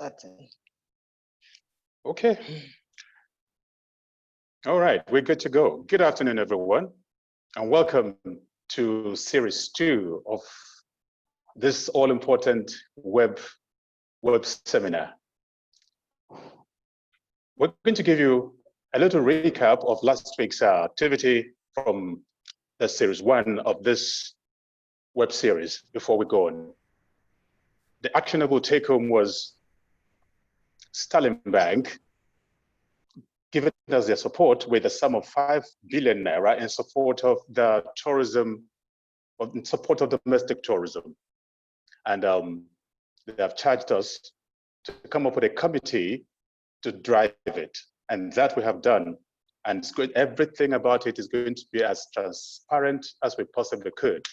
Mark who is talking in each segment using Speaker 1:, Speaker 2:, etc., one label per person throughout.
Speaker 1: Starting.
Speaker 2: Okay. All right, we're good to go. Good afternoon, everyone, and welcome to Series 2 of this all-important web seminar. We're going to give you a little recap of last week's activity from the Series 1 of this web series before we go on. The actionable take-home was Sterling Bank giving us their support with a sum of 5 billion naira in support of the tourism, in support of domestic tourism. And they have charged us to come up with a committee to drive it. And that we have done. And it's good, everything about it is going to be as transparent as we possibly could.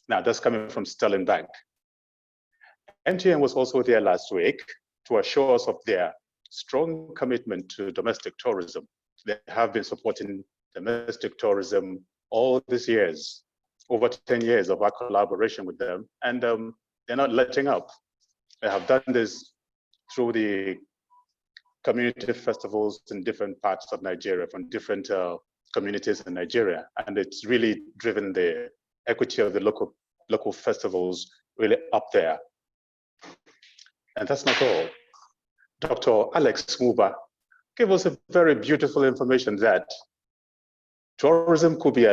Speaker 2: Now, that's coming from Sterling Bank. MTN was also there last week to assure us of their strong commitment to domestic tourism. They have been supporting domestic tourism all these years, over 10 years of our collaboration with them, and they're not letting up. They have done this through the community festivals in different parts of Nigeria, from different communities in Nigeria, and it's really driven the equity of the local festivals really up there. And that's not all. Dr. Alex Muba gave us a very beautiful information that tourism could be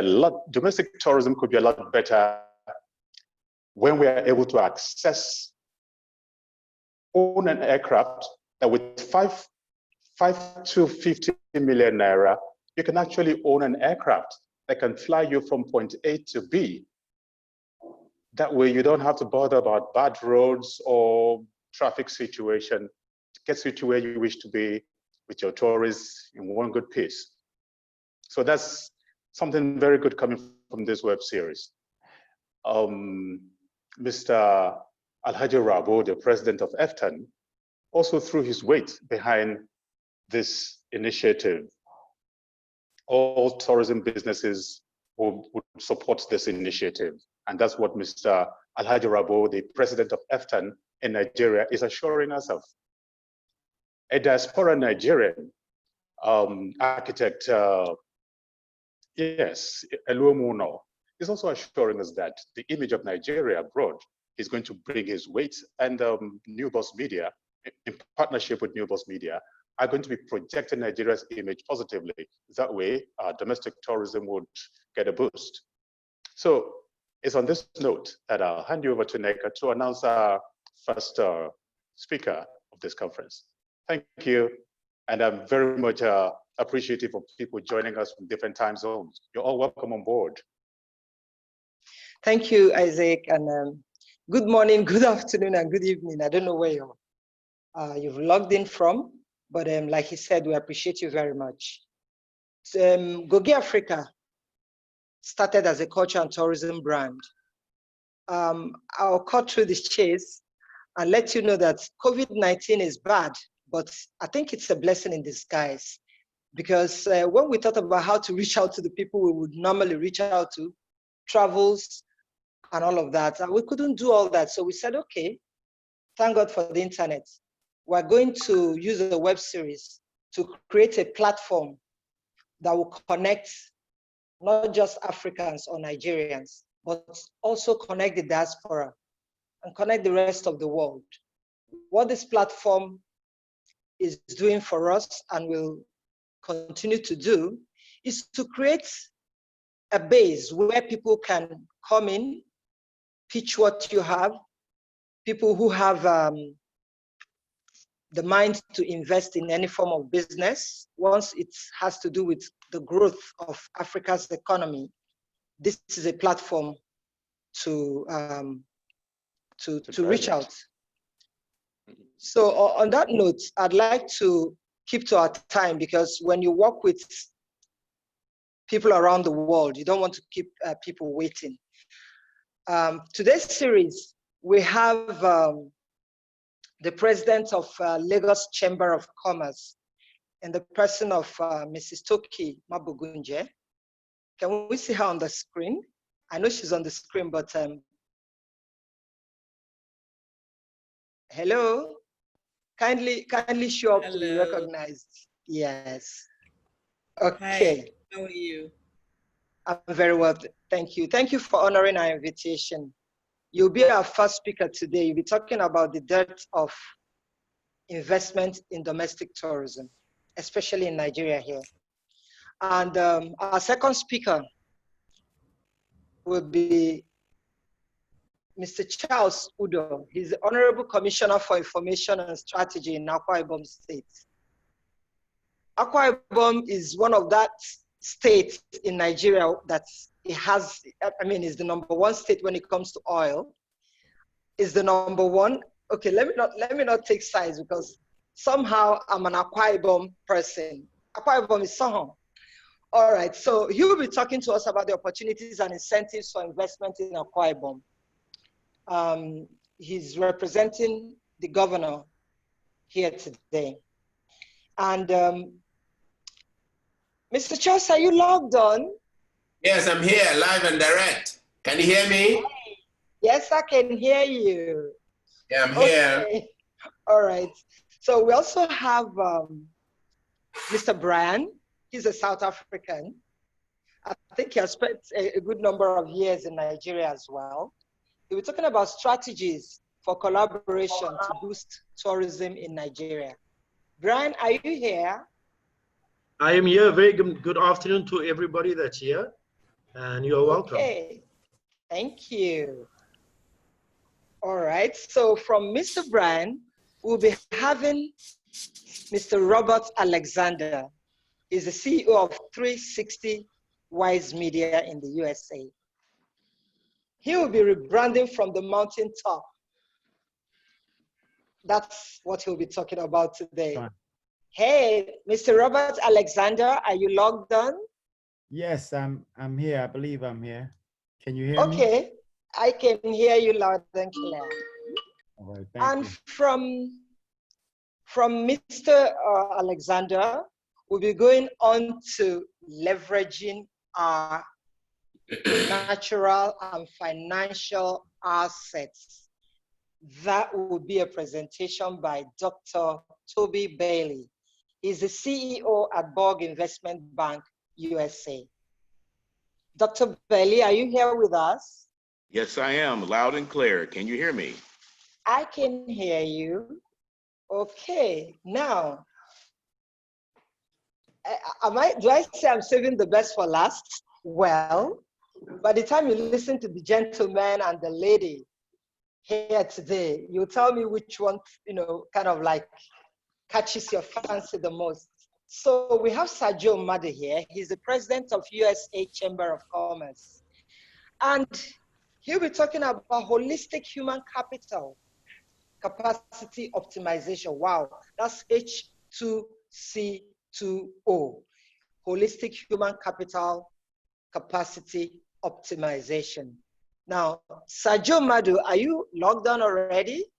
Speaker 2: domestic tourism could be a lot better when we are able to own an aircraft that with 5 to 50 million naira, you can actually own an aircraft that can fly you from point A to B. That way you don't have to bother about bad roads or traffic situation. Gets you to where you wish to be with your tourists in one good piece. So that's something very good coming from this web series. Mr. Alhaji Rabo, the president of EFTAN, also threw his weight behind this initiative. All tourism businesses would support this initiative. And that's what Mr. Alhaji Rabo, the president of EFTAN in Nigeria, is assuring us of. A diaspora Nigerian architect, Eluomuno, is also assuring us that the image of Nigeria abroad is going to bring his weight, and New Boss Media, in partnership with New Boss Media, are going to be projecting Nigeria's image positively. That way, domestic tourism would get a boost. So it's on this note that I'll hand you over to Nneka to announce our first speaker of this conference. Thank you, and I'm very much appreciative of people joining us from different time zones. You're all welcome on board.
Speaker 1: Thank you, Isaac, and good morning, good afternoon, and good evening. I don't know where you've logged in from, but like he said, we appreciate you very much. Goge Africa started as a culture and tourism brand. I'll cut through this chase and let you know that COVID-19 is bad, but I think it's a blessing in disguise, because when we thought about how to reach out to the people we would normally reach out to, travels and all of that, we couldn't do all that. So we said, okay, thank God for the internet. We're going to use a web series to create a platform that will connect not just Africans or Nigerians, but also connect the diaspora and connect the rest of the world. What this platform is doing for us and will continue to do is to create a base where people can come in, pitch what you have, people who have the mind to invest in any form of business. Once it has to do with the growth of Africa's economy, this is a platform to reach out. So on that note, I'd like to keep to our time, because when you work with people around the world, you don't want to keep people waiting. Today's series, we have the president of Lagos Chamber of Commerce in the person of Mrs. Totty Mabugunje. Can we see her on the screen? I know she's on the screen, but hello? Kindly show up to be
Speaker 3: Hello.
Speaker 1: recognized. Yes. Okay.
Speaker 3: Hi, how are you?
Speaker 1: I'm very well, thank you. Thank you for honoring our invitation. You'll be our first speaker today. You'll be talking about the dearth of investment in domestic tourism, especially in Nigeria here. And our second speaker will be Mr. Charles Udo. He's the Honorable Commissioner for Information and Strategy in Akwa Ibom State. Akwa Ibom is one of that states in Nigeria that it has, I mean, is the #1 state when it comes to oil. Is the #1. Okay, let me not take sides because somehow I'm an Akwa Ibom person. Akwa Ibom is Sohon. All right, so he will be talking to us about the opportunities and incentives for investment in Akwa Ibom. He's representing the governor here today. And Mr. Charles, are you logged on?
Speaker 4: Yes, I'm here, live and direct. Can you hear me?
Speaker 1: Yes, I can hear you.
Speaker 4: Yeah, I'm here.
Speaker 1: Okay. All right. So we also have Mr. Brian. He's a South African. I think he has spent a good number of years in Nigeria as well. We're talking about strategies for collaboration to boost tourism in Nigeria. Brian, are you here?
Speaker 5: I am here. Very good afternoon to everybody that's here, and you're welcome.
Speaker 1: Okay, thank you. All right, so from Mr. Brian, we'll be having Mr. Robert Alexander. He's the CEO of 360 Wise Media in the USA. He will be rebranding from the mountaintop. That's what he'll be talking about today.
Speaker 6: Fine.
Speaker 1: Hey, Mr. Robert Alexander, are you logged on?
Speaker 6: Yes, I'm here. I believe I'm here. Can you hear me?
Speaker 1: Okay, I can hear you loud and clear.
Speaker 6: All right, thank
Speaker 1: And
Speaker 6: you.
Speaker 1: from Mr. Alexander, we'll be going on to leveraging our natural and financial assets. That will be a presentation by Dr. Toby Bailey. He's the CEO at Borg Investment Bank, USA. Dr. Bailey, are you here with us?
Speaker 7: Yes, I am, loud and clear. Can you hear me?
Speaker 1: I can hear you. Okay, now, do I say I'm saving the best for last? Well, by the time you listen to the gentleman and the lady here today, you'll tell me which one, kind of like catches your fancy the most. So we have Sergio Mada here. He's the president of USA Chamber of Commerce. And he'll be talking about holistic human capital capacity optimization. Wow, that's H2C2O, holistic human capital capacity optimization. Now, Sergio Madu, are you logged on already?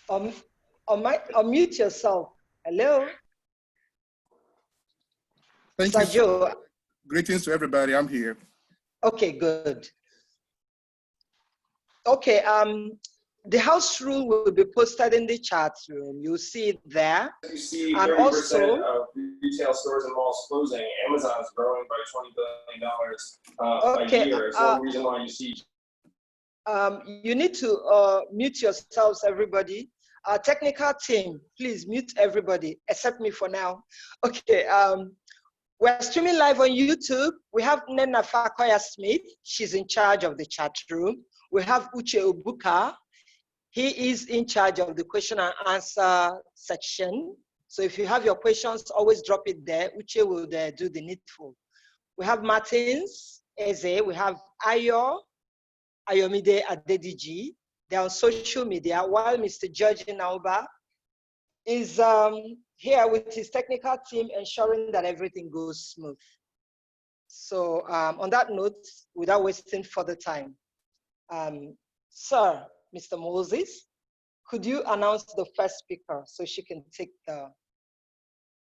Speaker 1: Unmute yourself. Hello?
Speaker 8: Thank
Speaker 1: Sergio.
Speaker 8: you. Greetings to everybody. I'm here.
Speaker 1: Okay, good. Okay, the house rule will be posted in the chat room. You'll see it there.
Speaker 4: You see 30%
Speaker 1: and also,
Speaker 4: of retail stores and malls closing. Amazon's growing by $20 billion a year. It's one reason why you see.
Speaker 1: You need to mute yourselves, everybody. Our technical team, please mute everybody, except me for now. Okay, we're streaming live on YouTube. We have Nnena Fakoya Smith. She's in charge of the chat room. We have Uche Obuka. He is in charge of the question and answer section. So if you have your questions, always drop it there. Uche will do the needful. We have Martins, Eze. We have Ayomide Adediji. They're on social media, while Mr. George Nauba is here with his technical team, ensuring that everything goes smooth. So on that note, without wasting further time, Sir, Mr. Moses, could you announce the first speaker so she can take the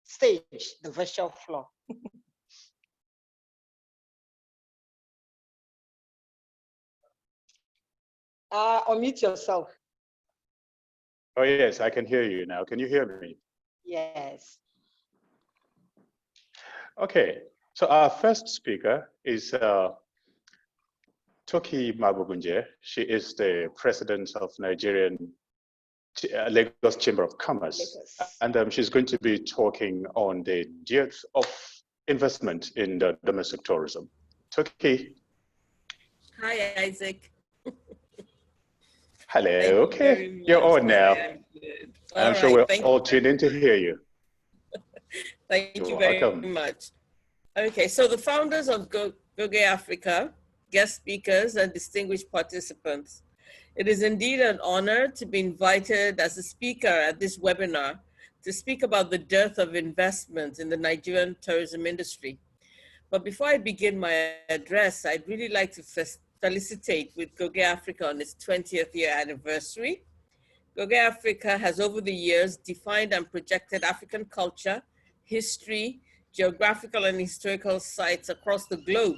Speaker 1: stage, the virtual floor? Unmute yourself.
Speaker 2: Oh, yes, I can hear you now. Can you hear me?
Speaker 1: Yes.
Speaker 2: Okay, so our first speaker is Totty Mabugunje. She is the president of Nigerian Lagos Chamber of Commerce.
Speaker 1: Lagos.
Speaker 2: And she's going to be talking on the dearth of investment in the domestic tourism. Totty.
Speaker 3: Hi, Isaac.
Speaker 2: Hello,
Speaker 3: Thank
Speaker 2: okay, you're on now. I'm sure we're all tuned in to hear you.
Speaker 3: Thank you very much. Okay, so the founders of Goge Africa, guest speakers, and distinguished participants. It is indeed an honor to be invited as a speaker at this webinar to speak about the dearth of investment in the Nigerian tourism industry. But before I begin my address, I'd really like to felicitate with Goge Africa on its 20th year anniversary. Goge Africa has over the years defined and projected African culture, history, geographical and historical sites across the globe.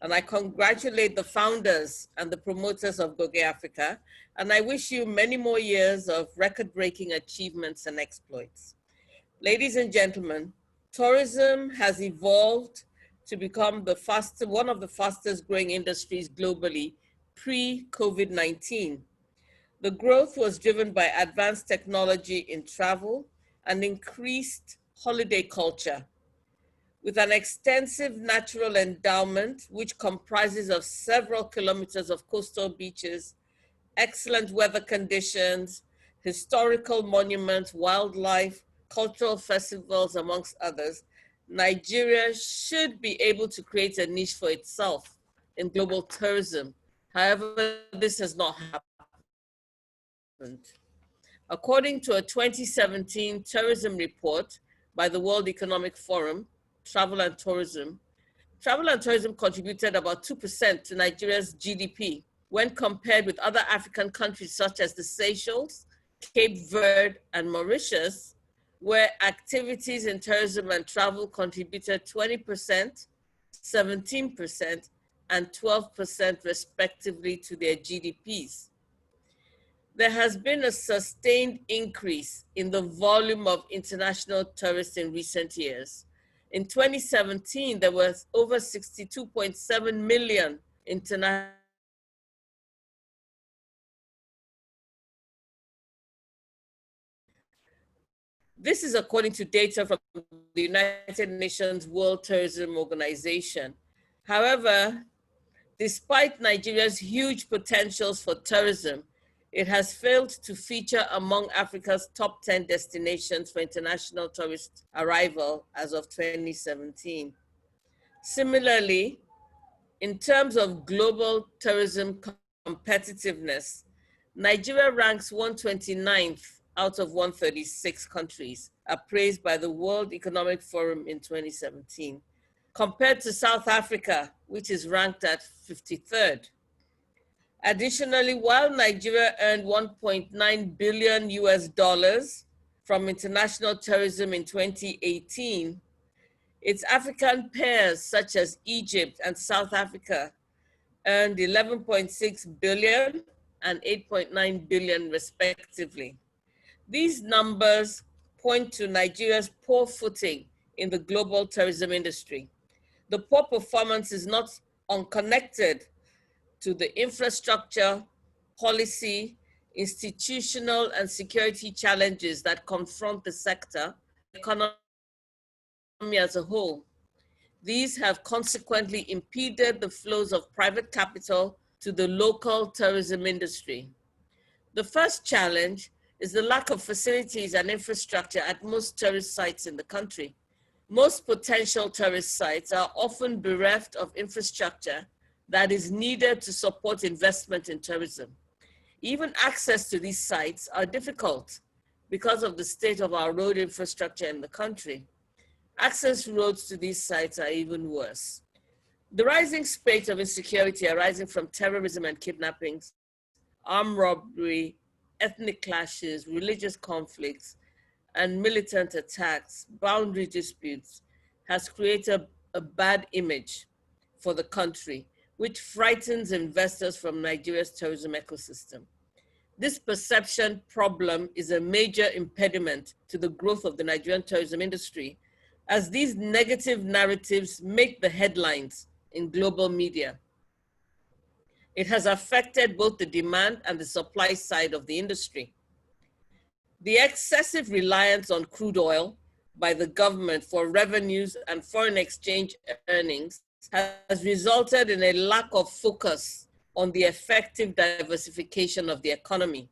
Speaker 3: And I congratulate the founders and the promoters of Goge Africa, and I wish you many more years of record-breaking achievements and exploits. Ladies and gentlemen, tourism has evolved to become one of the fastest growing industries globally pre-COVID-19. The growth was driven by advanced technology in travel and increased holiday culture. With an extensive natural endowment, which comprises of several kilometers of coastal beaches, excellent weather conditions, historical monuments, wildlife, cultural festivals, amongst others, Nigeria should be able to create a niche for itself in global tourism. However, this has not happened. According to a 2017 tourism report by the World Economic Forum, travel and tourism contributed about 2% to Nigeria's GDP when compared with other African countries such as the Seychelles, Cape Verde, and Mauritius, where activities in tourism and travel contributed 20%, 17%, and 12% respectively to their GDPs. There has been a sustained increase in the volume of international tourists in recent years. In 2017, there was over 62.7 million international. This is according to data from the United Nations World Tourism Organization. However, despite Nigeria's huge potentials for tourism, it has failed to feature among Africa's top 10 destinations for international tourist arrival as of 2017. Similarly, in terms of global tourism competitiveness, Nigeria ranks 129th out of 136 countries, appraised by the World Economic Forum in 2017, compared to South Africa, which is ranked at 53rd. Additionally, while Nigeria earned $1.9 billion from international tourism in 2018, its African peers such as Egypt and South Africa earned 11.6 billion and 8.9 billion respectively. These numbers point to Nigeria's poor footing in the global tourism industry. The poor performance is not unconnected to the infrastructure, policy, institutional, and security challenges that confront the sector, the economy as a whole. These have consequently impeded the flows of private capital to the local tourism industry. The first challenge is the lack of facilities and infrastructure at most tourist sites in the country. Most potential tourist sites are often bereft of infrastructure that is needed to support investment in tourism. Even access to these sites are difficult because of the state of our road infrastructure in the country. Access roads to these sites are even worse. The rising spate of insecurity arising from terrorism and kidnappings, armed robbery, ethnic clashes, religious conflicts, and militant attacks, boundary disputes, has created a bad image for the country, which frightens investors from Nigeria's tourism ecosystem. This perception problem is a major impediment to the growth of the Nigerian tourism industry, as these negative narratives make the headlines in global media. It has affected both the demand and the supply side of the industry. The excessive reliance on crude oil by the government for revenues and foreign exchange earnings has resulted in a lack of focus on the effective diversification of the economy.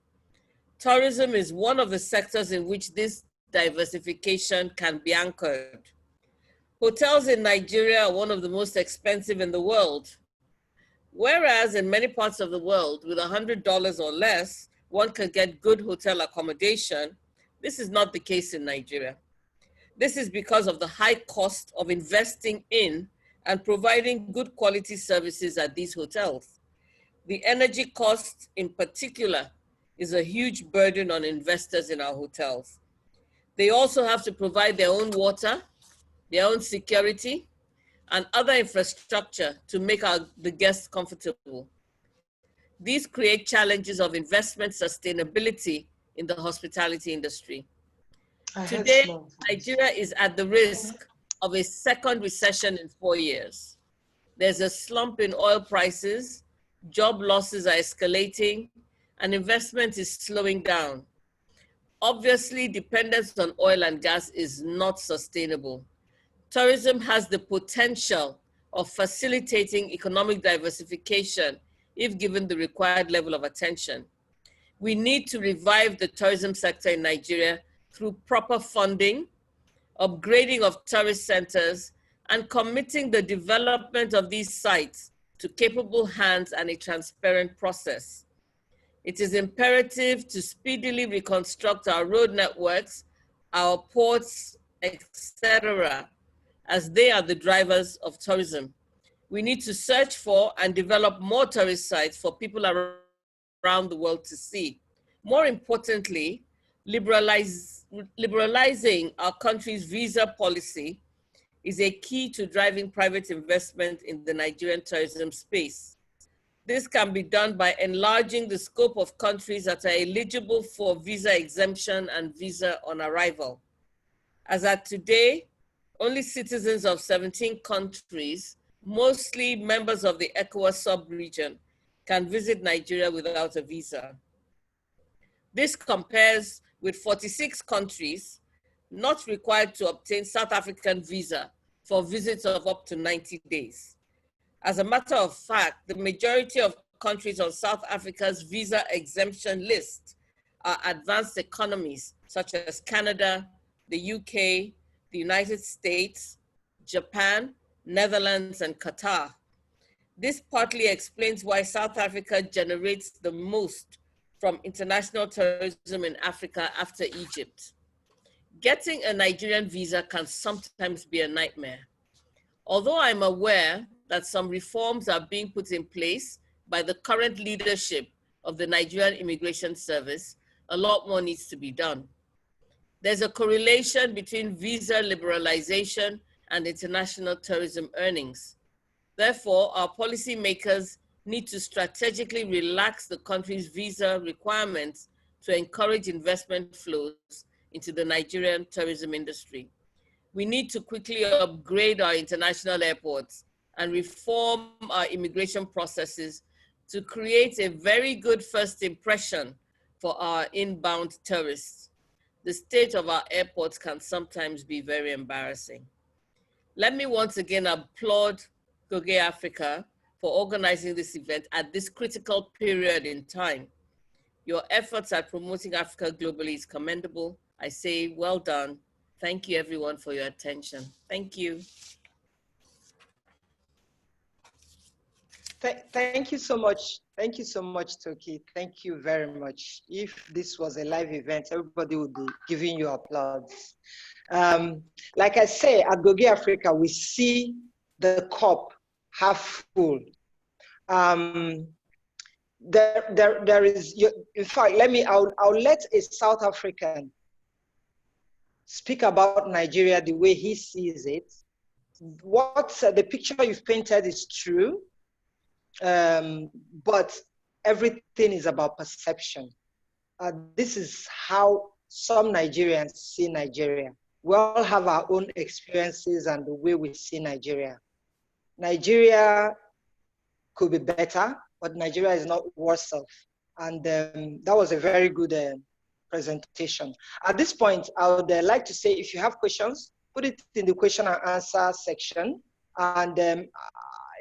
Speaker 3: Tourism is one of the sectors in which this diversification can be anchored. Hotels in Nigeria are one of the most expensive in the world. Whereas in many parts of the world, with $100 or less, one can get good hotel accommodation, this is not the case in Nigeria. This is because of the high cost of investing in and providing good quality services at these hotels. The energy cost in particular is a huge burden on investors in our hotels. They also have to provide their own water, their own security, and other infrastructure to make the guests comfortable. These create challenges of investment sustainability in the hospitality industry. Today, Nigeria is at the risk of a second recession in 4 years. There's a slump in oil prices, job losses are escalating, and investment is slowing down. Obviously, dependence on oil and gas is not sustainable. Tourism has the potential of facilitating economic diversification if given the required level of attention. We need to revive the tourism sector in Nigeria through proper funding, upgrading of tourist centers, and committing the development of these sites to capable hands and a transparent process. It is imperative to speedily reconstruct our road networks, our ports, etc., as they are the drivers of tourism. We need to search for and develop more tourist sites for people around the world to see. More importantly, liberalizing our country's visa policy is a key to driving private investment in the Nigerian tourism space. This can be done by enlarging the scope of countries that are eligible for visa exemption and visa on arrival. As at today, only citizens of 17 countries, mostly members of the ECOWAS sub-region, can visit Nigeria without a visa. This compares with 46 countries not required to obtain South African visa for visits of up to 90 days. As a matter of fact, the majority of countries on South Africa's visa exemption list are advanced economies such as Canada, the UK, the United States, Japan, Netherlands, and Qatar. This partly explains why South Africa generates the most from international tourism in Africa after Egypt. Getting a Nigerian visa can sometimes be a nightmare. Although I'm aware that some reforms are being put in place by the current leadership of the Nigerian Immigration Service, a lot more needs to be done. There's a correlation between visa liberalization and international tourism earnings. Therefore, our policymakers need to strategically relax the country's visa requirements to encourage investment flows into the Nigerian tourism industry. We need to quickly upgrade our international airports and reform our immigration processes to create a very good first impression for our inbound tourists. The state of our airports can sometimes be very embarrassing. Let me once again applaud Goge Africa for organizing this event at this critical period in time. Your efforts at promoting Africa globally is commendable. I say well done. Thank you everyone for your attention. Thank you.
Speaker 1: Thank you so much. Thank you so much, Toki. Thank you very much. If this was a live event, everybody would be giving you applause. Like I say, at Goge Africa, we see the cup half full. There is, in fact, I'll let a South African speak about Nigeria the way he sees it. What the picture you've painted is true. But everything is about perception. This is how some Nigerians see Nigeria. We all have our own experiences and the way we see Nigeria. Nigeria could be better, but Nigeria is not worse off. And that was a very good presentation. At this point, I would like to say, if you have questions, put it in the question and answer section. And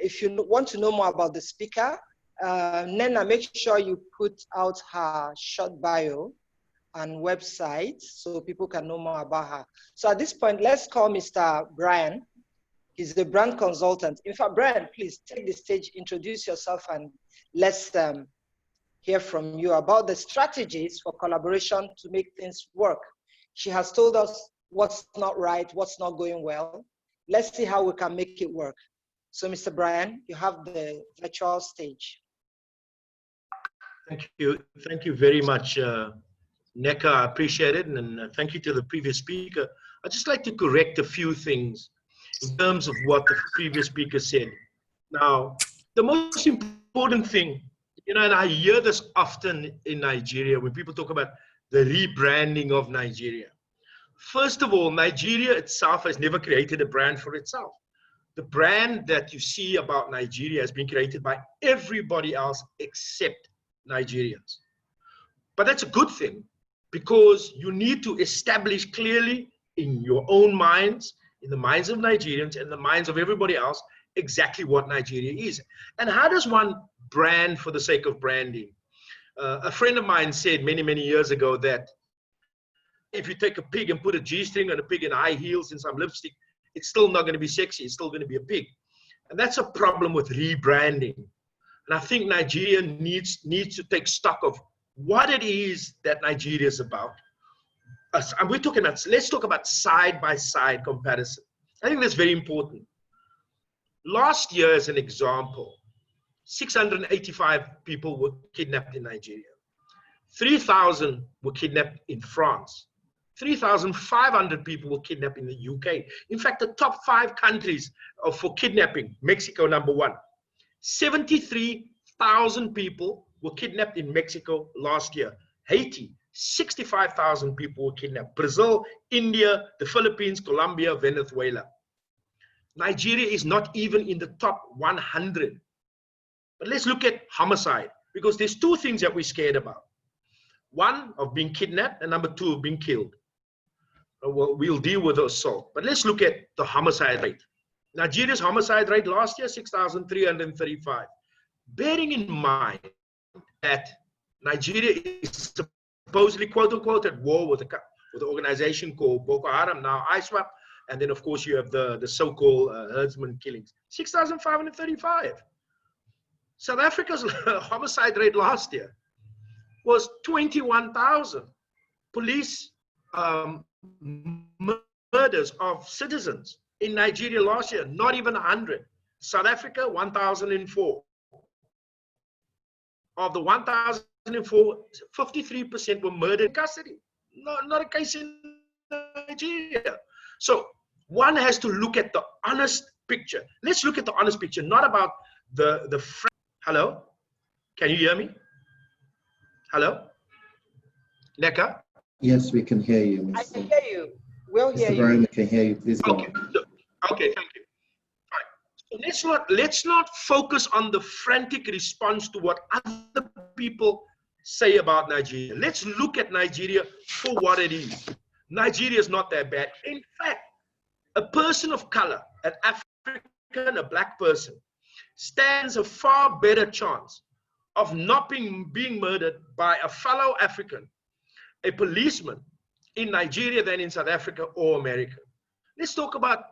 Speaker 1: if you want to know more about the speaker, Nnena, make sure you put out her short bio and website so people can know more about her. So at this point, let's call Mr. Brian. He's the brand consultant. In fact, Brian, please take the stage, introduce yourself, and let's hear from you about the strategies for collaboration to make things work. She has told us what's not right, what's not going well. Let's see how we can make it work. So, Mr. Brian, you have the virtual stage.
Speaker 5: Thank you very much, Nneka. I appreciate it, and thank you to the previous speaker. I'd just like to correct a few things in terms of what the previous speaker said. Now, the most important thing, you know, and I hear this often in Nigeria when people talk about the rebranding of Nigeria. First of all, Nigeria itself has never created a brand for itself. The brand that you see about Nigeria has been created by everybody else except Nigerians. But that's a good thing, because you need to establish clearly in your own minds, in the minds of Nigerians and the minds of everybody else, exactly what Nigeria is. And how does one brand for the sake of branding? A friend of mine said many, many years ago that if you take a pig and put a G-string on a pig and high heels and some lipstick, it's still not going to be sexy. It's still going to be a pig. And that's a problem with rebranding. And I think Nigeria needs to take stock of what it is that Nigeria is about. And we're talking about, let's talk about side-by-side comparison. I think that's very important. Last year, as an example, 685 people were kidnapped in Nigeria. 3,000 were kidnapped in France. 3,500 people were kidnapped in the UK. In fact, the top 5 countries for kidnapping, Mexico #1. 73,000 people were kidnapped in Mexico last year. Haiti, 65,000 people were kidnapped. Brazil, India, the Philippines, Colombia, Venezuela. Nigeria is not even in the top 100. But let's look at homicide, because there's 2 things that we're scared about. One, of being kidnapped, and number 2, of being killed. Well, we'll deal with the assault. But let's look at the homicide rate. Nigeria's homicide rate last year, 6,335. Bearing in mind that Nigeria is supposedly, quote unquote, at war with an organization called Boko Haram, now ISWAP, and then of course you have the so-called herdsman killings. 6,535. South Africa's homicide rate last year was 21,000. Police murders of citizens in Nigeria last year, not even 100. South Africa, 1,004. Of the 1,004, 53% were murdered in custody. Not a case in Nigeria. So one has to look at the honest picture. Let's look at the honest picture, not about the Hello? Can you hear me? Hello? Nneka?
Speaker 9: Yes, we can hear you.
Speaker 1: I can hear you. We'll hear you.
Speaker 9: Mr. Brian, we can hear you. Please go on.
Speaker 5: Okay, thank you. All right. So let's not focus on the frantic response to what other people say about Nigeria. Let's look at Nigeria for what it is. Nigeria is not that bad. In fact, a person of color, an African, a black person, stands a far better chance of not being murdered by a fellow African, a policeman in Nigeria than in South Africa or America. Let's talk about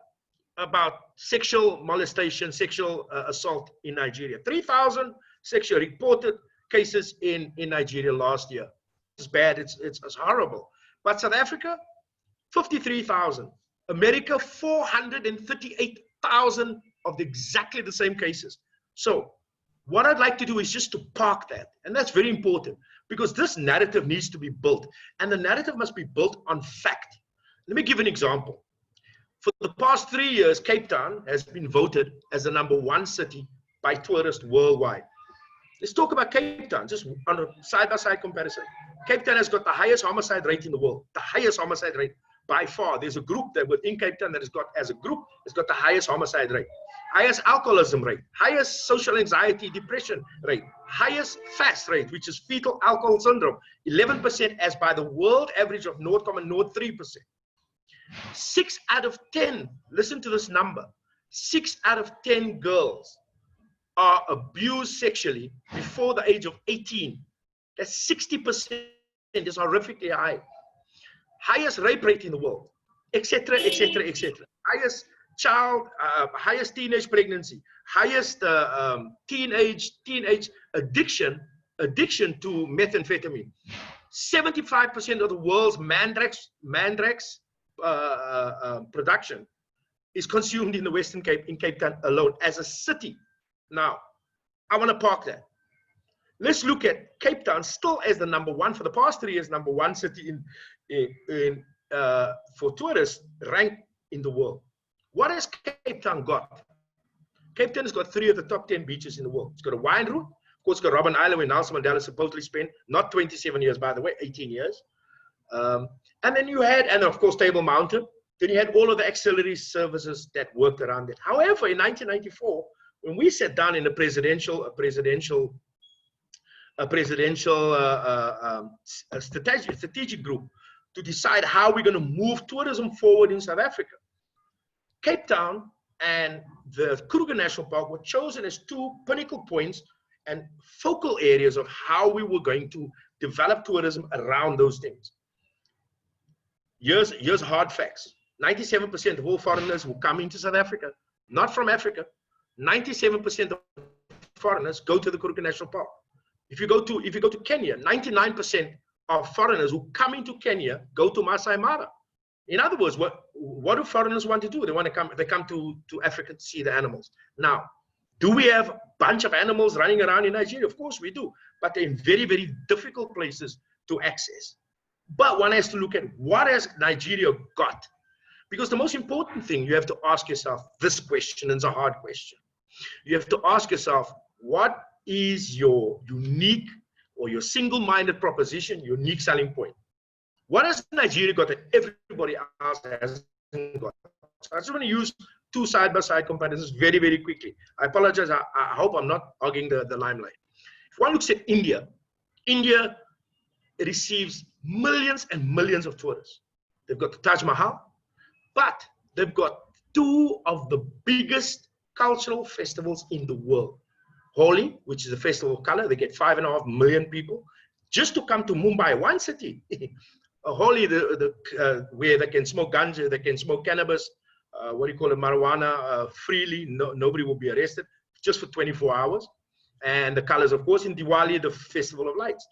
Speaker 5: sexual molestation, sexual assault in Nigeria. 3,000 sexual reported cases in Nigeria last year. It's bad, it's horrible. But South Africa, 53,000. America, 438,000 of exactly the same cases. So what I'd like to do is just to park that. And that's very important, because this narrative needs to be built. And the narrative must be built on fact. Let me give an example. For the past 3 years, Cape Town has been voted as the #1 city by tourists worldwide. Let's talk about Cape Town, just on a side-by-side comparison. Cape Town has got the highest homicide rate in the world, the highest homicide rate by far. There's a group that within Cape Town that has got, as a group, has got the highest homicide rate, highest alcoholism rate, highest social anxiety, depression rate, highest FAST rate, which is fetal alcohol syndrome, 11% as by the world average of 0.03%. 6 out of 10, listen to this number, 6 out of 10 girls are abused sexually before the age of 18. That's 60%, is horrifically high. Highest rape rate in the world, etc., etc., etc. Highest highest teenage pregnancy, highest teenage addiction to methamphetamine. 75% of the world's mandrax production is consumed in the Western Cape, in Cape Town alone, as a city. Now, I want to park that. Let's look at Cape Town still as the #1 for the past 3 years, #1 city for tourists ranked in the world. What has Cape Town got? Cape Town has got 3 of the top 10 beaches in the world. It's got a wine route. Of course, it's got Robben Island, where Nelson Mandela supposedly spent not 27 years, by the way, 18 years. And then you had, and of course, Table Mountain. Then you had all of the auxiliary services that worked around it. However, in 1994, when we sat down in a strategic group to decide how we're going to move tourism forward in South Africa, Cape Town and the Kruger National Park were chosen as 2 pinnacle points and focal areas of how we were going to develop tourism around those things. Here's hard facts. 97% of all foreigners who come into South Africa, not from Africa, 97% of foreigners go to the Kruger National Park. If you go to Kenya, 99% of foreigners who come into Kenya go to Masai Mara. In other words, what do foreigners want to do? They come to Africa to see the animals. Now, do we have a bunch of animals running around in Nigeria? Of course we do, but they're in very, very difficult places to access. But one has to look at what has Nigeria got? Because the most important thing, you have to ask yourself this question, and it's a hard question. You have to ask yourself, what is your unique or your single-minded proposition, unique selling point? What has Nigeria got that everybody else hasn't got? So I just want to use 2 side-by-side comparisons very, very quickly. I apologize. I hope I'm not hogging the limelight. If one looks at India, India receives millions and millions of tourists. They've got the Taj Mahal, but they've got 2 of the biggest cultural festivals in the world. Holi, which is a festival of color, they get 5.5 million people just to come to Mumbai, one city. Holi, where they can smoke ganja, they can smoke cannabis, marijuana freely. Nobody will be arrested, just for 24 hours. And the colors, of course, in Diwali, the Festival of Lights.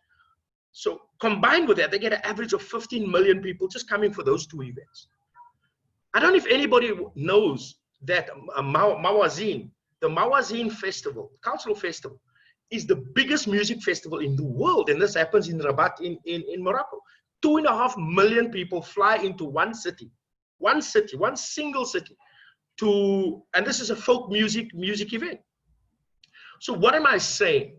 Speaker 5: So combined with that, they get an average of 15 million people just coming for those 2 events. I don't know if anybody knows that Mawazin, the Mawazin Festival, cultural festival, is the biggest music festival in the world. And this happens in Rabat in Morocco. 2.5 million people fly into one city, one single city, and this is a folk music event. So what am I saying?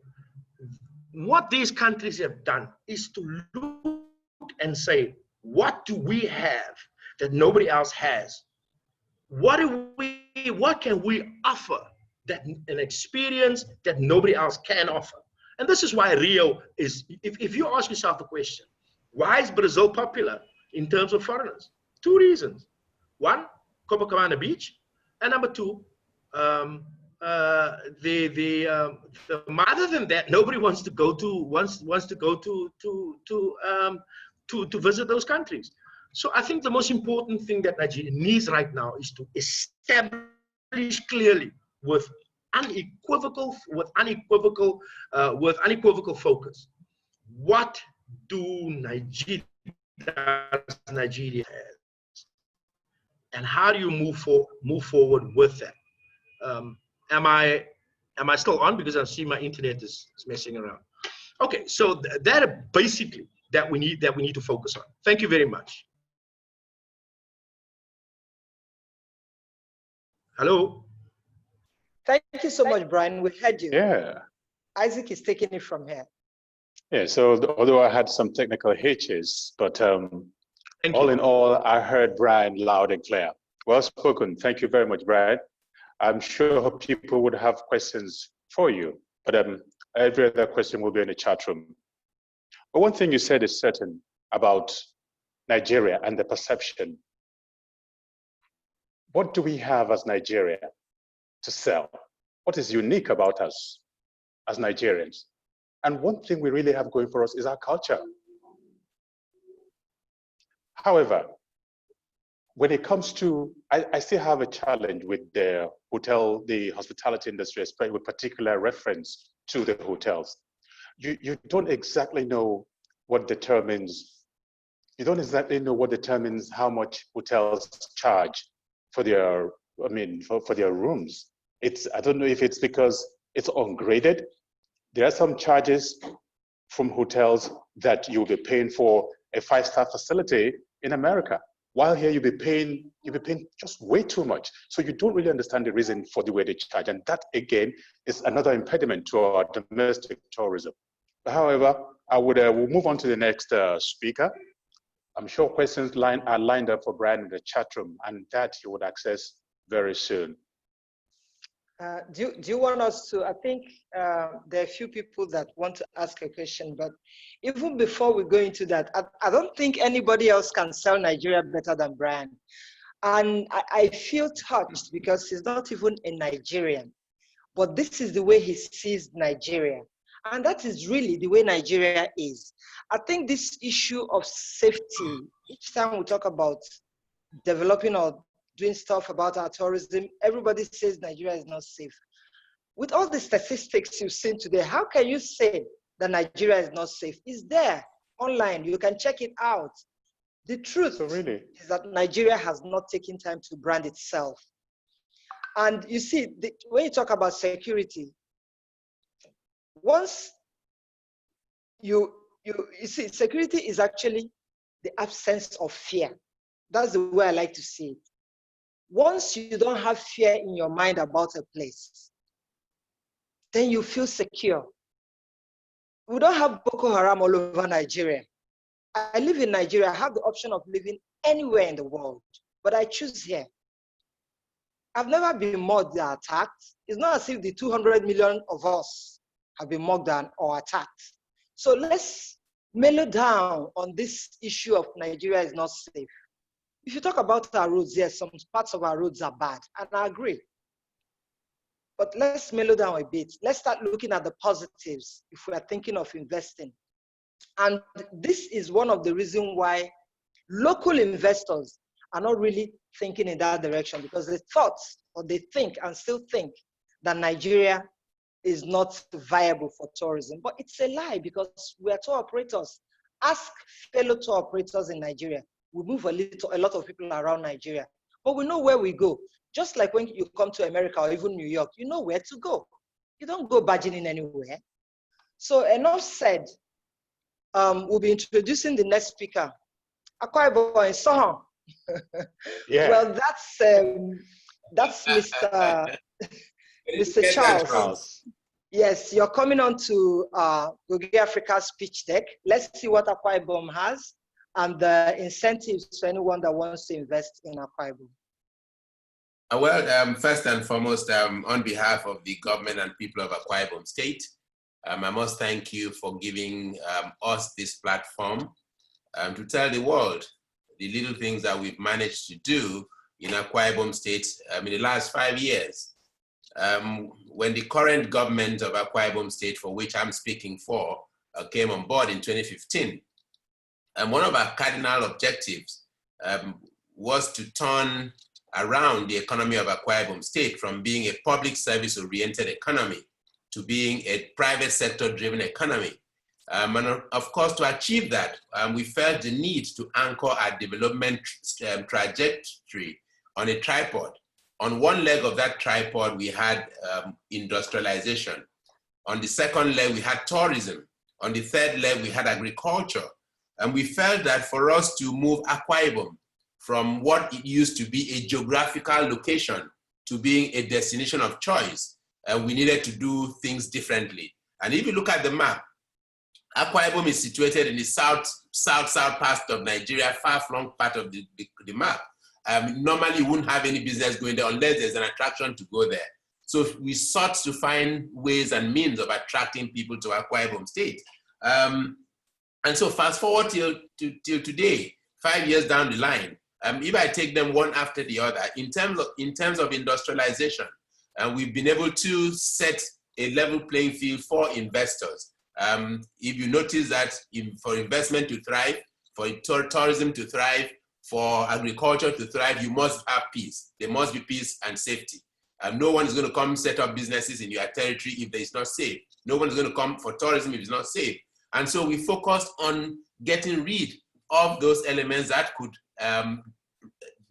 Speaker 5: What these countries have done is to look and say, what do we have that nobody else has? What can we offer, that an experience that nobody else can offer? And this is why Rio is, if you ask yourself the question, why is Brazil popular in terms of foreigners? 2 reasons. 1, Copacabana Beach, and number 2, other than that, nobody wants to go to visit those countries. So I think the most important thing that Nigeria needs right now is to establish clearly with unequivocal focus, what do Nigeria have, and how do you move forward with that? Am I still on? Because I see my internet is messing around. Okay, so that basically that we need to focus on. Thank you very much. Hello.
Speaker 1: Thank you so much, Brian. We heard you.
Speaker 2: Yeah.
Speaker 1: Isaac is taking it from here.
Speaker 2: Yeah, so although I had some technical hitches, but all in all, I heard Brian loud and clear. Well spoken. Thank you very much, Brian. I'm sure people would have questions for you, but every other question will be in the chat room. But one thing you said is certain about Nigeria and the perception. What do we have as Nigeria to sell? What is unique about us as Nigerians? And one thing we really have going for us is our culture. However, when it comes to, I still have a challenge with the hospitality industry, especially with particular reference to the hotels. You don't exactly know what determines, how much hotels charge for their, for their rooms. I don't know if it's because it's ungraded. There are some charges from hotels that you'll be paying for a 5-star facility in America. While here you'll be paying just way too much. So you don't really understand the reason for the way they charge. And that again is another impediment to our domestic tourism. However, we'll move on to the next speaker. I'm sure questions are lined up for Brian in the chat room, and that he would access very soon.
Speaker 1: Do you want us to, I think there are a few people that want to ask a question, but even before we go into that, I don't think anybody else can sell Nigeria better than Brian. And I feel touched because he's not even a Nigerian, but this is the way he sees Nigeria. And that is really the way Nigeria is. I think this issue of safety, each time we talk about developing or doing stuff about our tourism, everybody says Nigeria is not safe. With all the statistics you've seen today, how can you say that Nigeria is not safe? It's there online, you can check it out. The truth is that Nigeria has not taken time to brand itself. And you see, when you talk about security, once you see, security is actually the absence of fear. That's the way I like to see it. Once you don't have fear in your mind about a place, then you feel secure. We don't have Boko Haram all over Nigeria. I live in Nigeria. I have the option of living anywhere in the world, but I choose here. I've never been mugged or attacked. It's not as if the 200 million of us have been mugged or attacked. So let's mellow down on this issue of Nigeria is not safe. If you talk about our roads, yes, some parts of our roads are bad, and I agree. But let's mellow down a bit. Let's start looking at the positives if we are thinking of investing. And this is one of the reasons why local investors are not really thinking in that direction, because they thought, or they think and still think, that Nigeria is not viable for tourism. But it's a lie, because we are tour operators. Ask fellow tour operators in Nigeria. We move a lot of people around Nigeria, but we know where we go. Just like when you come to America or even New York, you know where to go. You don't go barging in anywhere. So enough said. We'll be introducing the next speaker, Akwa Ibom and Sohon.
Speaker 2: Yeah.
Speaker 1: Well, that's Mr. Mr. Charles. Yes, you're coming on to Goge Africa speech deck. Let's see what Akwa Ibom has and the incentives for anyone that wants to invest in Akwa Ibom.
Speaker 10: Well, first and foremost, on behalf of the government and people of Akwa Ibom State, I must thank you for giving us this platform to tell the world the little things that we've managed to do in Akwa Ibom State in the last 5 years. When the current government of Akwa Ibom State, for which I'm speaking for, came on board in 2015, one of our cardinal objectives was to turn around the economy of Akwa Ibom State from being a public service-oriented economy to being a private sector-driven economy. And of course, to achieve that, we felt the need to anchor our development trajectory on a tripod. On one leg of that tripod, we had industrialization. On the second leg, we had tourism. On the third leg, we had agriculture. And we felt that for us to move Akwa Ibom from what it used to be a geographical location to being a destination of choice, we needed to do things differently. And if you look at the map, Akwa Ibom is situated in the south part of Nigeria, far-flung part of the map. Normally, you wouldn't have any business going there unless there's an attraction to go there. So we sought to find ways and means of attracting people to Akwa Ibom State. And so fast forward till today, 5 years down the line, if I take them one after the other, in terms of industrialization, we've been able to set a level playing field for investors. If you notice that for investment to thrive, for tourism to thrive, for agriculture to thrive, you must have peace. There must be peace and safety. No one is going to come set up businesses in your territory if it's not safe. No one is going to come for tourism if it's not safe. And so we focused on getting rid of those elements that could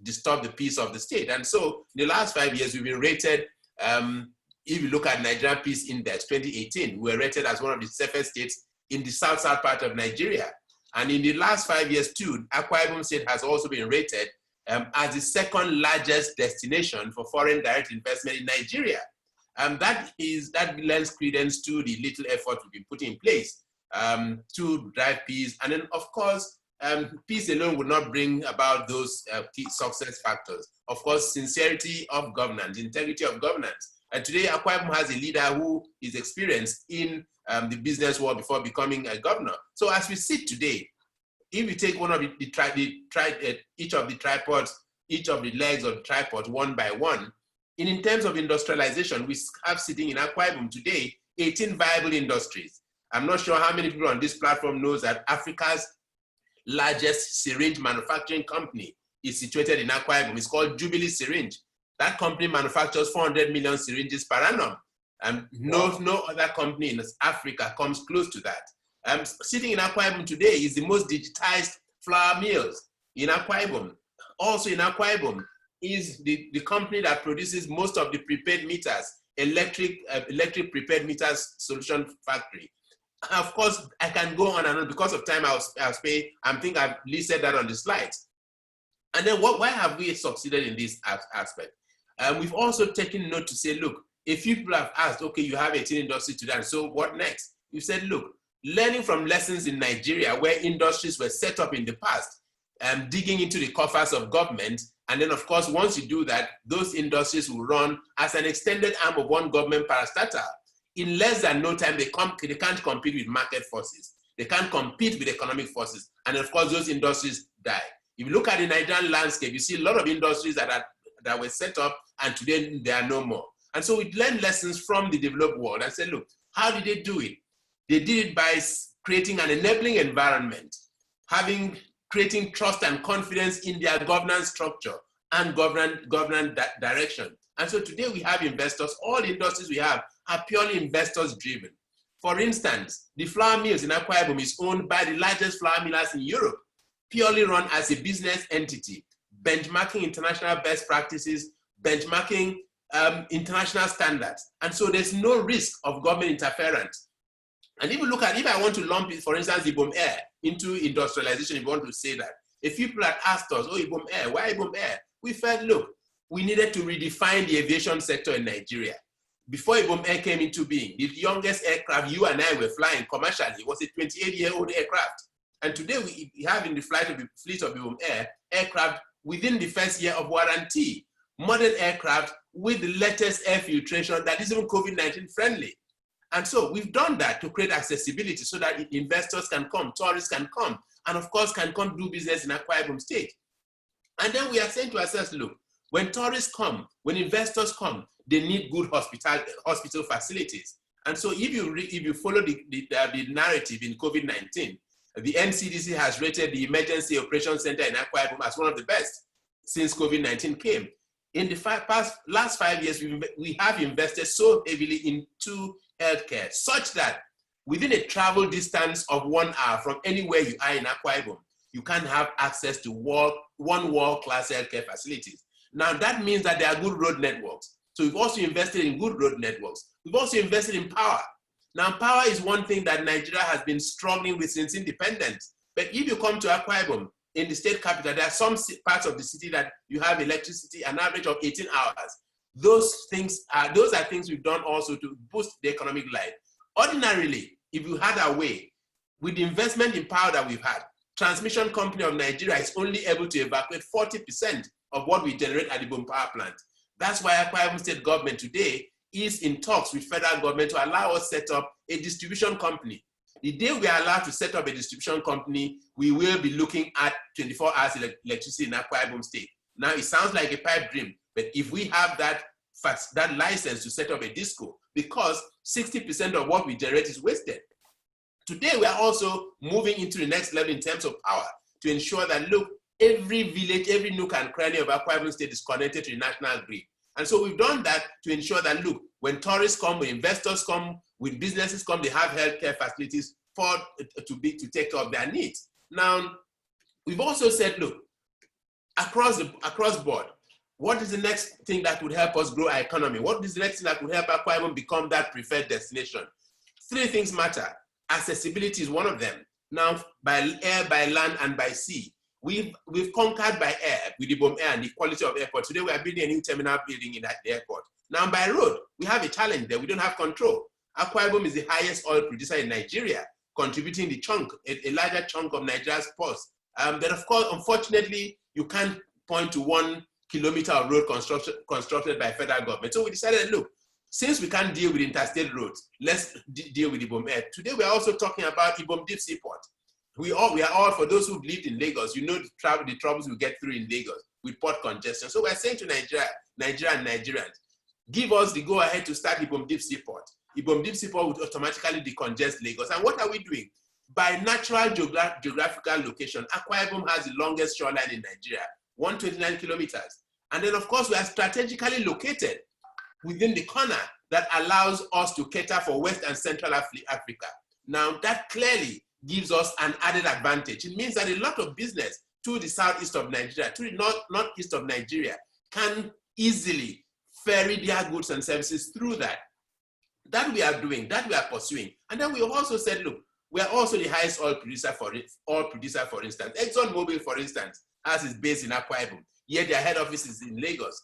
Speaker 10: disturb the peace of the state. And so in the last 5 years, we've been rated, if you look at Nigerian Peace Index 2018, we were rated as one of the safest states in the south part of Nigeria. And in the last 5 years too, Akwa Ibom State has also been rated as the second largest destination for foreign direct investment in Nigeria. That lends credence to the little effort we've been putting in place to drive peace. And then of course, peace alone would not bring about those key success factors. Of course, sincerity of governance, integrity of governance. And today, Akwa Ibom has a leader who is experienced in the business world before becoming a governor. So as we sit today, if we take one of each of the tripods, each of the legs of the tripod one by one, in terms of industrialization, we have sitting in Akwa Ibom today 18 viable industries. I'm not sure how many people on this platform knows that Africa's largest syringe manufacturing company is situated in Akwa Ibom. It's called Jubilee Syringe. That company manufactures 400 million syringes per annum. And no other company in Africa comes close to that. Sitting in Akwa Ibom today is the most digitized flour mills in Akwa Ibom. Also in Akwa Ibom is the company that produces most of the prepaid meters, electric prepaid meters solution factory. Of course, I can go on and on. Because of time, I think I've listed that on the slides. And then why have we succeeded in this aspect? We've also taken note to say, look, if people have asked, okay, you have 18 industries today, and so what next? We've said, look, learning from lessons in Nigeria where industries were set up in the past, digging into the coffers of government, and then of course, once you do that, those industries will run as an extended arm of one government parastatal. In less than no time, they can't compete with market forces. They can't compete with economic forces. And of course, those industries die. If you look at the Nigerian landscape, you see a lot of industries that were set up and today they are no more. And so we learned lessons from the developed world and said, look, how did they do it? They did it by creating an enabling environment, creating trust and confidence in their governance structure and governance direction. And so today we have investors, all the industries we have are purely investors driven. For instance, the flour mills in Akwa Ibom is owned by the largest flour millers in Europe, purely run as a business entity, benchmarking international best practices, benchmarking international standards. And so there's no risk of government interference. And if I want to lump it, for instance, Ibom Air into industrialization, if you want to say that, if people had asked us, oh, Ibom Air, why Ibom Air? We felt, look, we needed to redefine the aviation sector in Nigeria. Before Ibom Air came into being, the youngest aircraft you and I were flying commercially was a 28-year-old aircraft. And today we have in the fleet of Ibom Air aircraft within the first year of warranty, modern aircraft with the latest air filtration that is even COVID-19 friendly. And so we've done that to create accessibility so that investors can come, tourists can come, and of course can come do business in Akwa Ibom State. And then we are saying to ourselves, look, when tourists come, when investors come, they need good hospital facilities. And so if you follow the narrative in COVID-19, the NCDC has rated the Emergency Operations Center in Akwa Ibom as one of the best since COVID-19 came. In the last 5 years, we have invested so heavily into healthcare, such that within a travel distance of 1 hour from anywhere you are in Akwa Ibom, you can have access to world-class healthcare facilities. Now that means that there are good road networks. So we've also invested in good road networks. We've also invested in power. Now power is one thing that Nigeria has been struggling with since independence. But if you come to Akwa Ibom, in the state capital, there are some parts of the city that you have electricity an average of 18 hours. those are things we've done also to boost the economic life. Ordinarily, if you had our way, with the investment in power that we've had, Transmission Company of Nigeria is only able to evacuate 40% of what we generate at the Ibom power plant. That's why Akwa Ibom State government today is in talks with federal government to allow us set up a distribution company. The day we are allowed to set up a distribution company, we will be looking at 24 hours electricity in Akwa Ibom State. Now, it sounds like a pipe dream, but if we have that license to set up a disco, because 60% of what we generate is wasted. Today, we are also moving into the next level in terms of power to ensure that, look, every village, every nook and cranny of Akwa Ibom State is connected to the national grid. And so we've done that to ensure that, look, when tourists come, when investors come, when businesses come, they have healthcare facilities to take care of their needs. Now, we've also said, look, across board, what is the next thing that would help us grow our economy? What is the next thing that would help Akwa Ibom become that preferred destination? 3 things matter. Accessibility is one of them. Now, by air, by land, and by sea. We've conquered by air with the Ibom Air and the quality of airport. Today, we are building a new terminal building in the airport. Now, by road, we have a challenge there. We don't have control. Akwa Ibom is the highest oil producer in Nigeria, contributing the chunk, a larger chunk of Nigeria's pulse. But of course, unfortunately, you can't point to 1 kilometer of road constructed by federal government. So we decided, look, since we can't deal with interstate roads, let's deal with Ibom Air. Today, we are also talking about Ibom Deep Seaport. We are all, for those who've lived in Lagos, you know the troubles we get through in Lagos with port congestion. So we're saying to Nigeria and Nigerians, give us the go-ahead to start Ibom Deep Seaport. Ibom Deep Seaport would automatically decongest Lagos. And what are we doing? By natural geographical location, Akwa Ibom has the longest shoreline in Nigeria, 129 kilometers. And then, of course, we are strategically located within the corner that allows us to cater for West and Central Africa. Now, that clearly gives us an added advantage. It means that a lot of business to the southeast of Nigeria, to the northeast of Nigeria, can easily ferry their goods and services through that. That we are doing, that we are pursuing. And then we have also said, look, we are also the highest oil producer, for instance. ExxonMobil, for instance, has its base in Akwa Ibom, yet their head office is in Lagos.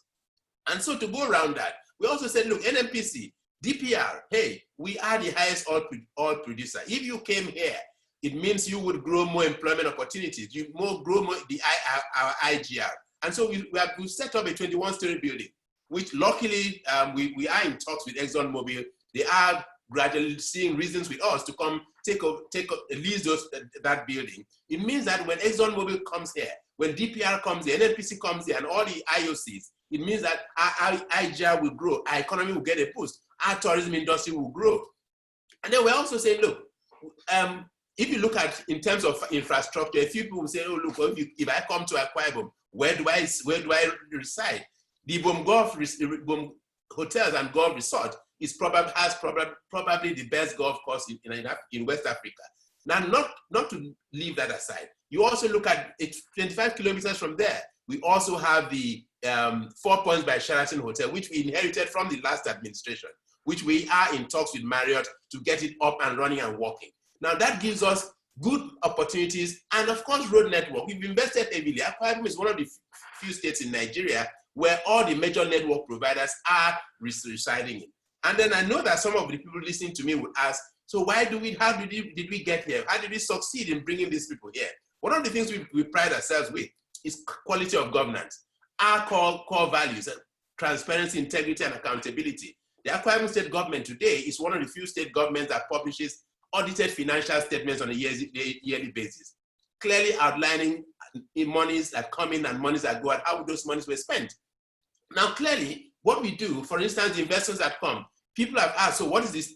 Speaker 10: And so to go around that, we also said, look, NNPC, DPR, hey, we are the highest oil producer. If you came here, it means you would grow more employment opportunities. You grow more our IGR. And so we set up a 21-story building, which luckily we are in talks with ExxonMobil. They are gradually seeing reasons with us to come lease that building. It means that when ExxonMobil comes here, when DPR comes here, NNPC comes here, and all the IOCs, it means that our IGR will grow, our economy will get a boost, our tourism industry will grow. And then we're also saying, look, if you look at in terms of infrastructure, a few people will say, oh, look, if I come to Akwa Ibom, where do I reside? The Ibom hotels and golf resort has probably the best golf course in West Africa. Now, not to leave that aside, you also look at it 25 kilometers from there. We also have the 4 Points by Sheraton Hotel, which we inherited from the last administration, which we are in talks with Marriott to get it up and running and working. Now that gives us good opportunities and of course road network. We've invested heavily. Akwa Ibom is one of the few states in Nigeria where all the major network providers are residing in. And then I know that some of the people listening to me would ask, so how did we get here? How did we succeed in bringing these people here? One of the things we pride ourselves with is quality of governance. Our core values, transparency, integrity, and accountability. The Akwa Ibom State government today is one of the few state governments that publishes audited financial statements on a yearly basis, clearly outlining monies that come in and monies that go out, how those monies were spent. Now, clearly, what we do, for instance, the investors that come, people have asked, so what is this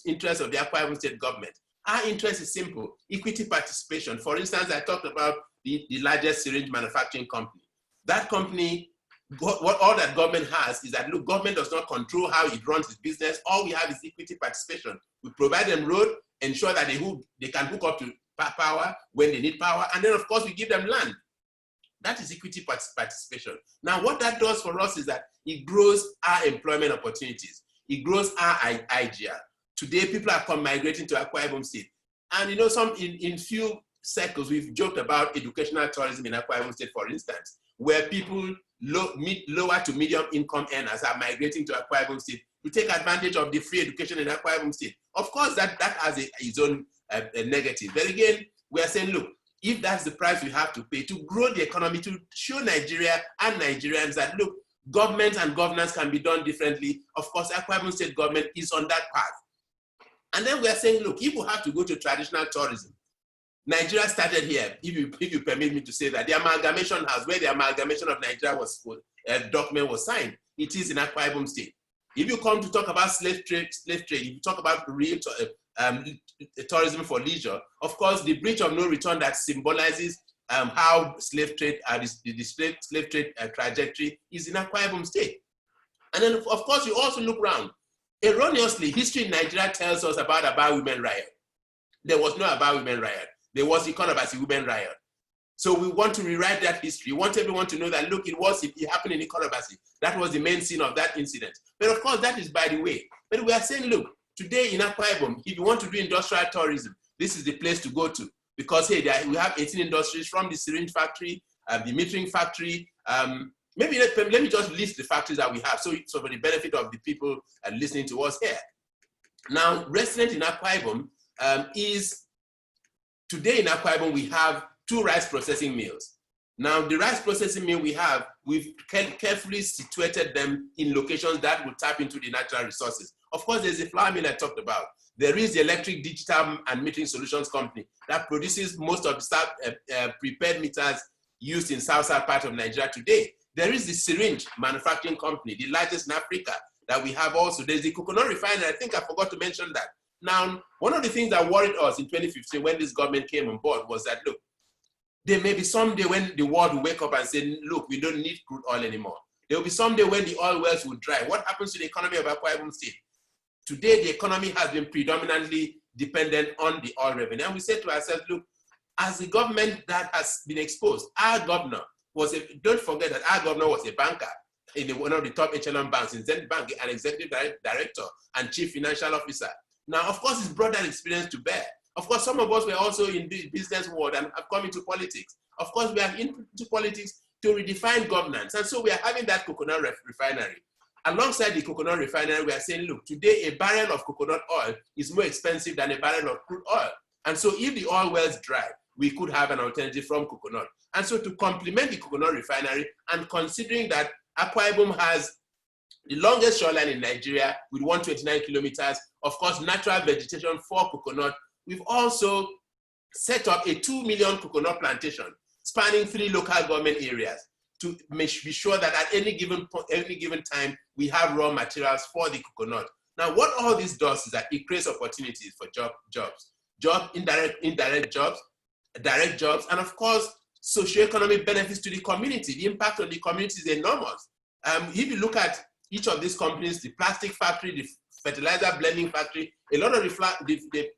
Speaker 10: interest of the Akwa Ibom State government? Our interest is simple, equity participation. For instance, I talked about the largest syringe manufacturing company. That company, what all that government has is that, look, government does not control how it runs its business. All we have is equity participation. We provide them road, ensure that they can hook up to power when they need power, and then of course we give them land. That is equity participation. Now what that does for us is that it grows our employment opportunities. It grows our IGR. Today people are migrating to Akwa Ibom State. And you know, in few circles we've joked about educational tourism in Akwa Ibom State, for instance, where people lower to medium income earners are migrating to Akwa Ibom State to take advantage of the free education in Akwa Ibom State. Of course, that has its own negative. But again, we are saying, look, if that's the price we have to pay to grow the economy, to show Nigeria and Nigerians that, look, government and governance can be done differently. Of course, Akwa Ibom State government is on that path. And then we are saying, look, if we have to go to traditional tourism, Nigeria started here, if you permit me to say that, the amalgamation house, where the amalgamation of Nigeria document was signed, it is in Akwa Ibom State. If you come to talk about slave trade, if you talk about real tourism for leisure, of course, the bridge of no return that symbolizes how slave trade, the slave trade trajectory is in Akwa Ibom State. And then, of course, you also look around. Erroneously, history in Nigeria tells us about women riot. There was no about women riot. There was the Ikonobasi women riot. So we want to rewrite that history. We want everyone to know that, look, it happened in Ikonobasi. That was the main scene of that incident. But of course, that is by the way. But we are saying, look, today in Akwa Ibom, if you want to do industrial tourism, this is the place to go to. Because hey, we have 18 industries, from the syringe factory, the metering factory. Maybe let me just list the factories that we have, so for the benefit of the people listening to us here. Now, resident in Akwa Ibom today in Akwa Ibom, we have 2 rice processing mills. Now, the rice processing mill we've carefully situated them in locations that will tap into the natural resources. Of course, there's a flour mill I talked about. There is the electric, digital, and metering solutions company that produces most of the prepared meters used in south part of Nigeria today. There is the syringe manufacturing company, the largest in Africa, that we have also. There's the coconut refinery. I think I forgot to mention that. Now, one of the things that worried us in 2015 when this government came on board was that, look, there may be someday when the world will wake up and say, look, we don't need crude oil anymore. There will be someday when the oil wells will dry. What happens to the economy of Akwa Ibom State? Today, the economy has been predominantly dependent on the oil revenue. And we said to ourselves, look, as the government that has been exposed, our governor don't forget that our governor was a banker in one of the top echelon banks in Zen Bank, an executive director and chief financial officer. Now, of course, he's brought that experience to bear. Of course, some of us were also in the business world and have come into politics. Of course, we are into politics to redefine governance. And so we are having that coconut refinery. Alongside the coconut refinery, we are saying, look, today a barrel of coconut oil is more expensive than a barrel of crude oil. And so if the oil wells dry, we could have an alternative from coconut. And so to complement the coconut refinery, and considering that Akwa Ibom has the longest shoreline in Nigeria with 129 kilometers, of course, natural vegetation for coconut, we've also set up a 2 million coconut plantation spanning 3 local government areas to be sure that at any given time, we have raw materials for the coconut. Now, what all this does is that it creates opportunities for jobs, indirect jobs, direct jobs, and of course, socioeconomic benefits to the community. The impact on the community is enormous. If you look at each of these companies, the plastic factory, the fertilizer blending factory, a lot of the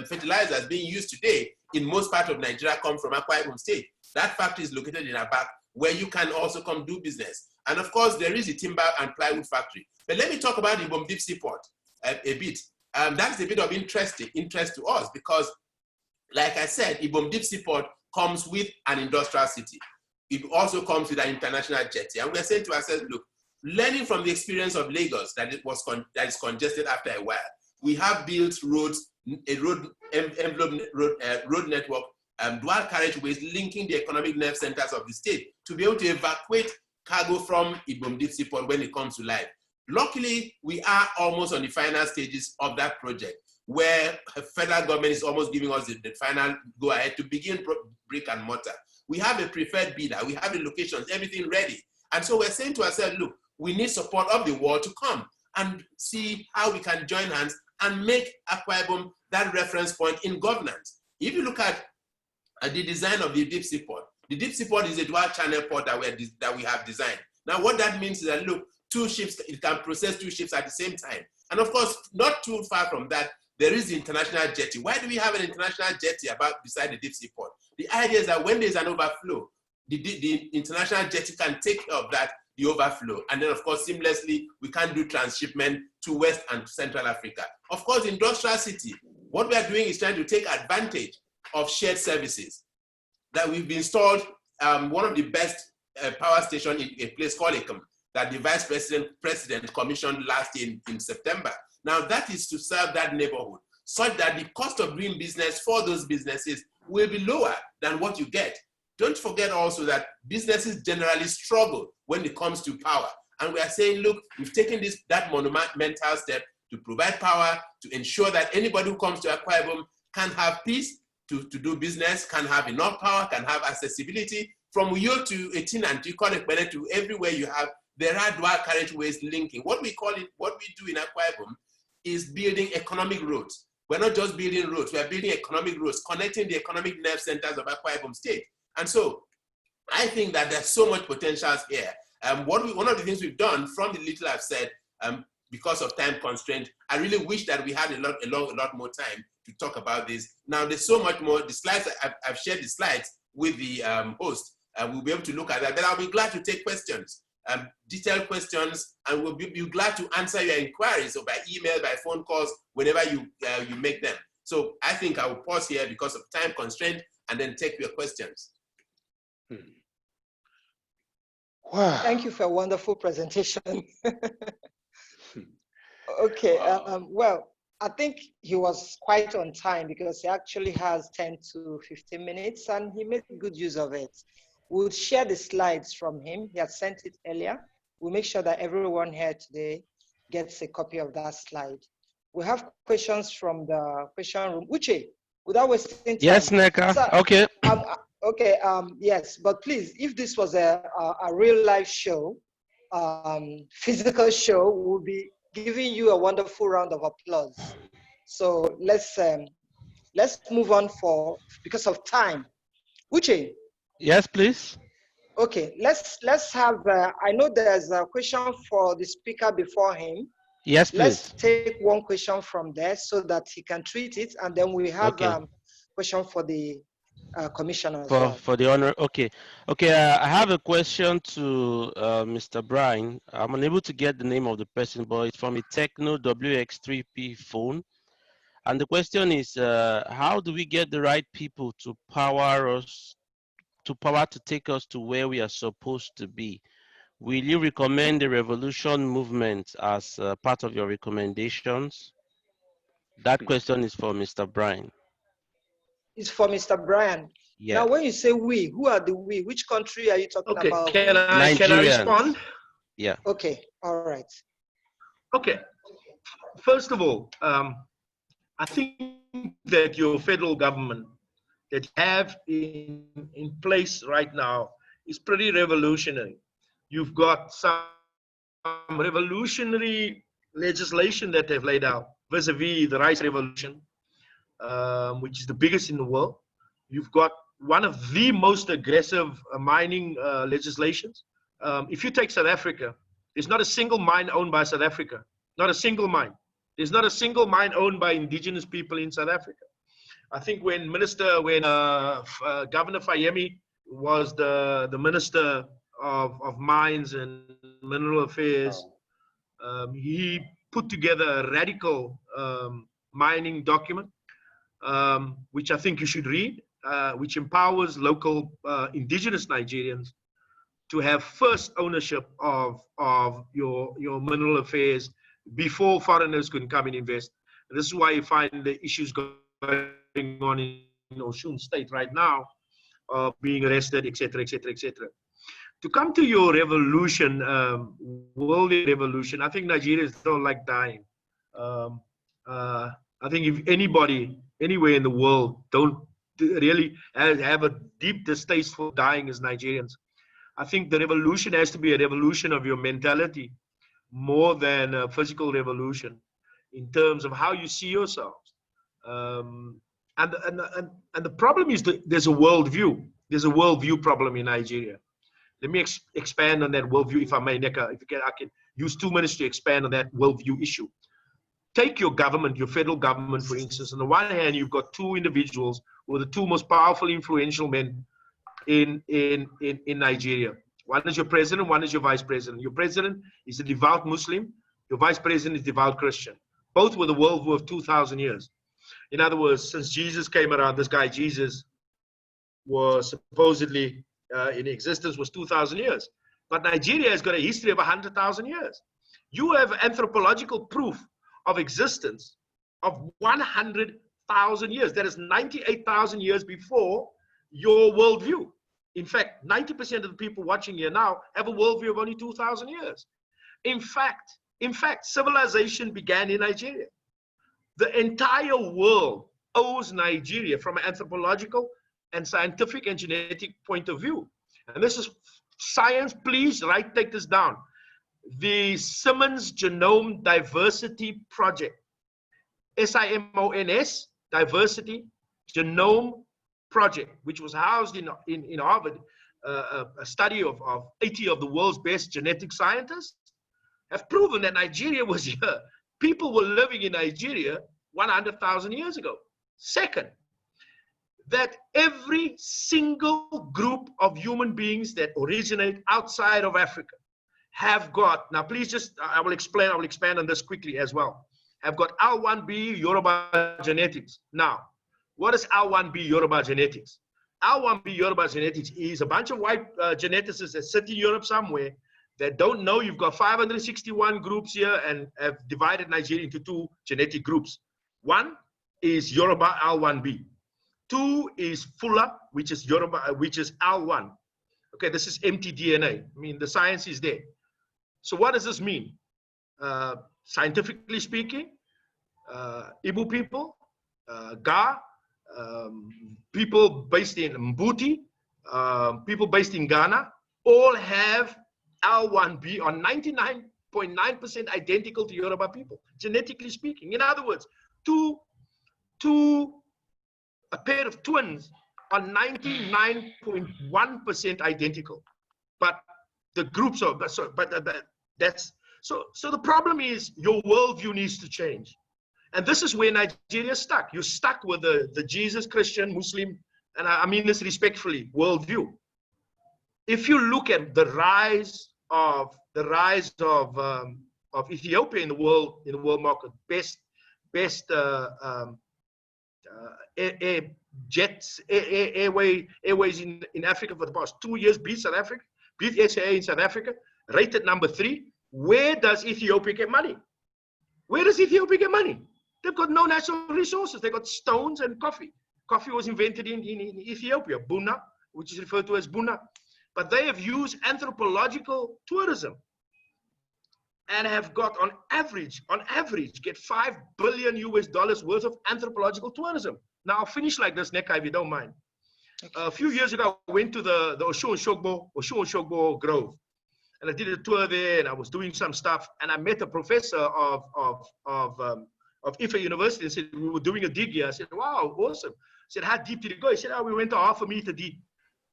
Speaker 10: fertilizers being used today in most parts of Nigeria come from Akwa Ibom State. That factory is located in Abak, where you can also come do business. And of course, there is a timber and plywood factory. But let me talk about the Ibom Deep Sea Port a bit. That's a bit of interest to us because, like I said, Ibom Deep Sea Port comes with an industrial city. It also comes with an international jetty. And we're saying to ourselves, look, learning from the experience of Lagos that is congested after a while, we have built roads, a road network, dual carriageways linking the economic nerve centers of the state to be able to evacuate cargo from Ibom Deep Sea Port when it comes to life. Luckily, we are almost on the final stages of that project, where the federal government is almost giving us the final go-ahead to begin brick and mortar. We have a preferred bidder, we have the locations, everything ready. And so we're saying to ourselves, look, we need support of the world to come and see how we can join hands and make Akwa Ibom that reference point in governance. If you look at the design of the Deep Sea Port, the Deep Sea Port is a dual channel port that we have designed. Now, what that means is that, look, 2 ships, it can process 2 ships at the same time. And of course, not too far from that, there is the international jetty. Why do we have an international jetty beside the Deep Sea Port? The idea is that when there's an overflow, the international jetty can take care of that, the overflow. And then, of course, seamlessly, we can do transshipment to West and Central Africa. Of course, industrial city, what we are doing is trying to take advantage of shared services that we've installed one of the best power station in a place called Ekum that the vice president commissioned last year in September. Now that is to serve that neighborhood, such that the cost of doing business for those businesses will be lower than what you get. Don't forget also that businesses generally struggle when it comes to power. And we are saying, look, we've taken that monumental step to provide power, to ensure that anybody who comes to Akwa Ibom can have peace to do business, can have enough power, can have accessibility. From Uyo to Etinan to Ikonekpene to everywhere you have, there are dual carriageways linking. What we do in Akwa Ibom is building economic roads. We're not just building roads, we're building economic roads, connecting the economic nerve centers of Akwa Ibom State. And so I think that there's so much potential here. One of the things we've done, from the little I've said, because of time constraint, I really wish that we had a lot more time to talk about this. Now there's so much more. The slides, I've shared the slides with the host. We'll be able to look at that. But I'll be glad to take questions, detailed questions, and we'll be glad to answer your inquiries, or by email, by phone calls, whenever you make them. So I think I will pause here because of time constraint, and then take your questions.
Speaker 1: Wow. Thank you for a wonderful presentation. Okay, wow. Well, I think he was quite on time because he actually has 10 to 15 minutes and he made good use of it. We'll share the slides from him. He had sent it earlier. We'll make sure that everyone here today gets a copy of that slide. We have questions from the question room. Uche, without wasting time.
Speaker 11: Yes, Nneka.
Speaker 1: Sir,
Speaker 11: okay.
Speaker 1: Okay, yes, but please, if this was a real life show, physical show, we'll be giving you a wonderful round of applause. So let's move on because of time. Uche.
Speaker 11: Yes, please.
Speaker 1: Okay, let's have, I know there's a question for the speaker before him.
Speaker 11: Yes, please.
Speaker 1: Let's take one question from there so that he can treat it, and then we have question for the commissioner.
Speaker 11: For the honor, okay. I have a question to Mr. Brian. I'm unable to get the name of the person, but it's from a Techno WX3P phone. And the question is, how do we get the right people to power to take us to where we are supposed to be? Will you recommend the revolution movement as part of your recommendations? That question is for Mr. Brian.
Speaker 1: It's for Mr. Brian.
Speaker 11: Yeah.
Speaker 1: Now, when you say we, who are the we? Which country are you talking about?
Speaker 5: Can I respond?
Speaker 11: Yeah.
Speaker 1: Okay. All right.
Speaker 5: Okay. First of all, I think that your federal government that you have in place right now is pretty revolutionary. You've got some revolutionary legislation that they've laid out vis-a-vis the rice revolution, which is the biggest in the world. You've got one of the most aggressive mining legislations. If you take South Africa, there's not a single mine owned by South Africa. Not a single mine. There's not a single mine owned by indigenous people in South Africa. I think when Governor Fayemi was the Minister of Mines and Mineral Affairs, he put together a radical mining document, which I think you should read, which empowers local indigenous Nigerians to have first ownership of your mineral affairs before foreigners can come and invest. And this is why you find the issues going on in Osun State right now, being arrested, etc., etc., etc. To come to your revolution, world revolution, I think Nigerians don't like dying. I think if anybody, anywhere in the world, don't really have a deep distaste for dying as Nigerians. I think the revolution has to be a revolution of your mentality more than a physical revolution in terms of how you see yourselves. And the problem is that there's a worldview. There's a worldview problem in Nigeria. Let me expand on that worldview, if I may, Nneka. If you can, I can use 2 minutes to expand on that worldview issue. Take your government, your federal government, for instance. On the one hand, you've got 2 individuals who are the 2 most powerful, influential men in Nigeria. One is your president, one is your vice president. Your president is a devout Muslim. Your vice president is devout Christian. Both with a worldview of 2,000 years. In other words, since Jesus came around, this guy Jesus was supposedly in existence was 2,000 years. But Nigeria has got a history of 100,000 years. You have anthropological proof of existence of 100,000 years. That is 98,000 years before your worldview. In fact, 90% of the people watching here now have a worldview of only 2,000 years. In fact, civilization began in Nigeria. The entire world owes Nigeria from an anthropological and scientific and genetic point of view. And this is science, please take this down. The Simmons Genome Diversity Project, SIMONS, Diversity Genome Project, which was housed in Harvard, a study of 80 of the world's best genetic scientists, have proven that Nigeria was here. People were living in Nigeria 100,000 years ago. Second, that every single group of human beings that originate outside of Africa have got, now please just, I will expand on this quickly as well, have got L1B Yoruba genetics. Now, what is L1B Yoruba genetics? L1B Yoruba genetics is a bunch of white geneticists that sit in Europe somewhere that don't know you've got 561 groups here and have divided Nigeria into 2 genetic groups. One is Yoruba L1B. 2 is FOLA, which is Yoruba, which is L1. Okay, this is empty DNA. I mean, the science is there. So what does this mean? Scientifically speaking, Igbo people, Ga, people based in Mbuti, people based in Ghana, all have L1B on 99.9% identical to Yoruba people, genetically speaking. In other words, a pair of twins are 99.1% identical, but the groups are, so the problem is your worldview needs to change. And this is where Nigeria is stuck. You're stuck with the Jesus, Christian, Muslim, and I mean this respectfully, worldview. If you look at the rise of Ethiopia in the world market, best airways in Africa for the past 2 years, beat SA in South Africa, rated number 3. Where does Ethiopia get money? Where does Ethiopia get money? They've got no natural resources. They've got stones and coffee. Coffee was invented in Ethiopia, Buna, which is referred to as Buna. But they have used anthropological tourism and have got on average, get $5 billion worth of anthropological tourism. Now I'll finish like this, Nneka, if you don't mind. Okay. A few years ago, I went to the Oshun-Shogbo Grove, and I did a tour there, and I was doing some stuff, and I met a professor of Ife University, and said, we were doing a dig here. I said, wow, awesome. I said, how deep did it go? He said, oh, we went to 1/2 meter deep.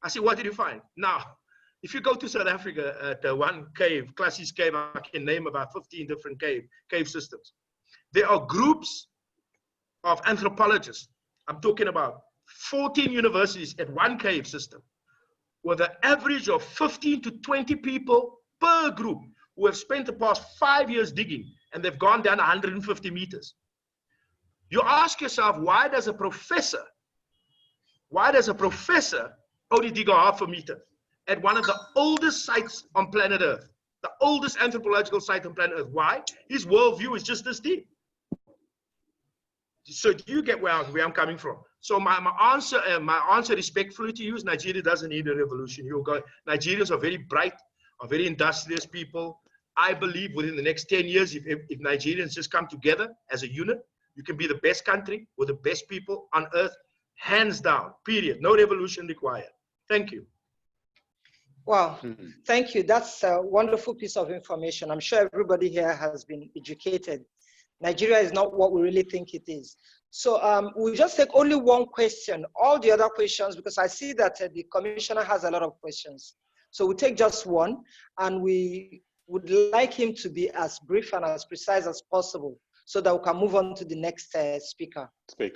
Speaker 5: I said, what did you find? Now, if you go to South Africa at one cave, Classie's cave, I can name about 15 different cave systems. There are groups of anthropologists. I'm talking about 14 universities at one cave system, with an average of 15 to 20 people per group who have spent the past 5 years digging, and they've gone down 150 meters. You ask yourself, why does a professor only dig 1/2 meter at one of the oldest sites on planet Earth, the oldest anthropological site on planet Earth? Why? His worldview is just this deep. So do you get where I'm coming from? So my answer respectfully to you is Nigeria doesn't need a revolution. Nigerians are very bright, are very industrious people. I believe within the next 10 years, if Nigerians just come together as a unit, you can be the best country with the best people on earth, hands down, period. No revolution required. Thank you.
Speaker 1: Wow, thank you. That's a wonderful piece of information. I'm sure everybody here has been educated. Nigeria is not what we really think it is. So we'll just take only one question. All the other questions, because I see that the commissioner has a lot of questions. So we'll take just one, and we would like him to be as brief and as precise as possible so that we can move on to the next speaker.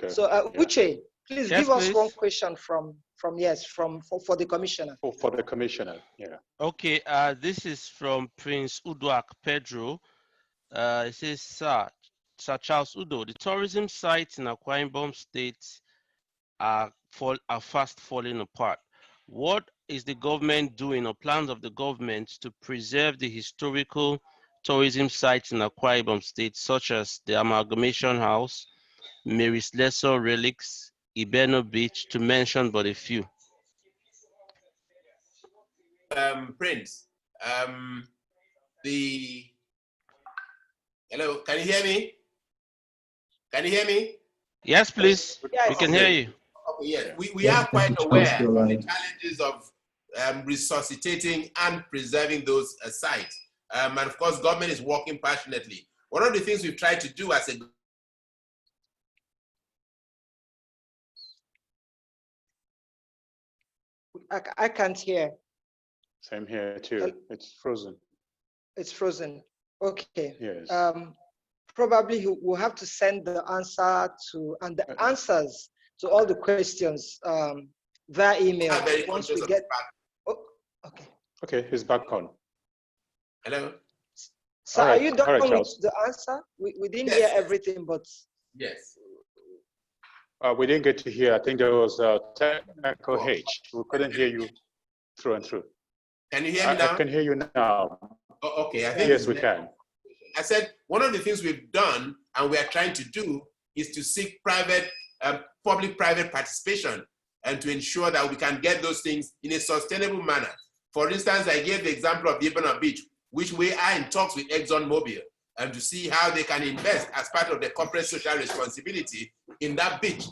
Speaker 1: So Uche, please give us one question for the commissioner.
Speaker 2: For the commissioner, yeah.
Speaker 11: Okay, this is from Prince Uduak Pedro. It says, Sir Charles Udo, the tourism sites in Akwa Ibom State are fast falling apart. What is the government doing, or plans of the government, to preserve the historical tourism sites in Akwa Ibom State, such as the Amalgamation House, Mary's Lesser Relics, Ibeno Beach, to mention but a few?
Speaker 10: Prince, hello, can you hear me? Can you hear me?
Speaker 11: Yes, please.
Speaker 1: Yes.
Speaker 11: We can hear you.
Speaker 10: Okay, yes. We
Speaker 9: Yes,
Speaker 10: are quite
Speaker 9: Mr. Charles,
Speaker 10: aware
Speaker 9: you're
Speaker 10: of the
Speaker 9: right.
Speaker 10: challenges of resuscitating and preserving those sites. And of course, government is working passionately. One of the things we've tried to do as a
Speaker 1: I can't hear.
Speaker 2: Same here too. It's frozen.
Speaker 1: It's frozen. Okay.
Speaker 2: Yes.
Speaker 1: Probably we'll have to send the answer to, and the answers to all the questions via email once we get. Oh, okay.
Speaker 2: Okay, he's back on.
Speaker 10: Hello.
Speaker 1: So
Speaker 2: All right.
Speaker 1: are you done
Speaker 2: All right,
Speaker 1: with
Speaker 2: Charles.
Speaker 1: the answer? We didn't
Speaker 10: Yes.
Speaker 1: hear everything, but
Speaker 10: Yes.
Speaker 2: We didn't get to hear. I think there was a technical hitch. We couldn't hear you through and through.
Speaker 10: Can you hear me now?
Speaker 2: I can hear you now.
Speaker 10: Oh, okay. I think
Speaker 2: Yes, we can.
Speaker 10: I said one of the things we've done and we are trying to do is to seek private, public-private participation and to ensure that we can get those things in a sustainable manner. For instance, I gave the example of the Ibano Beach, which we are in talks with ExxonMobil and to see how they can invest as part of the corporate social responsibility in that beach,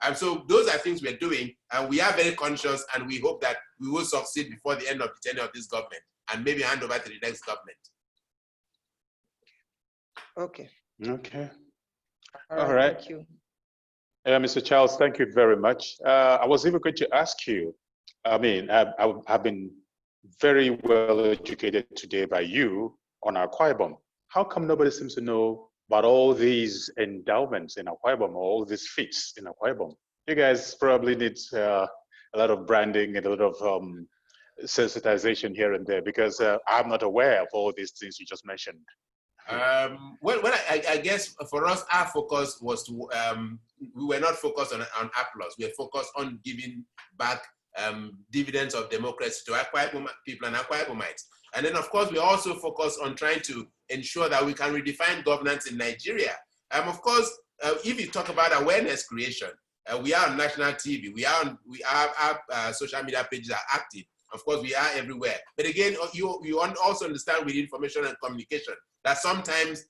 Speaker 10: And so those are things we're doing, and we are very conscious, and we hope that we will succeed before the end of the tenure of this government, and maybe hand over to the next government.
Speaker 1: okay.
Speaker 2: Okay.
Speaker 1: All right. Thank you.
Speaker 2: Mr. Charles, thank you very much. I was even going to ask you, I mean, I've been very well educated today by you on Akwa Ibom. How come nobody seems to know about all these endowments in Akwa Ibom, all these feats in Akwa Ibom? You guys probably need a lot of branding and a lot of sensitization here and there, because I'm not aware of all these things you just mentioned.
Speaker 10: Well, I guess for us, our focus was to, we were not focused on applause. We were focused on giving back dividends of democracy to Akwa Ibom people and Akwa Ibomites. And then, of course, we also focus on trying to ensure that we can redefine governance in Nigeria. Of course, if you talk about awareness creation, we are on national TV. We are our social media pages are active. Of course, we are everywhere. But again, you also understand with information and communication that sometimes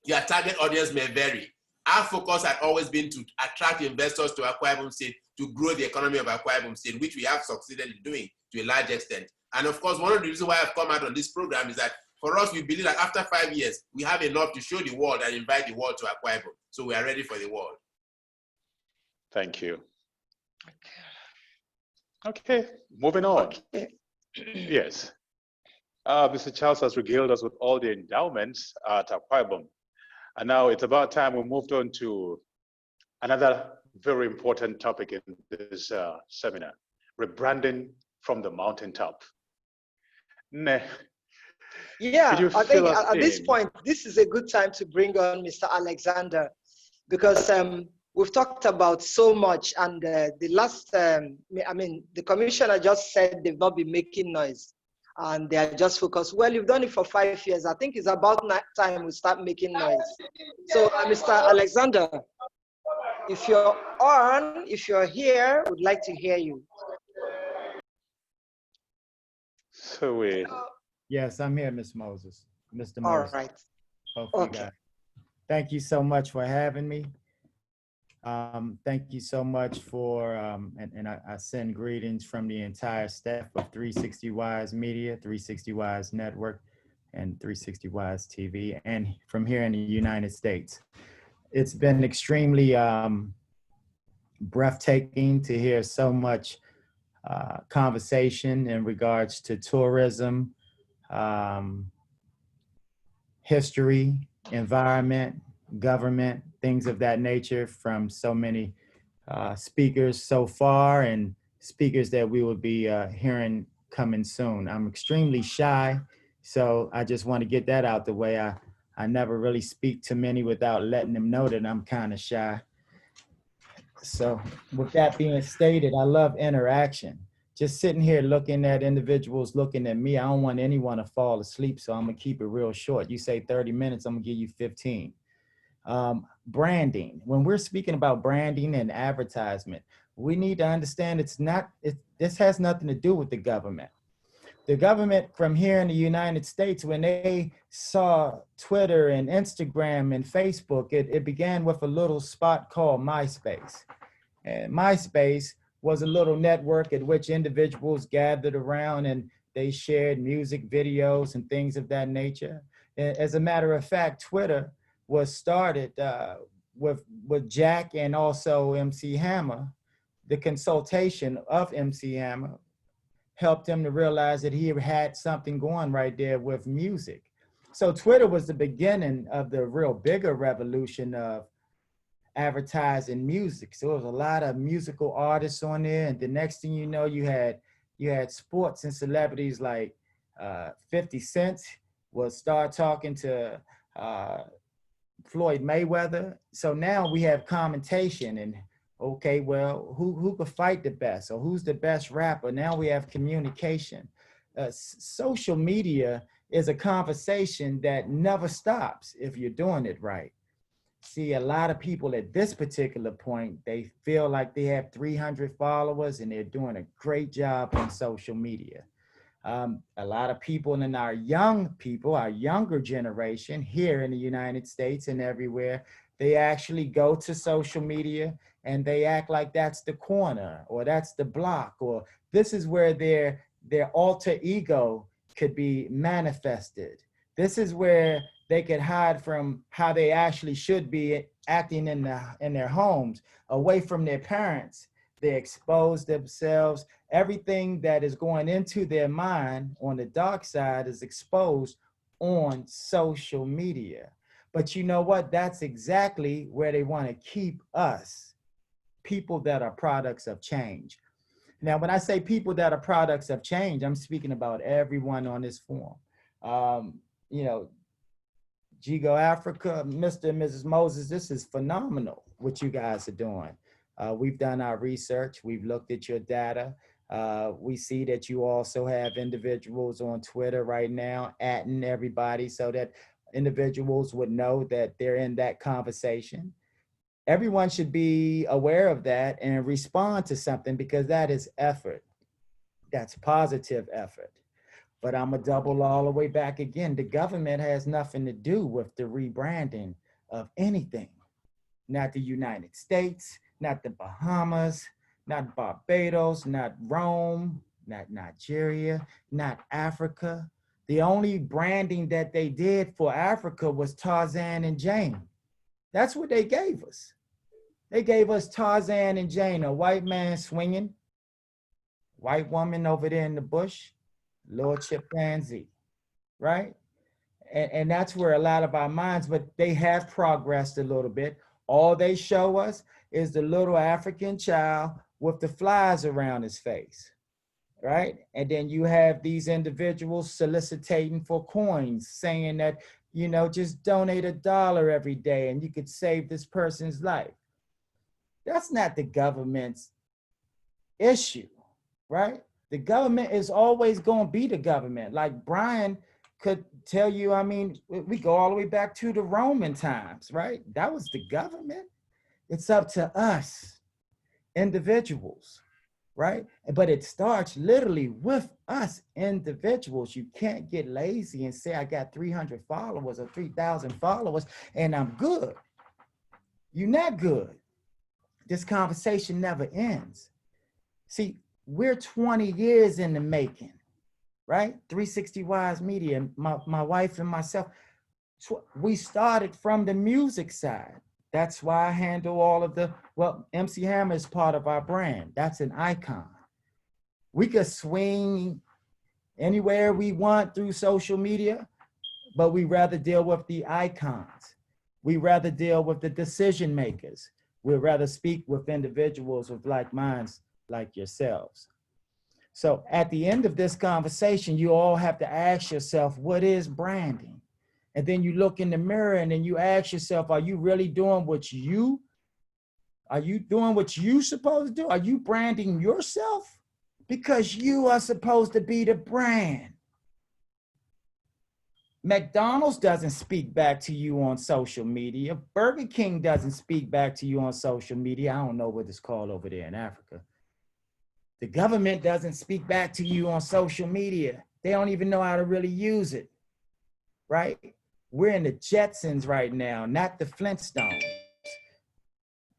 Speaker 10: your target audience may vary. Our focus had always been to attract investors to Akwa Ibom State, to grow the economy of Akwa Ibom State, which we have succeeded in doing to a large extent. And of course, one of the reasons why I've come out on this program is that for us, we believe that after 5 years, we have enough to show the world and invite the world to Akwa Ibom. So we are ready for the world.
Speaker 2: Thank you. Okay, moving on.
Speaker 1: Okay.
Speaker 2: Yes. Mr. Charles has regaled us with all the endowments at Akwa Ibom. And now it's about time we moved on to another very important topic in this seminar, rebranding from the mountaintop.
Speaker 1: Yeah, I think at this point, this is a good time to bring on Mr. Alexander, because we've talked about so much, and the last, I mean, the commissioner just said they've not been making noise, and they are just focused. Well, you've done it for 5 years. I think it's about time we start making noise. So, Mr. Alexander, if you're on, if you're here, would like to hear you.
Speaker 2: So we.
Speaker 6: Yes, I'm here, Ms. Moses. Mr. Moses.
Speaker 1: All right.
Speaker 6: Okay. Thank you so much for having me. Thank you so much for, and I send greetings from the entire staff of 360 Wise Media, 360 Wise Network, and 360 Wise TV, and from here in the United States. It's been extremely breathtaking to hear so much conversation in regards to tourism, history, environment, government, things of that nature from so many speakers so far and speakers that we will be hearing coming soon. I'm extremely shy, so I just want to get that out the way. I never really speak to many without letting them know that I'm kind of shy. So with that being stated, I love interaction. Just sitting here looking at individuals looking at me, I don't want anyone to fall asleep, so I'm gonna keep it real short. You say 30 minutes, I'm gonna give you 15. Branding. When we're speaking about branding and advertisement, we need to understand this has nothing to do with the government. The government from here in the United States, when they saw Twitter and Instagram and Facebook, it began with a little spot called MySpace. And MySpace was a little network at which individuals gathered around and they shared music videos and things of that nature. As a matter of fact, Twitter was started with Jack and also MC Hammer. The consultation of MC Hammer helped him to realize that he had something going right there with music. So Twitter was the beginning of the real bigger revolution of advertising music. So there was a lot of musical artists on there, and the next thing you know, you had sports and celebrities like 50 Cent would start talking to Floyd Mayweather. So now we have commentation and okay, well, who could fight the best, or who's the best rapper? Now we have communication. Social media is a conversation that never stops if you're doing it right. See, a lot of people at this particular point, they feel like they have 300 followers and they're doing a great job on social media. A lot of people in our younger generation here in the United States and everywhere, they actually go to social media and they act like that's the corner or that's the block, or this is where their alter ego could be manifested. This is where they could hide from how they actually should be acting in their homes, away from their parents. They expose themselves. Everything that is going into their mind on the dark side is exposed on social media. But you know what? That's exactly where they want to keep us, people that are products of change. Now, when I say people that are products of change, I'm speaking about everyone on this forum. Goge Africa, Mr. and Mrs. Moses, this is phenomenal what you guys are doing. We've done our research. We've looked at your data. We see that you also have individuals on Twitter right now @ing everybody so that individuals would know that they're in that conversation. Everyone should be aware of that and respond to something, because that is effort. That's positive effort. But I'm gonna double all the way back again. The government has nothing to do with the rebranding of anything. Not the United States, not the Bahamas, not Barbados, not Rome, not Nigeria, not Africa. The only branding that they did for Africa was Tarzan and Jane. That's what they gave us. They gave us Tarzan and Jane, a white man swinging, white woman over there in the bush, little chimpanzee, right? And that's where a lot of our minds, but they have progressed a little bit. All they show us is the little African child with the flies around his face, right? And then you have these individuals soliciting for coins, saying that, just donate $1 every day and you could save this person's life. That's not the government's issue, right? The government is always going to be the government. Like Brian could tell you, we go all the way back to the Roman times, right? That was the government. It's up to us, individuals, right? But it starts literally with us individuals. You can't get lazy and say, I got 300 followers or 3,000 followers and I'm good. You're not good. This conversation never ends. See, we're 20 years in the making, right? 360 Wise Media, my wife and myself, we started from the music side. That's why I handle all of MC Hammer is part of our brand. That's an icon. We could swing anywhere we want through social media, but we rather deal with the icons. We rather deal with the decision makers. We'd rather speak with individuals with like minds like yourselves. So at the end of this conversation, you all have to ask yourself, what is branding? And then you look in the mirror and then you ask yourself, are you really doing what you Are you doing what you're supposed to do? Are you branding yourself? Because you are supposed to be the brand. McDonald's doesn't speak back to you on social media. Burger King doesn't speak back to you on social media. I don't know what it's called over there in Africa. The government doesn't speak back to you on social media. They don't even know how to really use it, right? We're in the Jetsons right now, not the Flintstones.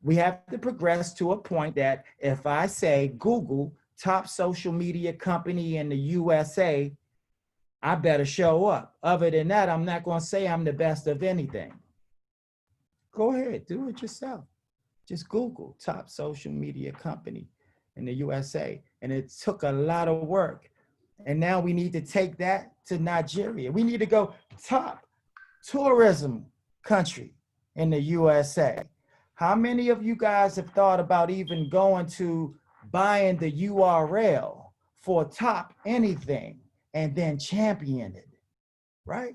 Speaker 6: We have to progress to a point that if I say Google, top social media company in the USA, I better show up. Other than that, I'm not going to say I'm the best of anything. Go ahead, do it yourself. Just Google top social media company in the USA. And it took a lot of work. And now we need to take that to Nigeria. We need to go top tourism country in the USA. How many of you guys have thought about even going to buying the URL for top anything and then champion it, right?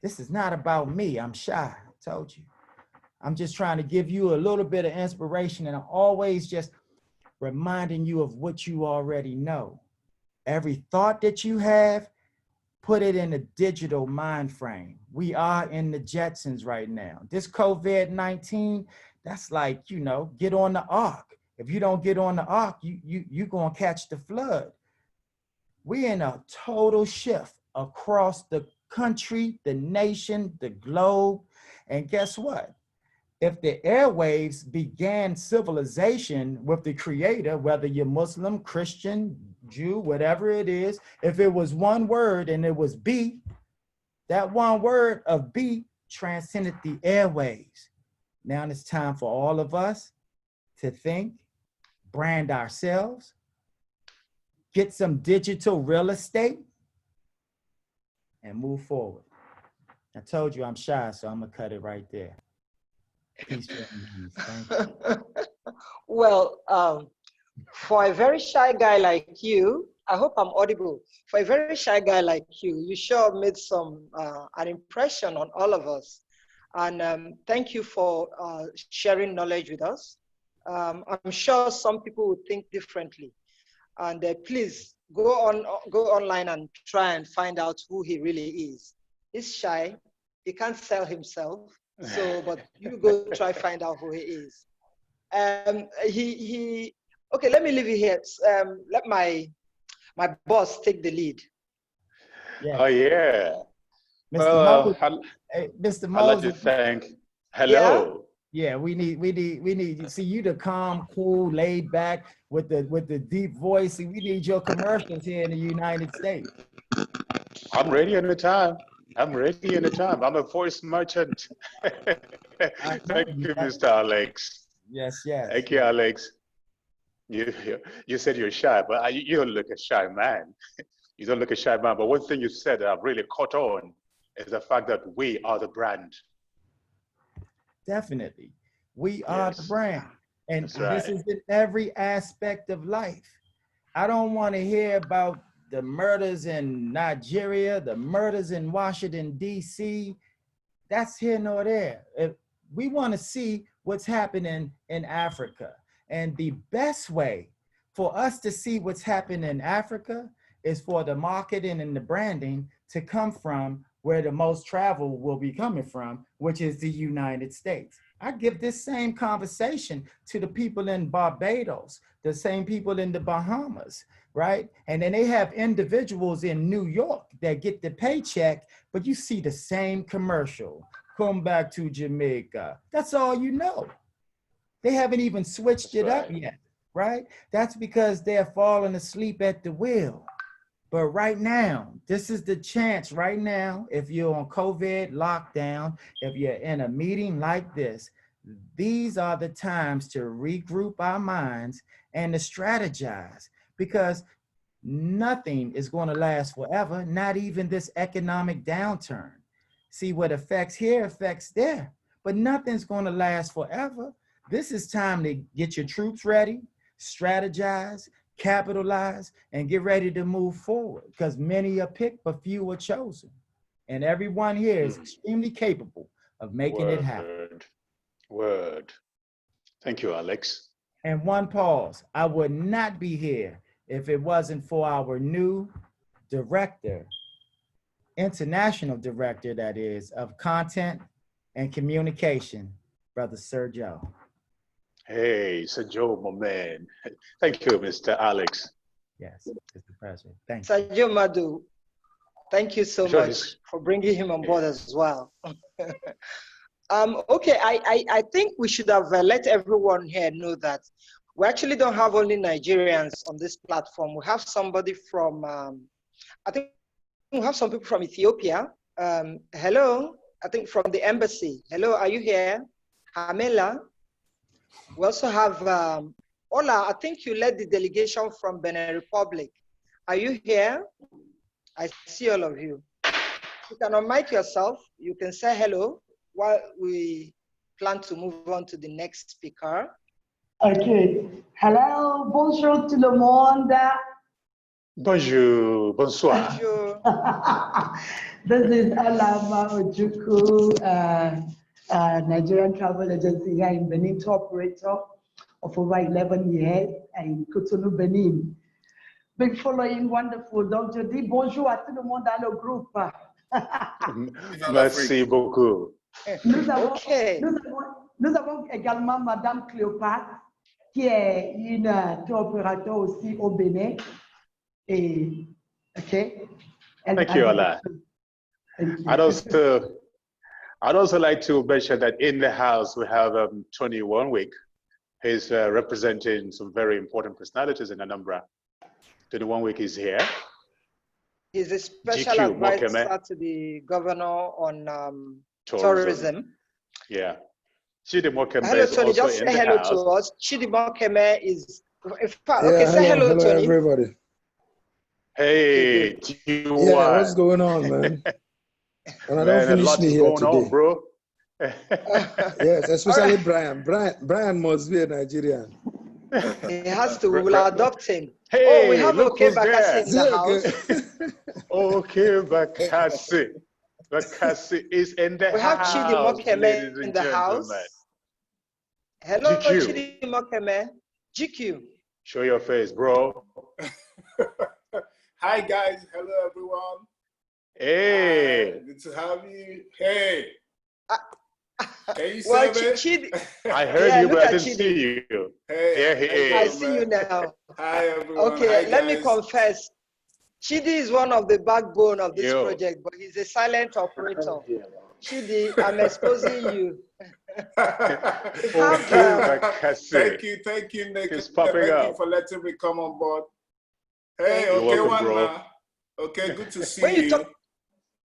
Speaker 6: This is not about me. I'm shy, I told you. I'm just trying to give you a little bit of inspiration, and I'm always just reminding you of what you already know. Every thought that you have, put it in a digital mind frame. We are in the Jetsons right now. This COVID-19, that's like, you know, get on the ark. If you don't get on the ark, you're gonna catch the flood. We're in a total shift across the country, the nation, the globe. And guess what? If the airwaves began civilization with the creator, whether you're Muslim, Christian, Jew, whatever it is, if it was one word and it was B, that one word of B transcended the airwaves. Now it's time for all of us to think, brand ourselves, get some digital real estate, and move forward. I told you I'm shy, so I'm gonna cut it right there. Peace. Thank you.
Speaker 1: Well, for a very shy guy like you, I hope I'm audible. For a very shy guy like you sure made an impression on all of us. And thank you for sharing knowledge with us. I'm sure some people would think differently. And please go online and try and find out who he really is. He's shy. He can't sell himself. So, but you go try find out who he is. Okay, let me leave you here. Let my boss take the lead.
Speaker 6: Yeah.
Speaker 2: Oh yeah.
Speaker 6: Mr.
Speaker 2: Well,
Speaker 6: Moses, hey, Mr.
Speaker 2: I'd like to
Speaker 6: Moses.
Speaker 2: thank. Hello.
Speaker 6: Yeah, we need to see you the calm, cool, laid back with the deep voice. We need your commercials here in the United States.
Speaker 2: I'm ready anytime. I'm ready anytime. I'm a voice merchant. Thank you, Mr. Alex.
Speaker 6: Yes, yes.
Speaker 2: Thank you, Alex. You said you're shy, but you don't look a shy man. You don't look a shy man. But one thing you said that I've really caught on is the fact that we are the brand.
Speaker 6: Definitely. We are the brand. And
Speaker 2: right.
Speaker 6: This is in every aspect of life. I don't want to hear about the murders in Nigeria, the murders in Washington, D.C. That's here nor there. We want to see what's happening in Africa. And the best way for us to see what's happening in Africa is for the marketing and the branding to come from where the most travel will be coming from, which is the United States. I give this same conversation to the people in Barbados, the same people in the Bahamas, right? And then they have individuals in New York that get the paycheck, but you see the same commercial. Come back to Jamaica. That's all you know. They haven't even switched it up yet, right? That's because they're falling asleep at the wheel. But right now, this is the chance right now, if you're on COVID lockdown, if you're in a meeting like this, these are the times to regroup our minds and to strategize, because nothing is going to last forever, not even this economic downturn. See, what affects here affects there, but nothing's going to last forever. This is time to get your troops ready, strategize, capitalize, and get ready to move forward, because many are picked, but few are chosen. And everyone here is extremely capable of making it happen.
Speaker 2: Word. Thank you, Alex.
Speaker 6: And one pause. I would not be here if it wasn't for our new director, international director, that is, of content and communication, Brother Sir Joe.
Speaker 2: Hey, Sir Joe, my man. Thank you, Mr. Alex.
Speaker 6: Yes, it's a pleasure. Thank you.
Speaker 1: Sir Joe Madu, thank you so much for bringing him on board as well. Okay, I think we should have let everyone here know that we actually don't have only Nigerians on this platform. We have somebody from, I think we have some people from Ethiopia. Hello, I think from the embassy. Hello, are you here? Hamela. We also have Ola, I think you led the delegation from Benin Republic. Are you here? I see all of you. You can unmic yourself. You can say hello while we plan to move on to the next speaker.
Speaker 12: Okay. Hello, bonjour tout le monde.
Speaker 2: Bonjour, bonsoir.
Speaker 1: Bonjour.
Speaker 12: This is Alama Ojuku, Nigerian travel agency here in Benin, operator of over 11 years in Cotonou, Benin. Big following, wonderful. Donc, je dis bonjour à tout le monde dans le groupe.
Speaker 2: Merci beaucoup.
Speaker 12: Nous avons également Madame Cléopâtre, qui est une tour opérateur aussi au Bénin. Et, okay.
Speaker 2: Thank you, Ola. I'd also like to mention that in the house we have Tony 1 week. He's representing some very important personalities in Anambra. Tony 1 week is here.
Speaker 1: He's a special advisor to the governor on tourism.
Speaker 2: Yeah. Chidi Mokeme
Speaker 1: hello,
Speaker 2: is
Speaker 1: Tony.
Speaker 2: also
Speaker 1: Just
Speaker 2: in
Speaker 1: say
Speaker 2: the
Speaker 1: hello
Speaker 2: house.
Speaker 1: to us. Chidi Mokeme is.
Speaker 13: Okay,
Speaker 1: say hello, Tony.
Speaker 13: Everybody.
Speaker 2: Hey,
Speaker 13: yeah, what's going on, man? And I don't finish me here today,
Speaker 2: on, bro.
Speaker 13: Yes, especially Brian. Brian must be a Nigerian.
Speaker 1: He has to. We will adopt him.
Speaker 2: Hey,
Speaker 1: oh, we have
Speaker 2: look
Speaker 1: Okay
Speaker 2: who's
Speaker 1: Bakassi in the house.
Speaker 2: Okay Bakassi. Bakassi is in the house.
Speaker 1: We have Chidi Mokeme in the house. Hello,
Speaker 2: GQ.
Speaker 1: Chidi Mokeme. GQ.
Speaker 2: Show your face, bro.
Speaker 14: Hi, guys. Hello, everyone.
Speaker 2: Hey.
Speaker 14: Good to have you. Hey. Can you
Speaker 1: well,
Speaker 14: see me?
Speaker 2: I heard you, but I didn't see you.
Speaker 14: Hey.
Speaker 2: There he is.
Speaker 1: I see you now.
Speaker 14: Hi, everyone.
Speaker 1: Okay,
Speaker 14: Hi,
Speaker 1: let me confess. Chidi is one of the backbone of this project, but he's a silent operator. Chidi, I'm exposing you.
Speaker 14: Thank you, Nick. Thank you for letting me come on board. Hey, okay, welcome, okay, good to see you.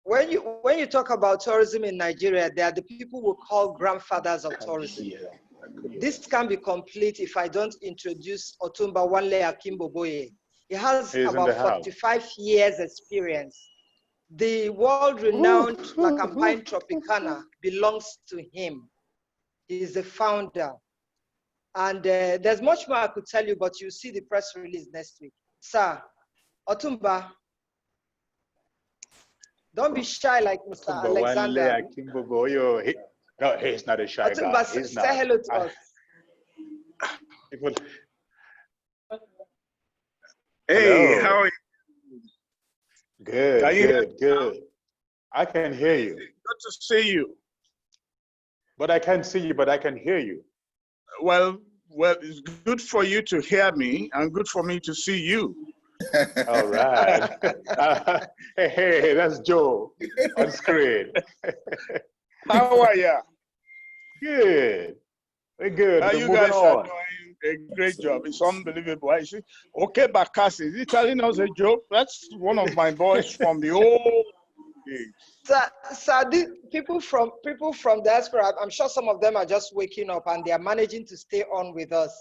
Speaker 1: When you talk about tourism in Nigeria, they are the people we call grandfathers of tourism. This can be complete if I don't introduce Otumba Wanle Akimboboye. He has about 45 years experience. The world-renowned Lacampine Tropicana belongs to him. He is the founder. And there's much more I could tell you, but you'll see the press release next week. Sir, Otumba, don't be shy like Mr. Alexander.
Speaker 2: No, he's not a shy
Speaker 1: Otumba,
Speaker 2: guy.
Speaker 1: say hello to us.
Speaker 14: Hey,
Speaker 2: hello.
Speaker 14: how are you?
Speaker 2: Good. I can hear you.
Speaker 14: Good to see you.
Speaker 2: But I can't see you, but I can hear you.
Speaker 14: Well, it's good for you to hear me and good for me to see you.
Speaker 2: All right. Hey, that's Joe on screen.
Speaker 14: How are you?
Speaker 2: Good. We're good.
Speaker 14: You guys are doing a great job. It's unbelievable. I see. Okay, Bakassi, is he telling us a joke? That's one of my boys from the old days.
Speaker 1: Sir, people from diaspora, I'm sure some of them are just waking up and they are managing to stay on with us.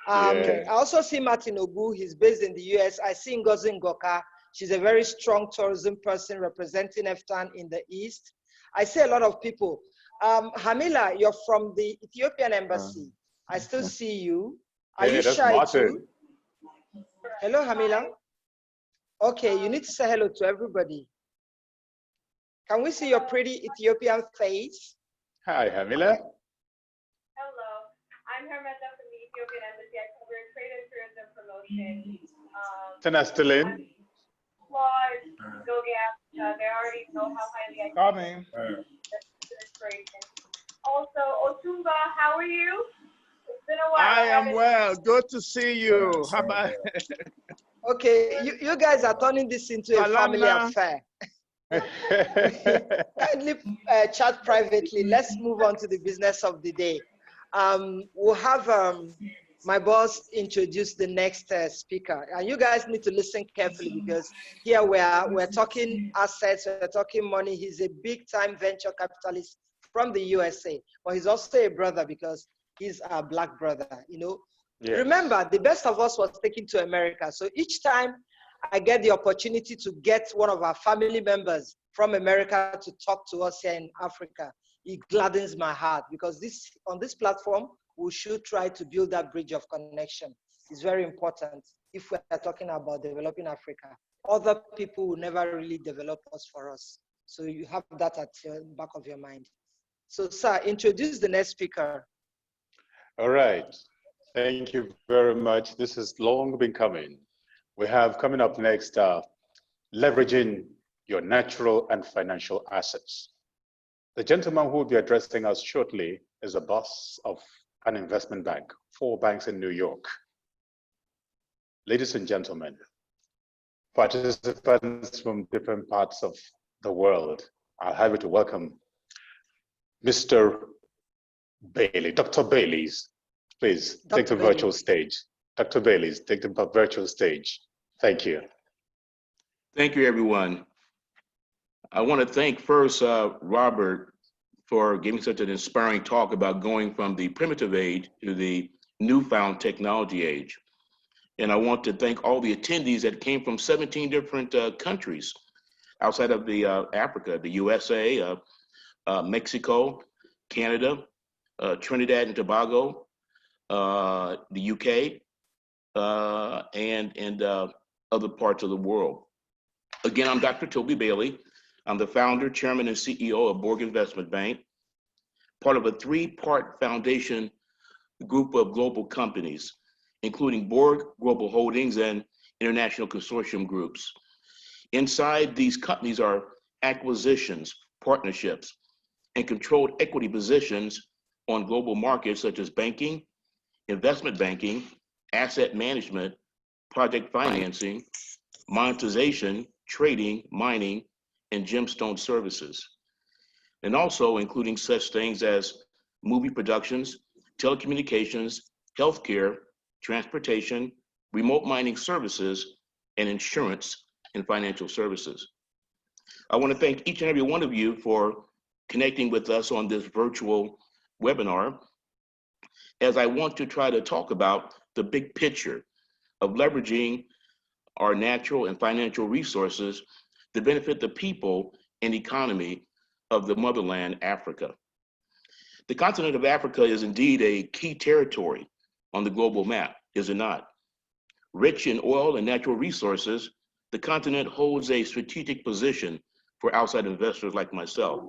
Speaker 1: I also see Martin Ogu, he's based in the US. I see Ngozi Ngoka, she's a very strong tourism person representing EFTAN in the East. I see a lot of people. Hamila, you're from the Ethiopian embassy. I still see you. Are you shy
Speaker 2: Martin.
Speaker 1: too? Hello, Hamila. Okay, you need to say hello to everybody. Can we see your pretty Ethiopian face?
Speaker 2: Hi, Hamila.
Speaker 15: Hello, I'm her promotion.
Speaker 2: Still in?
Speaker 15: Applaud Goge Africa. They already know how highly I
Speaker 14: Coming.
Speaker 15: That's inspiration. Also, Otumba, how are you? It's been a while.
Speaker 14: I am well. Good to see you. How about?
Speaker 1: Okay, you guys are turning this into a family affair. Kindly chat privately. Let's move on to the business of the day. We'll have my boss introduce the next speaker. And you guys need to listen carefully because here we're talking assets, we're talking money. He's a big-time venture capitalist from the USA, but he's also a brother because he's a black brother, you know. Yes. Remember, the best of us was taken to America. So each time I get the opportunity to get one of our family members from America to talk to us here in Africa, it gladdens my heart because on this platform, we should try to build that bridge of connection. It's very important if we're talking about developing Africa. Other people will never really develop us for us. So you have that at the back of your mind. So sir, introduce the next speaker.
Speaker 2: All right, thank you very much. This has long been coming. We have coming up next, leveraging your natural and financial assets. The gentleman who will be addressing us shortly is a boss of an investment bank, 4 banks in New York. Ladies and gentlemen, participants from different parts of the world, I'm happy to welcome Mr. Bailey, Dr. Bailey's. Please take the virtual stage. Dr. Bailey's, take the virtual stage. Thank you.
Speaker 7: Thank you, everyone. I want to thank first Robert for giving such an inspiring talk about going from the primitive age to the newfound technology age. And I want to thank all the attendees that came from 17 different countries outside of the Africa, the USA, Mexico, Canada, Trinidad and Tobago, the UK, and other parts of the world. Again, I'm Dr. Toby Bailey. I'm the founder, chairman, and CEO of Borg Investment Bank, part of a 3-part foundation group of global companies, including Borg Global Holdings and international consortium groups. Inside these companies are acquisitions, partnerships, and controlled equity positions on global markets such as banking, investment banking, asset management, project financing, monetization, trading, mining, and gemstone services. And also including such things as movie productions, telecommunications, healthcare, transportation, remote mining services, and insurance and financial services. I want to thank each and every one of you for connecting with us on this virtual webinar, as I want to try to talk about the big picture of leveraging our natural and financial resources to benefit the people and economy of the motherland, Africa. The continent of Africa is indeed a key territory on the global map, is it not? Rich in oil and natural resources, the continent holds a strategic position for outside investors like myself.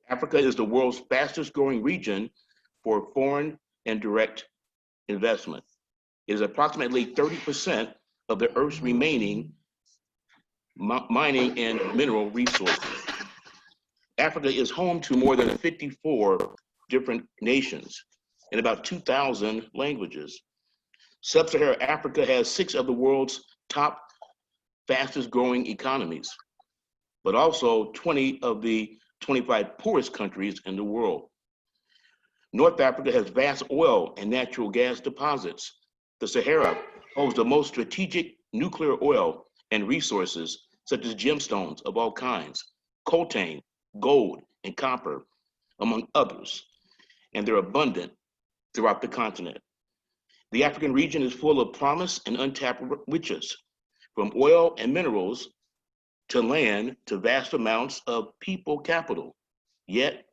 Speaker 7: Africa is the world's fastest growing region for foreign and direct investment. It is approximately 30% of the Earth's remaining mining and mineral resources. Africa is home to more than 54 different nations and about 2,000 languages. Sub-Saharan Africa has 6 of the world's top fastest growing economies, but also 20 of the 25 poorest countries in the world. North Africa has vast oil and natural gas deposits. The Sahara holds the most strategic nuclear oil and resources such as gemstones of all kinds, coltan, gold, and copper, among others, and they're abundant throughout the continent. The African region is full of promise and untapped riches, from oil and minerals to land to vast amounts of people capital. Yet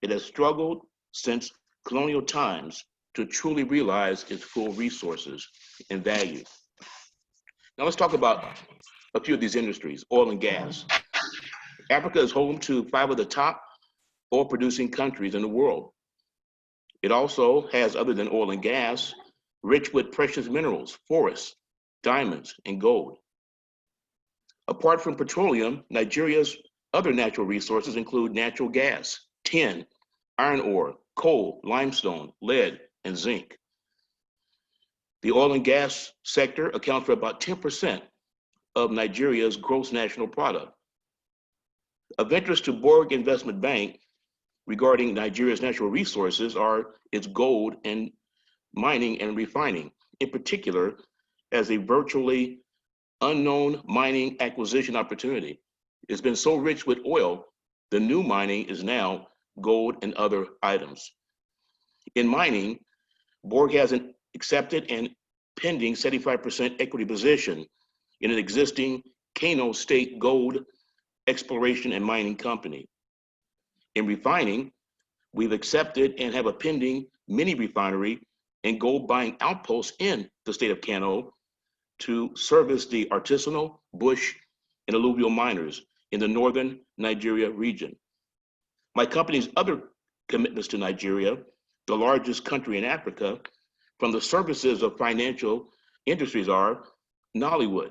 Speaker 7: it has struggled since colonial times to truly realize its full resources and value. Now let's talk about a few of these industries. Oil and gas. Africa is home to 5 of the top oil producing countries in the world. It also has, other than oil and gas, rich with precious minerals, forests, diamonds, and gold. Apart from petroleum, Nigeria's other natural resources include natural gas, tin, iron ore, coal, limestone, lead, and zinc. The oil and gas sector accounts for about 10% of Nigeria's gross national product. Of interest to Borg Investment Bank regarding Nigeria's natural resources are its gold and mining and refining, in particular as a virtually unknown mining acquisition opportunity. It's been so rich with oil, the new mining is now gold and other items. In mining, Borg has an accepted and pending 75% equity position in an existing Kano State gold exploration and mining company. In refining, we've accepted and have a pending mini refinery and gold buying outpost in the state of Kano to service the artisanal, bush, and alluvial miners in the northern Nigeria region. My company's other commitments to Nigeria, the largest country in Africa, from the services of financial industries are Nollywood.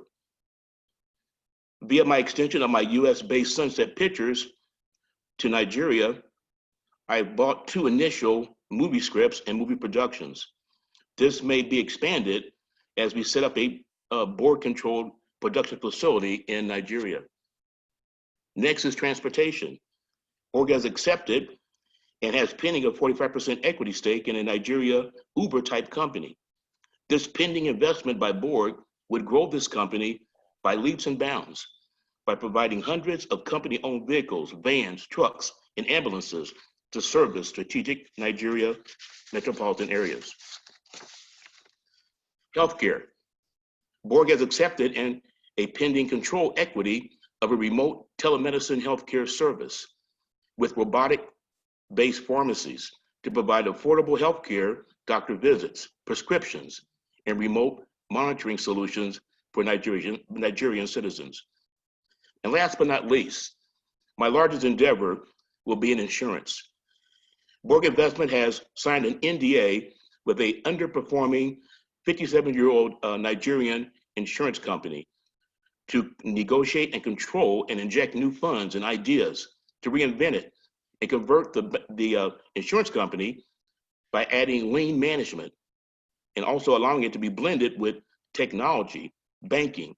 Speaker 7: Via my extension of my US-based Sunset Pictures to Nigeria, I bought 2 initial movie scripts and movie productions. This may be expanded as we set up a board-controlled production facility in Nigeria. Next is transportation. Borg has accepted and has pending a 45% equity stake in a Nigeria Uber-type company. This pending investment by Borg would grow this company by leaps and bounds by providing hundreds of company-owned vehicles, vans, trucks, and ambulances to service strategic Nigeria metropolitan areas. Healthcare. Borg has accepted and a pending control equity of a remote telemedicine healthcare service with robotic-based pharmacies to provide affordable healthcare, doctor visits, prescriptions, and remote monitoring solutions for Nigerian citizens. And last but not least, my largest endeavor will be in insurance. Borg Investment has signed an NDA with an underperforming 57-year-old Nigerian insurance company to negotiate and control and inject new funds and ideas to reinvent it and convert the insurance company by adding lean management and also allowing it to be blended with technology, banking,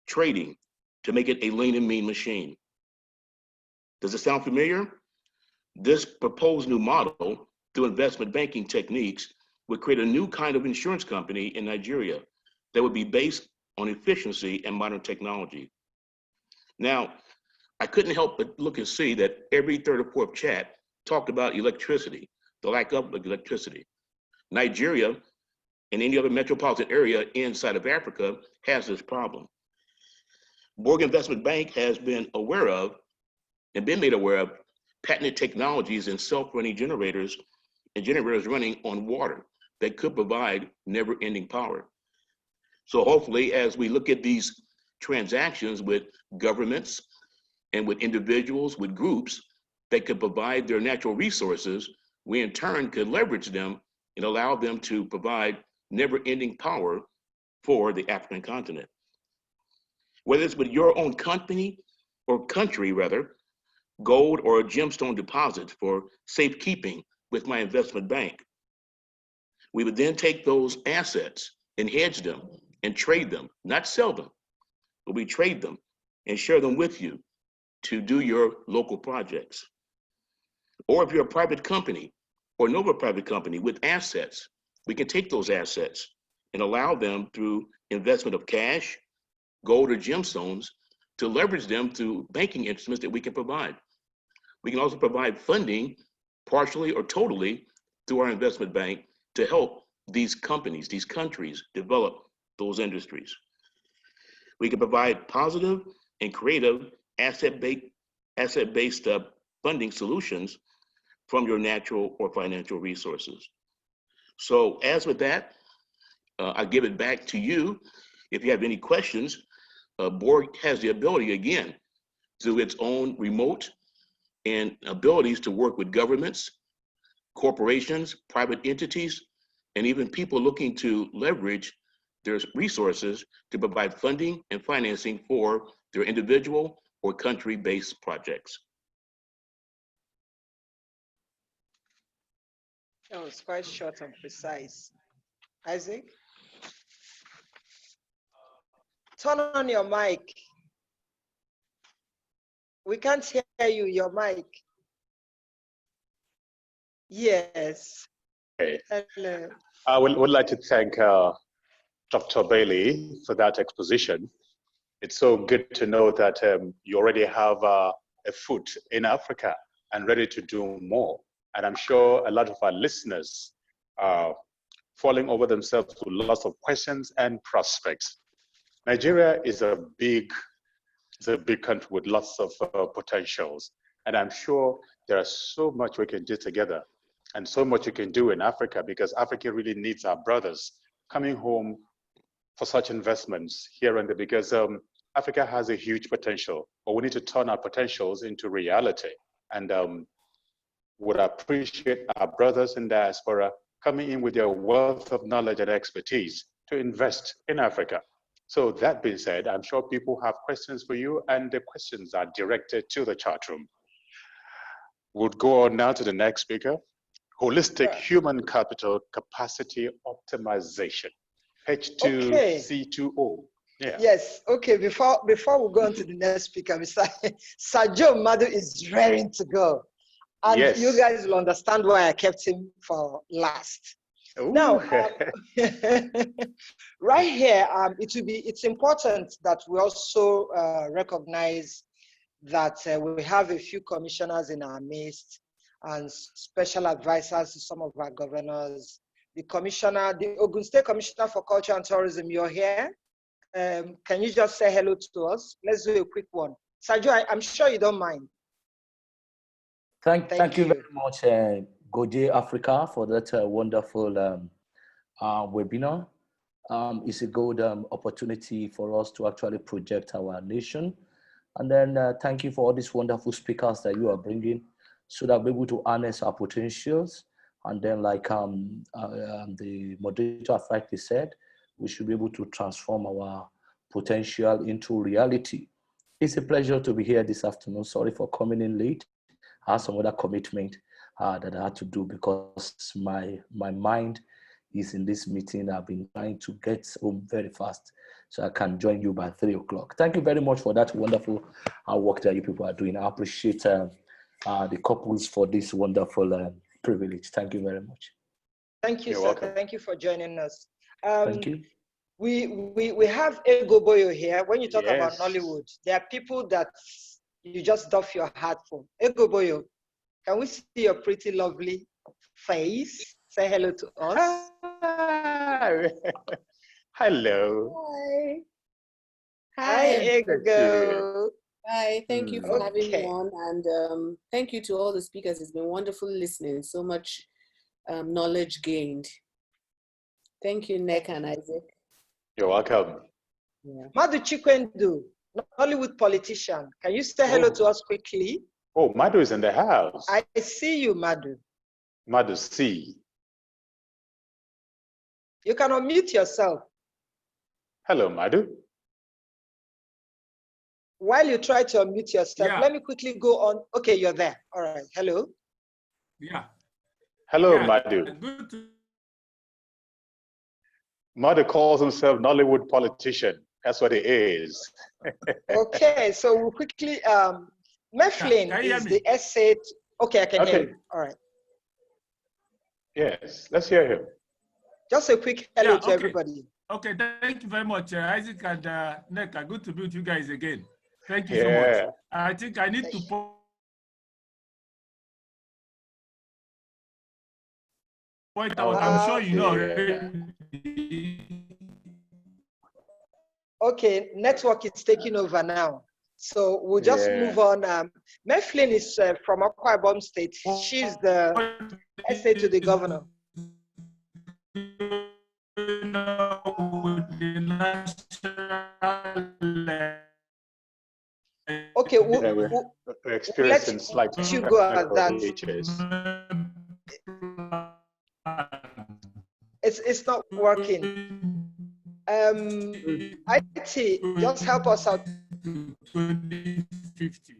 Speaker 7: trading to make it a lean and mean machine. Does it sound familiar? This proposed new model through investment banking techniques would create a new kind of insurance company in Nigeria that would be based on efficiency and modern technology. Now, I couldn't help but look and see that every third or fourth chat talked about electricity, the lack of electricity. Nigeria and any other metropolitan area inside of Africa has this problem. Borg Investment Bank has been aware of and been made aware of patented technologies in self-running generators and generators running on water that could provide never-ending power. So hopefully, as we look at these transactions with governments and with individuals, with groups that could provide their natural resources, we in turn could leverage them and allow them to provide never-ending power for the African continent. Whether it's with your own company or country, rather, gold or gemstone deposits for safekeeping with my investment bank, we would then take those assets and hedge them and trade them, not sell them, but we trade them and share them with you to do your local projects. Or if you're a private company or know a private company with assets, we can take those assets and allow them through investment of cash, gold or gemstones to leverage them through banking instruments that we can provide. We can also provide funding partially or totally through our investment bank to help these companies, these countries develop those industries. We can provide positive and creative asset-based funding solutions from your natural or financial resources. So as with that, I give it back to you. If you have any questions, Borg has the ability, again, through its own remote and abilities to work with governments, corporations, private entities, and even people looking to leverage their resources to provide funding and financing for their individual or country-based projects.
Speaker 1: That was quite short and precise. Isaac? Turn on your mic. We can't hear you, your mic. Yes.
Speaker 2: Okay.
Speaker 1: Hello.
Speaker 2: I would like to thank Dr. Bailey for that exposition. It's so good to know that you already have a foot in Africa and ready to do more. And I'm sure a lot of our listeners are falling over themselves with lots of questions and prospects. Nigeria is a big country with lots of potentials. And I'm sure there is so much we can do together and so much we can do in Africa, because Africa really needs our brothers coming home for such investments here and there, because Africa has a huge potential, but we need to turn our potentials into reality. And would appreciate our brothers in diaspora coming in with their wealth of knowledge and expertise to invest in Africa. So that being said, I'm sure people have questions for you, and the questions are directed to the chat room. We'll go on now to the next speaker. Holistic Human Capital Capacity Optimization, H2C2O. Yeah.
Speaker 1: Yes, okay, before we go on to the next speaker, Mr. Sajo Madu is raring to go. And
Speaker 2: yes,
Speaker 1: you guys will understand why I kept him for last.
Speaker 2: Ooh.
Speaker 1: Now, right here, it's important that we also recognize that we have a few commissioners in our midst and special advisors to some of our governors. The Ogun State Commissioner for Culture and Tourism, you're here. Can you just say hello to us? Let's do a quick one. Sajo, I'm sure you don't mind.
Speaker 16: Thank you very much, Goge Africa, for that wonderful webinar. It's a good opportunity for us to actually project our nation. And then thank you for all these wonderful speakers that you are bringing, so that we're able to harness our potentials. And then, like the moderator rightly said, we should be able to transform our potential into reality. It's a pleasure to be here this afternoon. Sorry for coming in late. I had some other commitment that I had to do, because my mind is in this meeting. I've been trying to get home very fast so I can join you by 3 o'clock. Thank you very much for that wonderful work that you people are doing. I appreciate the couples for this wonderful privilege. Thank you very much.
Speaker 1: Thank you,
Speaker 16: You're
Speaker 1: sir.
Speaker 16: welcome.
Speaker 1: Thank you for joining us.
Speaker 16: Thank you.
Speaker 1: We have Ego Boyo here. When you talk about
Speaker 2: Yes.
Speaker 1: Nollywood, there are people that you just doff your hat for. Ego Boyo, can we see your pretty, lovely face? Say hello to us.
Speaker 2: Hi. Hello.
Speaker 17: Hi.
Speaker 1: Hi, Ego.
Speaker 17: Hi, thank you for having me on, and thank you to all the speakers. It's been wonderful listening, so much knowledge gained. Thank you, Nneka and Isaac.
Speaker 2: You're welcome.
Speaker 17: Yeah.
Speaker 1: Madu Chikwendu, Hollywood politician. Can you say hello to us quickly?
Speaker 2: Oh, Madu is in the house.
Speaker 1: I see you, Madu.
Speaker 2: Madu C.
Speaker 1: You can unmute yourself.
Speaker 2: Hello, Madu.
Speaker 1: While you try to unmute yourself, let me quickly go on. Okay, you're there. All right. Hello.
Speaker 18: Yeah.
Speaker 2: Hello,
Speaker 18: Yeah.
Speaker 2: Madu.
Speaker 18: Good to
Speaker 2: Madu calls himself Nollywood politician. That's what he is.
Speaker 1: Okay, so we'll quickly, Mifflin
Speaker 18: Can you hear
Speaker 1: is
Speaker 18: me?
Speaker 1: the essay. Okay, I can hear you. All right.
Speaker 2: Yes, let's hear him.
Speaker 1: Just a quick hello to
Speaker 18: okay.
Speaker 1: everybody.
Speaker 18: Okay, thank you very much, Isaac and Nneka. Good to be with you guys again. Thank you so much. I think I need to point out, I'm sure you know already.
Speaker 1: Okay, network is taking over now. So we'll just move on. Mifflin is from Akwa Ibom State. She's the essay to the governor. Okay,
Speaker 2: we're experiencing slight
Speaker 1: you go at that.
Speaker 2: glitches.
Speaker 1: It's not working. IT, just help us out.
Speaker 18: 2050.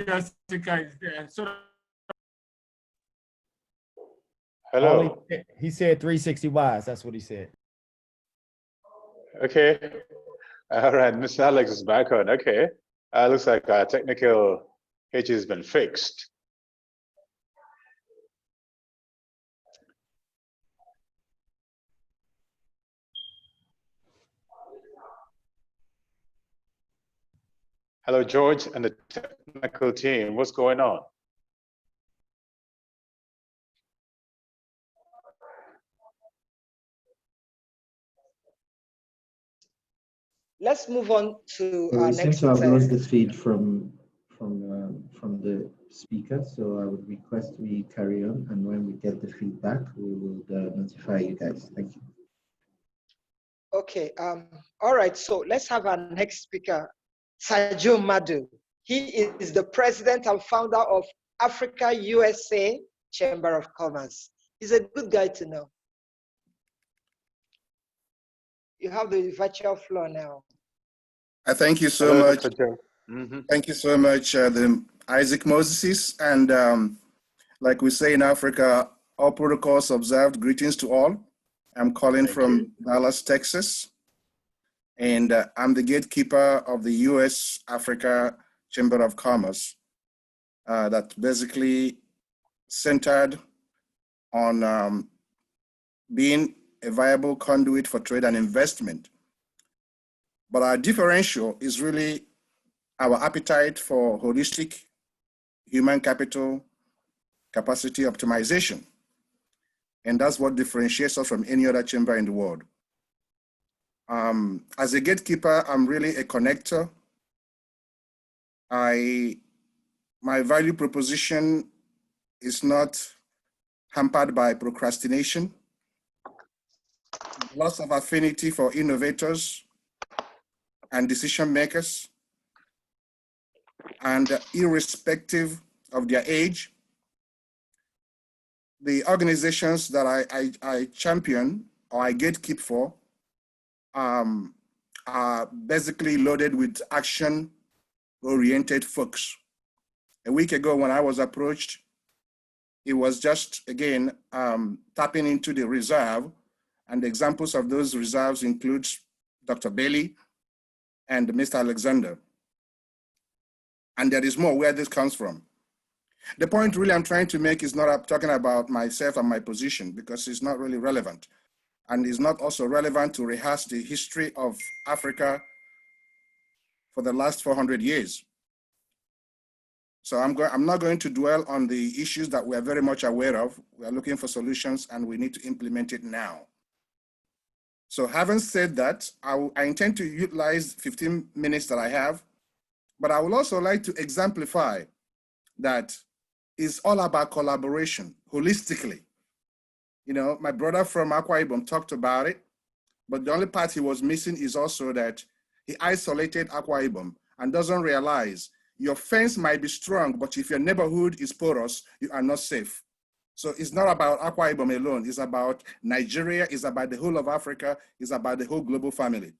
Speaker 18: Africa is there. So
Speaker 2: Hello.
Speaker 6: He said 360 wise. That's what he said.
Speaker 2: Okay. All right. Mr. Alex is back on. Okay. Looks like our technical hitch has been fixed. Hello, George and the technical team. What's going on?
Speaker 1: Let's move on to
Speaker 9: We
Speaker 1: our
Speaker 9: seem
Speaker 1: next.
Speaker 9: to have lost the feed from the speaker, so I would request we carry on, and when we get the feedback, we will notify you guys. Thank you.
Speaker 1: Okay. All right. So let's have our next speaker, Sajo Madu. He is the president and founder of Africa USA Chamber of Commerce. He's a good guy to know. You have the virtual floor now.
Speaker 8: I thank you so much. Thank you so much, Isaac Moses. And like we say in Africa, all protocols observed. Greetings to all. I'm calling from Dallas, Texas. And I'm the gatekeeper of the US Africa Chamber of Commerce that's basically centered on being a viable conduit for trade and investment. But our differential is really our appetite for holistic human capital capacity optimization. And that's what differentiates us from any other chamber in the world. As a gatekeeper, I'm really a connector. My value proposition is not hampered by procrastination, loss of affinity for innovators and decision makers, and irrespective of their age, the organizations that I champion or I gatekeep for are basically loaded with action-oriented folks. A week ago when I was approached, it was just, again, tapping into the reserve, and examples of those reserves include Dr. Bailey and Mr. Alexander. And there is more where this comes from. The point really I'm trying to make is not talking about myself and my position, because it's not really relevant. And it's not also relevant to rehearse the history of Africa for the last 400 years. So I'm not going to dwell on the issues that we are very much aware of. We are looking for solutions and we need to implement it now. So having said that, I intend to utilize 15 minutes that I have, but I would also like to exemplify that it's all about collaboration holistically. You know, my brother from Akwa Ibom talked about it, but the only part he was missing is also that he isolated Akwa Ibom and doesn't realize your fence might be strong, but if your neighborhood is porous, you are not safe. So it's not about Akwa Ibom alone. It's about Nigeria, it's about the whole of Africa, it's about the whole global family.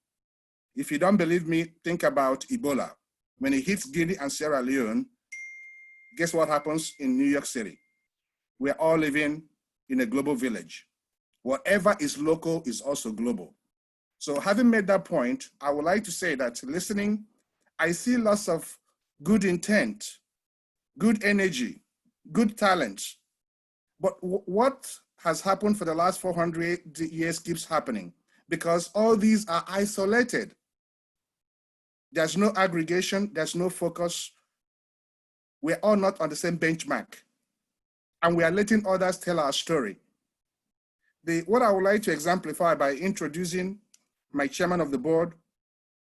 Speaker 8: If you don't believe me, think about Ebola. When it hits Guinea and Sierra Leone, guess what happens in New York City? We're all living in a global village. Whatever is local is also global. So having made that point, I would like to say that listening, I see lots of good intent, good energy, good talent. But what has happened for the last 400 years keeps happening because all these are isolated. There's no aggregation, there's no focus. We're all not on the same benchmark. And we are letting others tell our story. What I would like to exemplify by introducing my chairman of the board,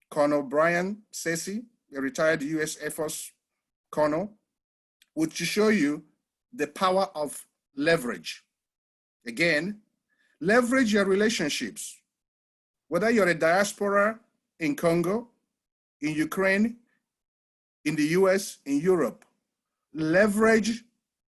Speaker 8: Colonel Brian Sesi, a retired US Air Force colonel, would to show you the power of leverage. Again, leverage your relationships. Whether you're a diaspora in Congo, in Ukraine, in the US, in Europe, leverage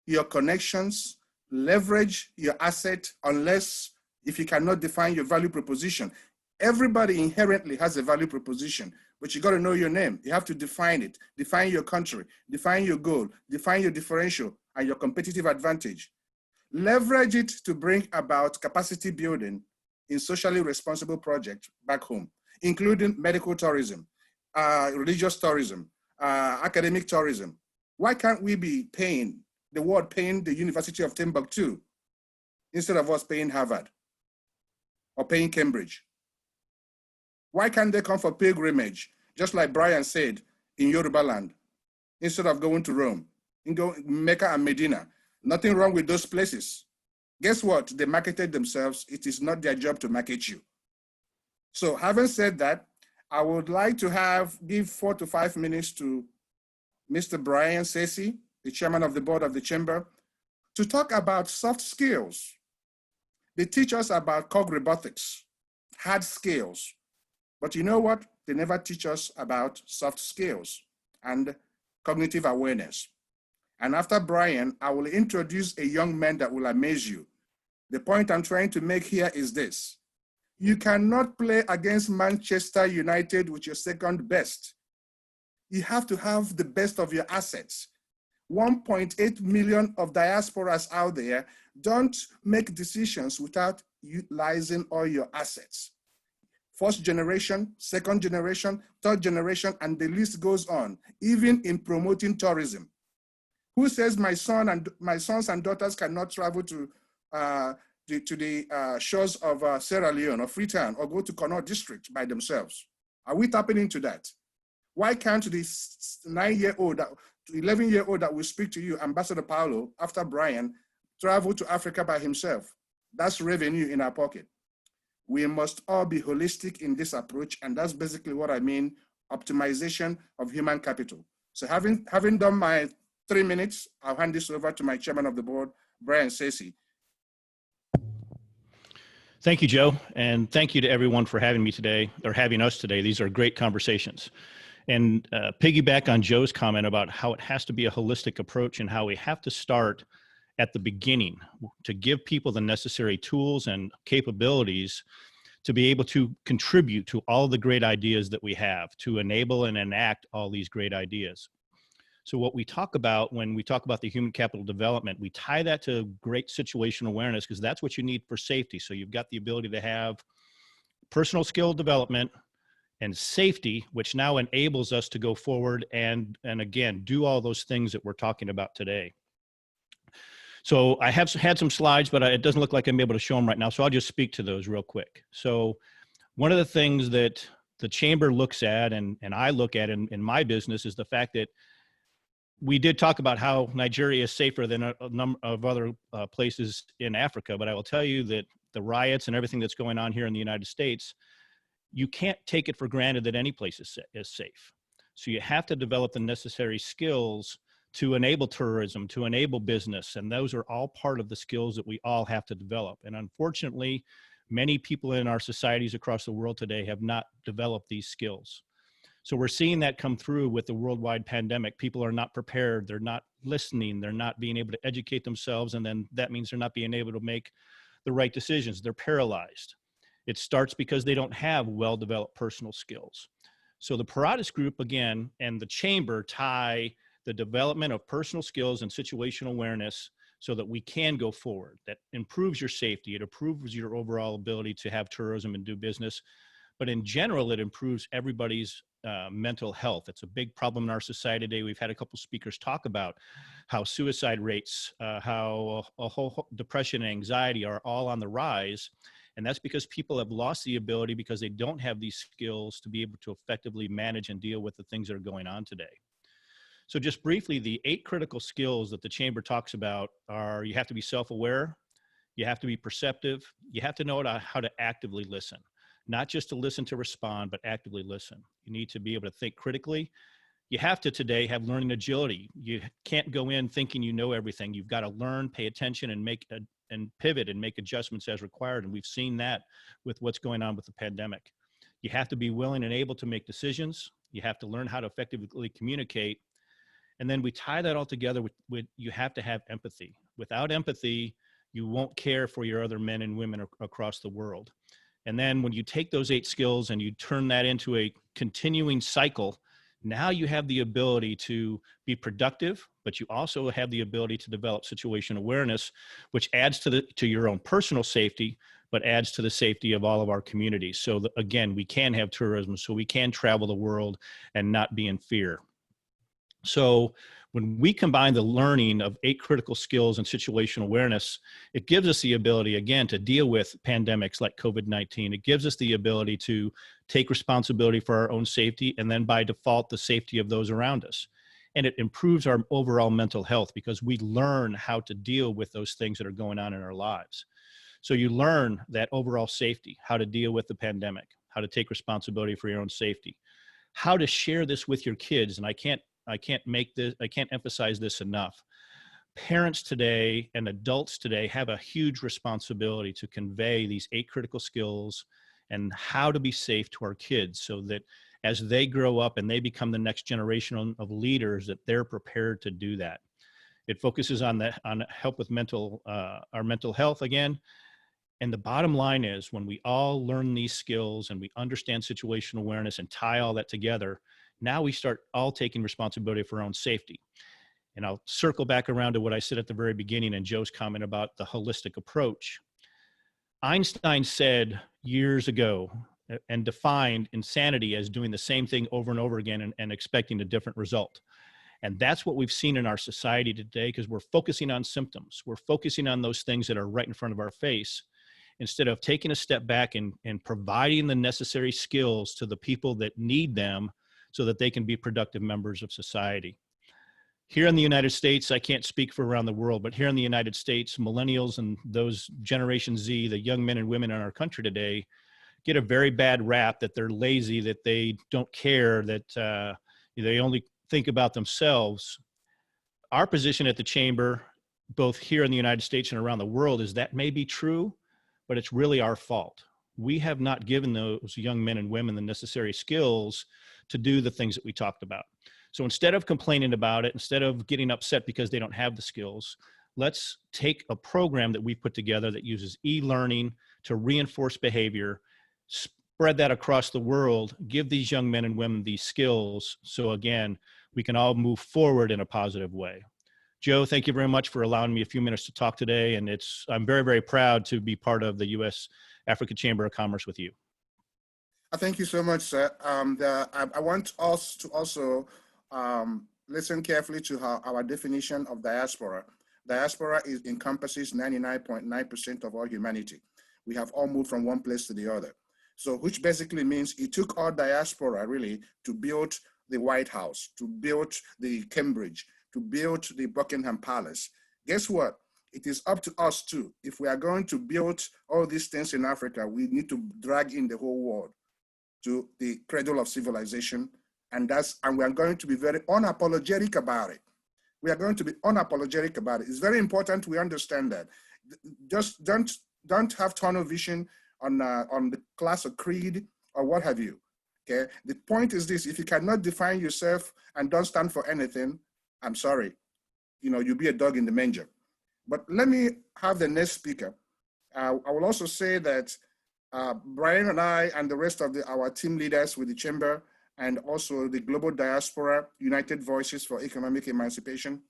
Speaker 8: your connections, leverage your asset, unless if you cannot define your value proposition. Everybody inherently has a value proposition, but you got to know your name. You have to define it, define your country, define your goal, define your differential and your competitive advantage. Leverage it to bring about capacity building in socially responsible projects back home, including medical tourism, religious tourism, academic tourism. Why can't we be paying the University of Timbuktu instead of us paying Harvard or paying Cambridge? Why can't they come for pilgrimage, just like Brian said, in Yoruba land, instead of going to Rome, and go Mecca and Medina? Nothing wrong with those places. Guess what? They marketed themselves. It is not their job to market you. So having said that, I would like to give 4 to 5 minutes to Mr. Brian Sesi, the chairman of the board of the chamber, to talk about soft skills. They teach us about cog robotics, hard skills. But you know what? They never teach us about soft skills and cognitive awareness. And after Brian, I will introduce a young man that will amaze you. The point I'm trying to make here is this. You cannot play against Manchester United with your second best. You have to have the best of your assets. 1.8 million of diasporas out there. Don't make decisions without utilizing all your assets. First generation, second generation, third generation, and the list goes on, even in promoting tourism. Who says my sons and daughters cannot travel to the shores of Sierra Leone or Freetown or go to Connaught District by themselves? Are we tapping into that? Why can't the 9-year-old, 11-year-old that will speak to you, Ambassador Paulo, after Brian, travel to Africa by himself? That's revenue in our pocket. We must all be holistic in this approach, and that's basically what I mean, optimization of human capital. So having done my 3 minutes, I'll hand this over to my chairman of the board, Brian Sesi.
Speaker 19: Thank you, Joe, and thank you to everyone for having me today, or having us today. These are great conversations. And piggyback on Joe's comment about how it has to be a holistic approach and how we have to start at the beginning to give people the necessary tools and capabilities to be able to contribute to all the great ideas that we have, to enable and enact all these great ideas. So what we talk about when we talk about the human capital development, we tie that to great situational awareness, because that's what you need for safety. So you've got the ability to have personal skill development and safety, which now enables us to go forward and again, do all those things that we're talking about today. So I have had some slides, but it doesn't look like I'm able to show them right now. So I'll just speak to those real quick. So one of the things that the chamber looks at and I look at in my business is the fact that we did talk about how Nigeria is safer than a number of other places in Africa, but I will tell you that the riots and everything that's going on here in the United States, you can't take it for granted that any place is safe. So you have to develop the necessary skills to enable tourism, to enable business, and those are all part of the skills that we all have to develop. And unfortunately, many people in our societies across the world today have not developed these skills. So we're seeing that come through with the worldwide pandemic. People are not prepared, they're not listening, they're not being able to educate themselves, and then that means they're not being able to make the right decisions. They're paralyzed. It starts because they don't have well-developed personal skills. So the Paratus Group, again, and the chamber tie the development of personal skills and situational awareness so that we can go forward. That improves your safety, it improves your overall ability to have tourism and do business. But in general, it improves everybody's mental health. It's a big problem in our society today. We've had a couple speakers talk about how suicide rates, how a whole depression and anxiety are all on the rise. And that's because people have lost the ability because they don't have these skills to be able to effectively manage and deal with the things that are going on today. So just briefly, the 8 critical skills that the chamber talks about are: you have to be self-aware, you have to be perceptive, you have to know how to actively listen. Not just to listen to respond, but actively listen. You need to be able to think critically. You have to today have learning agility. You can't go in thinking you know everything. You've got to learn, pay attention, and pivot and make adjustments as required. And we've seen that with what's going on with the pandemic. You have to be willing and able to make decisions. You have to learn how to effectively communicate. And then we tie that all together with you have to have empathy. Without empathy, you won't care for your other men and women across the world. And then when you take those 8 skills and you turn that into a continuing cycle, now you have the ability to be productive, but you also have the ability to develop situation awareness, which adds to your own personal safety, but adds to the safety of all of our communities. So again, we can have tourism, so we can travel the world and not be in fear. So when we combine the learning of 8 critical skills and situational awareness, it gives us the ability, again, to deal with pandemics like COVID-19. It gives us the ability to take responsibility for our own safety, and then by default, the safety of those around us. And it improves our overall mental health because we learn how to deal with those things that are going on in our lives. So you learn that overall safety, how to deal with the pandemic, how to take responsibility for your own safety, how to share this with your kids. And I can't emphasize this enough. Parents today and adults today have a huge responsibility to convey these 8 critical skills and how to be safe to our kids so that as they grow up and they become the next generation of leaders, that they're prepared to do that. It focuses on help with our mental health again. And the bottom line is when we all learn these skills and we understand situational awareness and tie all that together, now we start all taking responsibility for our own safety. And I'll circle back around to what I said at the very beginning and Joe's comment about the holistic approach. Einstein said years ago and defined insanity as doing the same thing over and over again and expecting a different result. And that's what we've seen in our society today because we're focusing on symptoms. We're focusing on those things that are right in front of our face instead of taking a step back and providing the necessary skills to the people that need them so that they can be productive members of society. Here in the United States, I can't speak for around the world, but here in the United States, millennials and those Generation Z, the young men and women in our country today, get a very bad rap that they're lazy, that they don't care, that they only think about themselves. Our position at the Chamber, both here in the United States and around the world, is that may be true, but it's really our fault. We have not given those young men and women the necessary skills to do the things that we talked about. So instead of complaining about it, instead of getting upset because they don't have the skills, let's take a program that we put together that uses e-learning to reinforce behavior, spread that across the world, give these young men and women these skills. So again, we can all move forward in a positive way. Joe, thank you very much for allowing me a few minutes to talk today. And I'm very, very proud to be part of the U.S. Africa Chamber of Commerce with you.
Speaker 8: Thank you so much, sir. I want us to also listen carefully to our definition of diaspora. Diaspora encompasses 99.9% of all humanity. We have all moved from one place to the other. So which basically means it took our diaspora really to build the White House, to build the Cambridge, to build the Buckingham Palace. Guess what? It is up to us too. If we are going to build all these things in Africa, we need to drag in the whole world to the cradle of civilization. And we are going to be very unapologetic about it. We are going to be unapologetic about it. It's very important we understand that. Just don't have tunnel vision on the class or creed or what have you. Okay. The point is this: if you cannot define yourself and don't stand for anything, I'm sorry, you'll be a dog in the manger. But let me have the next speaker. I will also say that Brian and I and the rest of our team leaders with the Chamber and also the Global Diaspora United Voices for Economic Emancipation,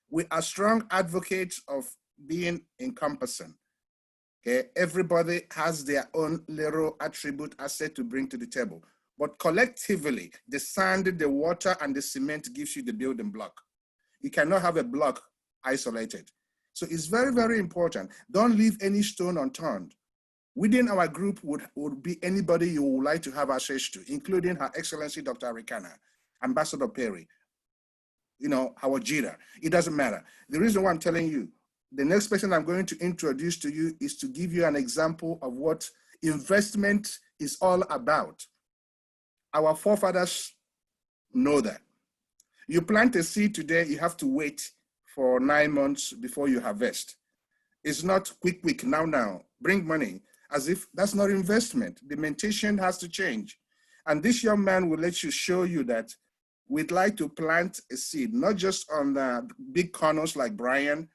Speaker 8: we are strong advocates of being encompassing. Okay, everybody has their own little attribute asset to bring to the table. But collectively, the sand, the water, and the cement gives you the building block. You cannot have a block isolated. So it's very, very important. Don't leave any stone unturned. Within our group would be anybody you would like to have access to, including Her Excellency Dr. Arikana, Ambassador Perry, Howard Jira. It doesn't matter. The reason why I'm telling you, the next person I'm going to introduce to you is to give you an example of what investment is all about. Our forefathers know that. You plant a seed today, you have to wait for 9 months before you harvest. It's not quick, now, bring money, as if that's not investment. The mentation has to change. And this young man will show you that we'd like to plant a seed, not just on the big corners like Brian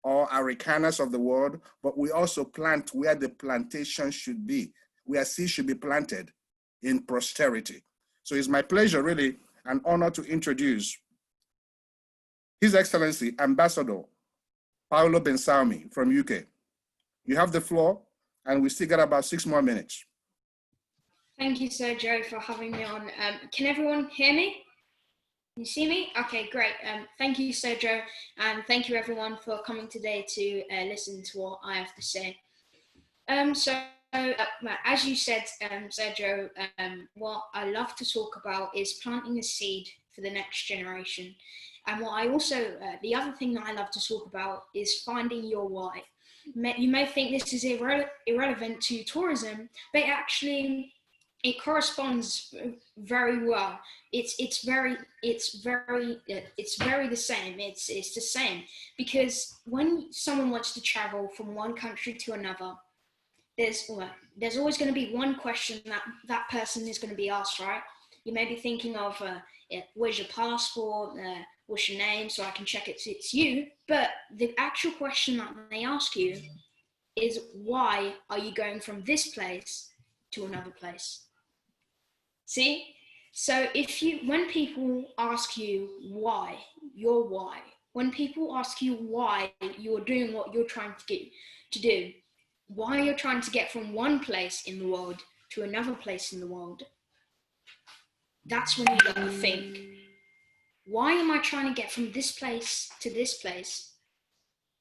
Speaker 8: or Aricanas of the world, but we also plant where the plantation should be, where seeds should be planted in posterity. So it's my pleasure, really, an honor to introduce His Excellency Ambassador Paolo Bensalmi from UK. You have the floor, and we still got about 6 more minutes.
Speaker 20: Thank you, Sergio, for having me on. Can everyone hear me? Can you see me? Okay, great. Thank you, Sergio, and thank you everyone for coming today to listen to what I have to say. As you said, Sergio, what I love to talk about is planting a seed for the next generation. And what I also, the other thing that I love to talk about is finding your why. You may think this is irrelevant to tourism, but actually it corresponds very well. It's very the same. It's the same, because when someone wants to travel from one country to another, there's always going to be one question that person is going to be asked, right? You may be thinking of where's your passport, what's your name, so I can check it's you. But the actual question that they ask you is, why are you going from this place to another place? See? So when people ask you why, your why, when people ask you why you're doing what you're trying to do, why you're trying to get from one place in the world to another place in the world, that's when you got to think, why am I trying to get from this place to this place?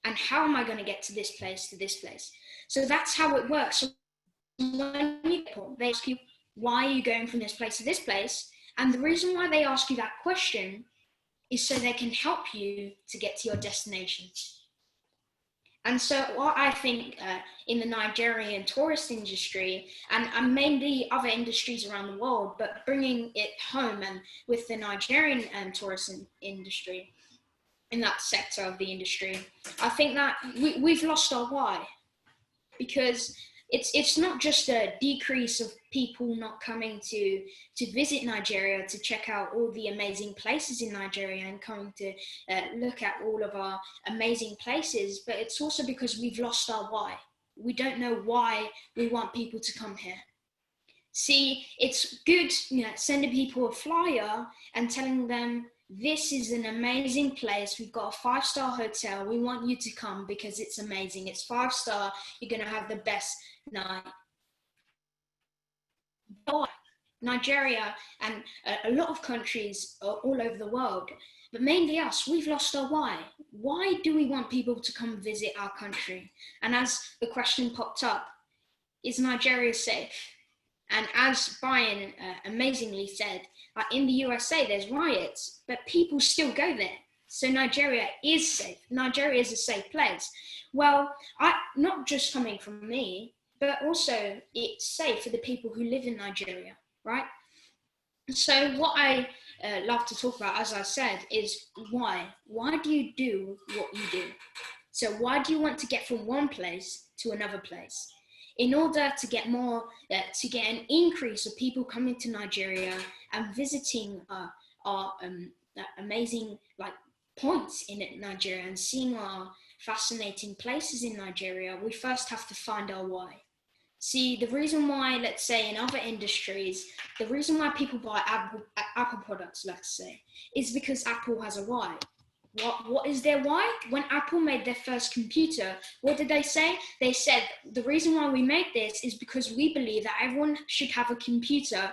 Speaker 20: And how am I going to get to this place to this place? So that's how it works. So when they ask you, why are you going from this place to this place? And the reason why they ask you that question is so they can help you to get to your destination. And so what I think in the Nigerian tourist industry, and mainly other industries around the world, but bringing it home and with the Nigerian tourist industry, in that sector of the industry, I think that we've lost our why. Because it's not just a decrease of people not coming to visit Nigeria, to check out all the amazing places in Nigeria and coming to look at all of our amazing places, but it's also because we've lost our why. We don't know why we want people to come here. See, it's good, sending people a flyer and telling them, this is an amazing place. We've got a 5-star hotel. We want you to come because it's amazing. It's 5-star. You're going to have the best night. But Nigeria and a lot of countries all over the world, but mainly us, we've lost our why. Why do we want people to come visit our country? And as the question popped up, is Nigeria safe? And as Brian amazingly said, in the USA, there's riots, but people still go there. So Nigeria is safe. Nigeria is a safe place. Well, not just coming from me, but also it's safe for the people who live in Nigeria, right? So what I love to talk about, as I said, is why. Why do you do what you do? So why do you want to get from one place to another place? In order to get to get an increase of people coming to Nigeria and visiting our amazing points in Nigeria and seeing our fascinating places in Nigeria, we first have to find our why. See, the reason why, let's say in other industries, the reason why people buy Apple products, let's say, is because Apple has a why. What is their why? When Apple made their first computer, what did they say? They said, the reason why we made this is because we believe that everyone should have a computer,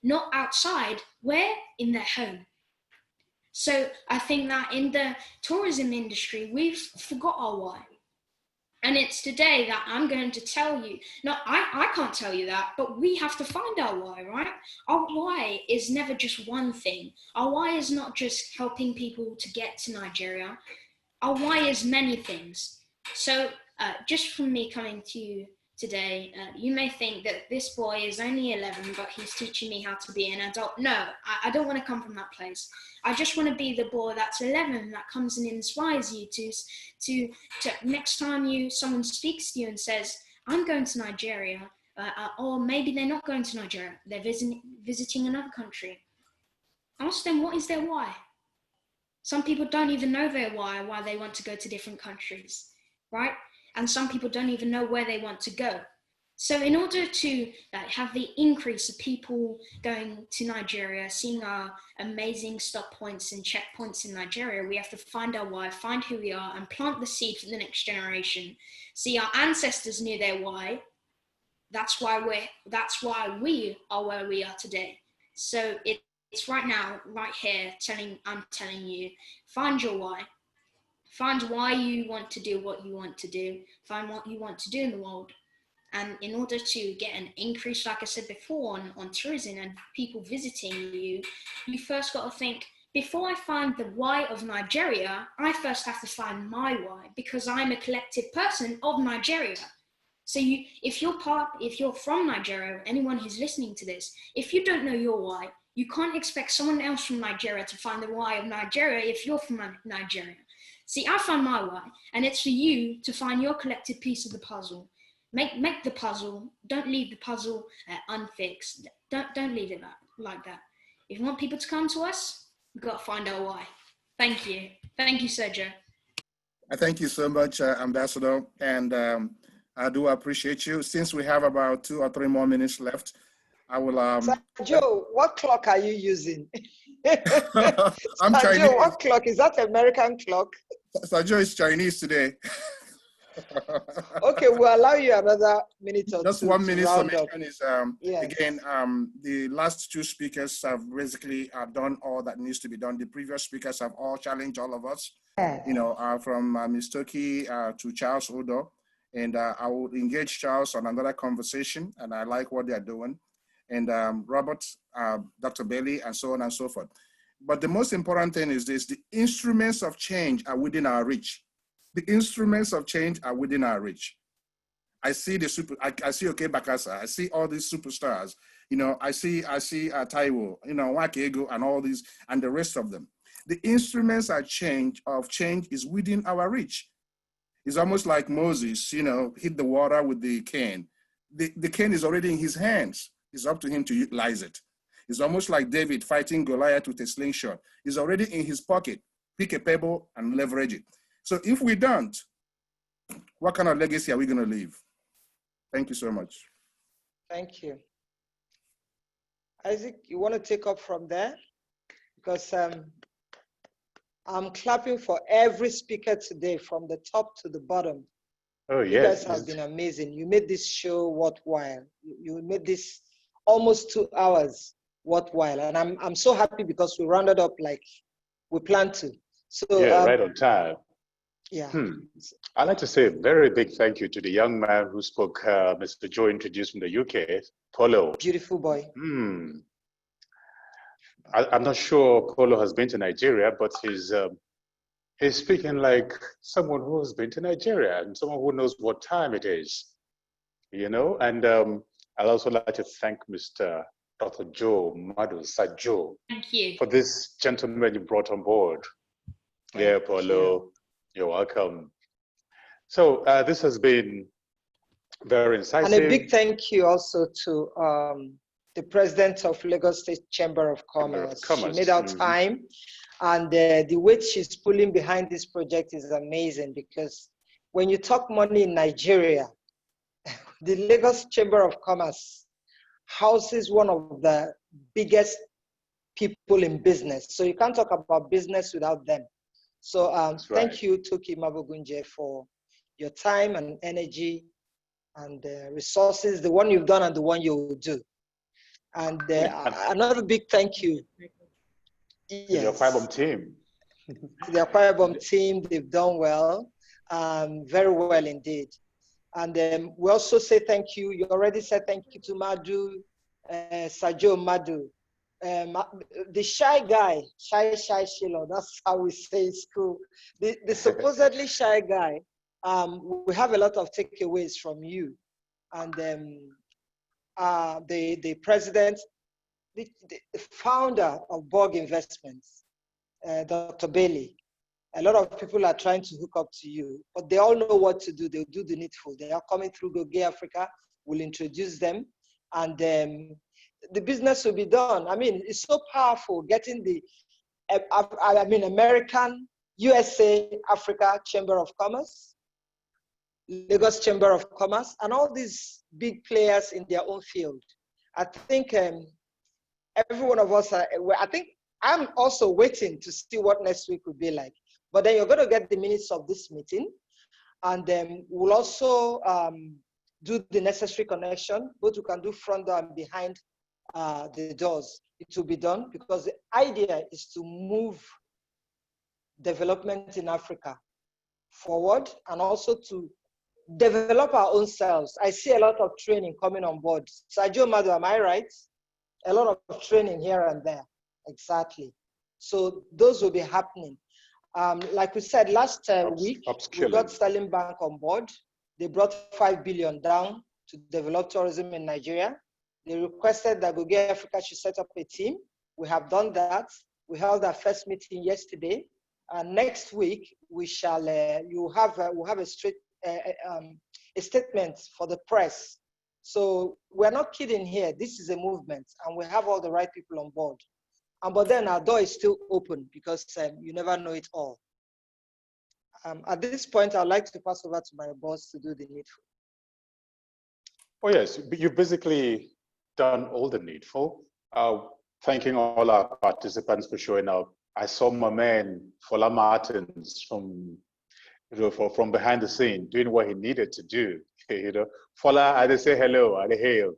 Speaker 20: not outside, where? In their home. So I think that in the tourism industry, we've forgot our why. And it's today that I'm going to tell you, no, I can't tell you that, but we have to find our why, right? Our why is never just one thing. Our why is not just helping people to get to Nigeria. Our why is many things. So just from me coming to you today, you may think that this boy is only 11, but he's teaching me how to be an adult. No, I don't want to come from that place. I just want to be the boy that's 11 that comes and inspires you to next time someone speaks to you and says, I'm going to Nigeria, or maybe they're not going to Nigeria, they're visiting another country. Ask them what is their why. Some people don't even know their why they want to go to different countries, right? And some people don't even know where they want to go. So in order to have the increase of people going to Nigeria, seeing our amazing stop points and checkpoints in Nigeria, we have to find our why, find who we are, and plant the seed for the next generation. See, our ancestors knew their why. That's why we are where we are today. So it's right now, right here, I'm telling you, find your why. Find why you want to do what you want to do. Find what you want to do in the world. And in order to get an increase, like I said before, on tourism and people visiting you, you first got to think, before I find the why of Nigeria, I first have to find my why, because I'm a collective person of Nigeria. So if you're from Nigeria, anyone who's listening to this, if you don't know your why, you can't expect someone else from Nigeria to find the why of Nigeria if you're from Nigeria. See, I found my why, and it's for you to find your collective piece of the puzzle. Make the puzzle. Don't leave the puzzle unfixed. Don't leave it like that. If you want people to come to us, we've got to find our why. Thank you. Thank you, Sergio.
Speaker 8: Thank you so much, Ambassador. And I do appreciate you. Since we have about 2 or 3 more minutes left, I will.
Speaker 1: Joe, what clock are you using?
Speaker 8: I'm Chinese.
Speaker 1: Joe, what clock? Is that American clock?
Speaker 8: Joe is Chinese today.
Speaker 1: Okay, we'll allow you another minute or
Speaker 8: Just
Speaker 1: two.
Speaker 8: 1 minute summation is,
Speaker 1: yes.
Speaker 8: Again, the last 2 speakers have basically done all that needs to be done. The previous speakers have all challenged all of us, from Ms. Totty to Charles Odo. And I will engage Charles on another conversation, and I like what they're doing. And Robert, Dr. Bailey, and so on and so forth. But the most important thing is this: the instruments of change are within our reach. The instruments of change are within our reach. I see I see Oke Bakasa. I see all these superstars. I see Taiwo, Wakego, and all these, and the rest of them. The instruments of change is within our reach. It's almost like Moses, hit the water with the cane. The cane is already in his hands. It's up to him to utilize it. It's almost like David fighting Goliath with a slingshot. It's already in his pocket. Pick a pebble and leverage it. So if we don't, what kind of legacy are we going to leave? Thank you so much.
Speaker 1: Thank you. Isaac, you want to take up from there? Because I'm clapping for every speaker today, from the top to the bottom.
Speaker 2: Oh, yes.
Speaker 1: You guys have been amazing. You made this show worthwhile. You made this almost 2 hours worthwhile. And I'm so happy because we rounded up like we planned to. So
Speaker 2: yeah, right on time.
Speaker 1: Yeah.
Speaker 2: I'd like to say a very big thank you to the young man who spoke, Mr. Joe introduced from the UK, Polo.
Speaker 1: Beautiful boy.
Speaker 2: I'm not sure Polo has been to Nigeria, but he's speaking like someone who has been to Nigeria and someone who knows what time it is, And I'd also like to thank Mr. Dr. Joe Madu, Sir Joe,
Speaker 20: thank you
Speaker 2: for this gentleman you brought on board. Yeah, Polo, you're welcome. So this has been very incisive.
Speaker 1: And a big thank you also to the president of Lagos State Chamber of Commerce. She made out time, and the weight she's pulling behind this project is amazing, because when you talk money in Nigeria, the Lagos Chamber of Commerce houses one of the biggest people in business. So you can't talk about business without them. So thank you, Toki Mabogunje, for your time and energy and resources, the one you've done and the one you will do. And another big thank you.
Speaker 2: Yes. The Aquabom team.
Speaker 1: The Aquabom team, they've done well, very well indeed. And we also say thank you. You already said thank you to Madu, Sajo Madu. The shy guy, shy Shilo, that's how we say in school. The supposedly shy guy, we have a lot of takeaways from you. And the president, the founder of Goge Investments, Dr. Bailey, a lot of people are trying to hook up to you, but they all know what to do. They'll do the needful. They are coming through Goge Africa. We'll introduce them. And the business will be done. I mean, it's so powerful getting the, American, USA, Africa Chamber of Commerce, Lagos Chamber of Commerce, and all these big players in their own field. I think every one of us, I think I'm also waiting to see what next week will be like. But then you're going to get the minutes of this meeting, and then we'll also do the necessary connection, both we can do front door and behind the doors. It will be done because the idea is to move development in Africa forward and also to develop our own selves. I see a lot of training coming on board. Sergio Mado, am I right? A lot of training here and there. Exactly. So those will be happening. Like we said last week, we got Sterling Bank on board. They brought 5 billion down to develop tourism in Nigeria. They requested that Goge Africa should set up a team. We have done that. We held our first meeting yesterday. Next week, we shall, we'll have a statement for the press. So we're not kidding here. This is a movement, and we have all the right people on board. But then our door is still open because you never know it all. At this point, I'd like to pass over to my boss to do the needful.
Speaker 2: Oh yes, you've basically done all the needful. Thanking all our participants for showing up. I saw my man FOLA Martins from behind the scene doing what he needed to do. FOLA, I say hello, I hail.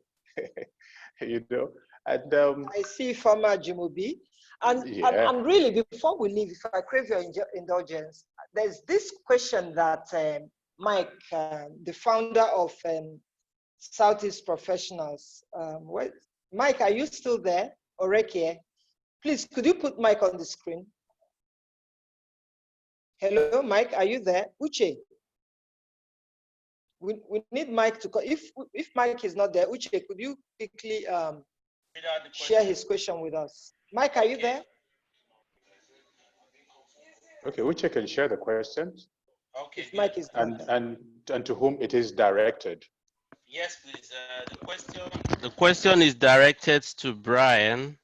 Speaker 2: And
Speaker 1: I see former Jimobi. And really, before we leave, if I crave your indulgence, there's this question that Mike, the founder of Southeast Professionals, Mike, are you still there? Oreke, please, could you put Mike on the screen? Hello, Mike, are you there? Uche, we need Mike to call. If Mike is not there, Uche, could you quickly share his question with us? Mike, are you there?
Speaker 2: Okay, Uche can share the questions.
Speaker 11: Okay.
Speaker 1: If Mike is
Speaker 2: and to whom it is directed.
Speaker 11: Yes, please. The question is directed to Brian.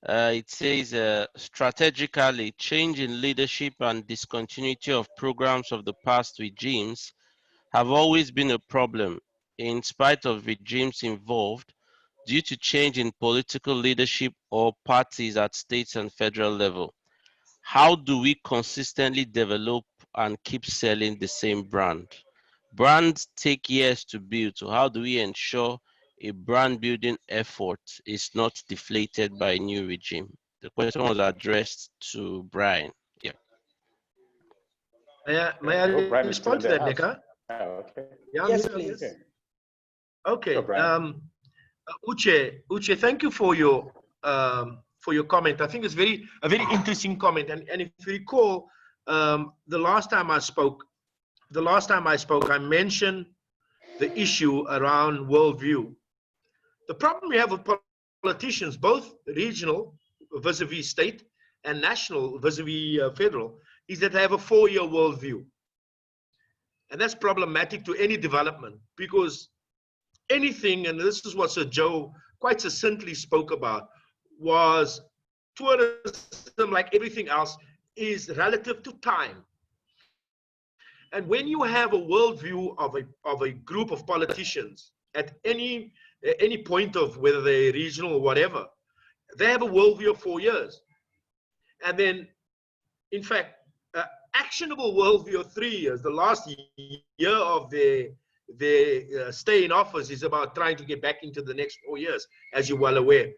Speaker 11: It says, strategically, change in leadership and discontinuity of programs of the past regimes have always been a problem in spite of regimes involved due to change in political leadership or parties at states and federal level. How do we consistently develop and keep selling the same brand? Brands take years to build, so how do we ensure a brand building effort is not deflated by a new regime? The question was addressed to Brian. Yeah.
Speaker 5: May I respond to that, Nneka?
Speaker 2: Okay.
Speaker 5: Yeah,
Speaker 1: yes, please.
Speaker 5: Okay. Uche, thank you for your comment. I think it's a very interesting comment. And if you recall, the last time I spoke, I mentioned the issue around worldview. The problem we have with politicians, both regional vis-a-vis state and national vis-a-vis federal, is that they have a 4-year worldview. And that's problematic to any development because anything, and this is what Sir Joe quite succinctly spoke about, was tourism, like everything else, is relative to time. And when you have a worldview of a group of politicians at any point of whether they're regional or whatever, they have a worldview of 4 years. And then, in fact, actionable worldview of 3 years. The last year of their stay in office is about trying to get back into the next 4 years, as you're well aware.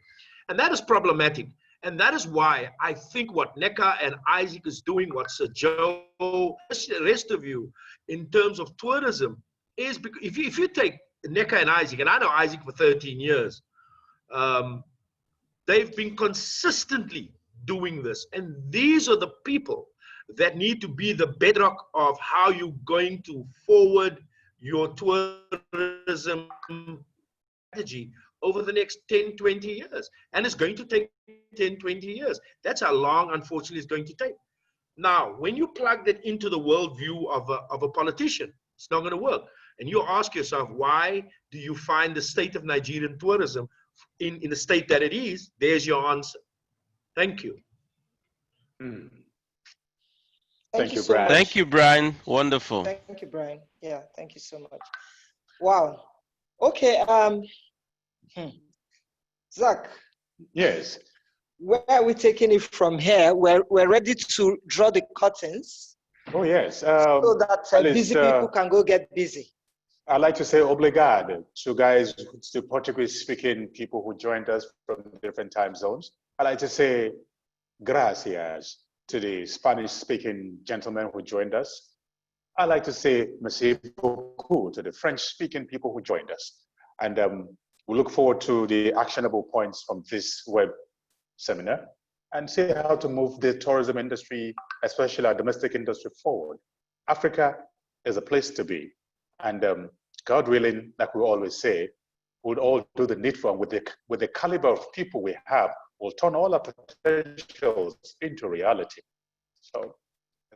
Speaker 5: And that is problematic. And that is why I think what Nneka and Isaac is doing, what Sir Joe, the rest of you, in terms of tourism, is because if you take Nneka and Isaac, and I know Isaac for 13 years, they've been consistently doing this. And these are the people that need to be the bedrock of how you're going to forward your tourism strategy over the next 10, 20 years. And it's going to take 10, 20 years. That's how long, unfortunately, it's going to take. Now, when you plug that into the worldview of a politician, it's not going to work. And you ask yourself, why do you find the state of Nigerian tourism in the state that it is, there's your answer. Thank you.
Speaker 1: Thank you so much.
Speaker 11: Thank you, Brian. Wonderful.
Speaker 1: Thank you, Brian. Yeah, thank you so much. Wow. Okay. Zach.
Speaker 2: Yes.
Speaker 1: Where are we taking it from here? We're ready to draw the curtains.
Speaker 2: Oh, yes.
Speaker 1: So that busy people can go get busy.
Speaker 2: I'd like to say obrigado to guys, to Portuguese-speaking people who joined us from different time zones. I'd like to say gracias to the Spanish-speaking gentlemen who joined us. I'd like to say merci beaucoup to the French-speaking people who joined us. And we look forward to the actionable points from this web seminar and see how to move the tourism industry, especially our domestic industry, forward. Africa is a place to be. And God willing, like we always say, we'll all do the needful. And with the caliber of people we have, we'll turn all our potentials into reality. So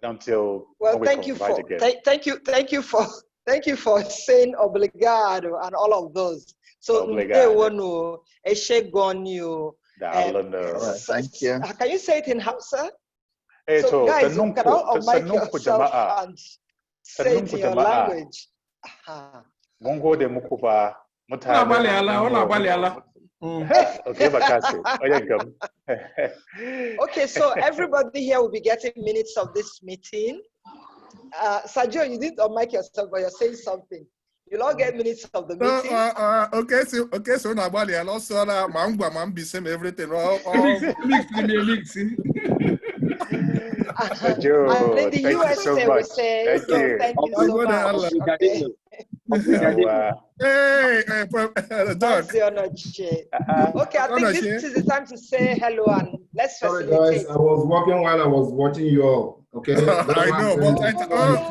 Speaker 2: until
Speaker 1: thank you for saying obrigado and all of those. So they want to
Speaker 14: thank you.
Speaker 1: Can you say it in Hausa?
Speaker 2: So
Speaker 1: guys, you can all unmic yourself and say it in your language. Okay, so everybody here will be getting minutes of this meeting. Sergio, you didn't unmic yourself, but you're saying something. You'll all get minutes of the meeting.
Speaker 8: Okay, so Nabali, and also Mangba, Mambisem, everything.
Speaker 1: And in the USA, we say, thank you so much.
Speaker 8: Hey, Doc.
Speaker 1: Okay, I think this is the time to say hello and let's facilitate.
Speaker 21: Sorry, guys, I was working while I was watching you all. Okay.
Speaker 8: I know, but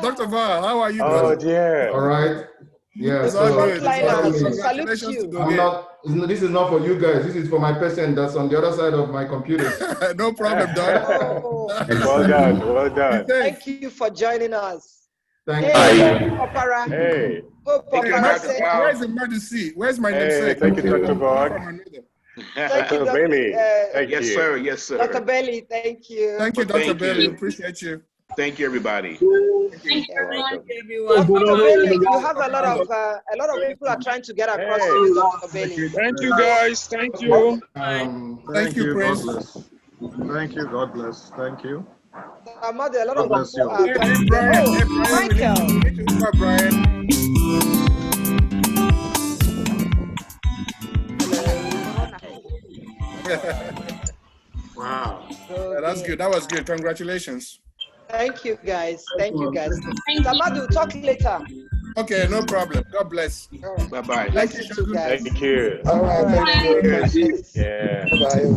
Speaker 8: Dr. Val, how are you?
Speaker 2: Oh, dear.
Speaker 21: All right. Yeah,
Speaker 8: it's
Speaker 21: so
Speaker 8: all good.
Speaker 1: Salute you.
Speaker 21: I'm not, this is not for you guys. This is for my patient that's on the other side of my computer.
Speaker 8: No problem, Doc.
Speaker 2: Well done. Well done.
Speaker 1: Thank you for joining us.
Speaker 21: Thank
Speaker 1: you.
Speaker 2: Hey.
Speaker 8: Where's emergency? Where's my namesake?
Speaker 2: Thank you, Dr. Gord. Dr. Bailey. Thank you.
Speaker 7: Yes, sir. Yes, sir.
Speaker 1: Dr. Bailey, thank you.
Speaker 8: Thank you, Dr. Bailey. Appreciate you.
Speaker 7: Thank you, everybody.
Speaker 1: Thank you, everyone. Dr. Bailey, you have a lot of people are trying to get across to you, Dr. Bailey.
Speaker 14: Thank you, guys. Thank you.
Speaker 8: Thank you, Prince.
Speaker 14: God bless. Thank you. God bless. Thank you.
Speaker 1: Amadi, a lot of people are
Speaker 8: trying to get Michael. Brian.
Speaker 14: Wow.
Speaker 8: Yeah, that's good. That was good. Congratulations.
Speaker 1: Thank you, guys. Thank you, guys. Amadi, talk later.
Speaker 8: Okay, no problem. God bless.
Speaker 1: Right.
Speaker 7: Bye-bye.
Speaker 1: Thank you too, guys.
Speaker 2: Thank you.
Speaker 13: All right, thank you.
Speaker 2: Yeah.
Speaker 13: Bye.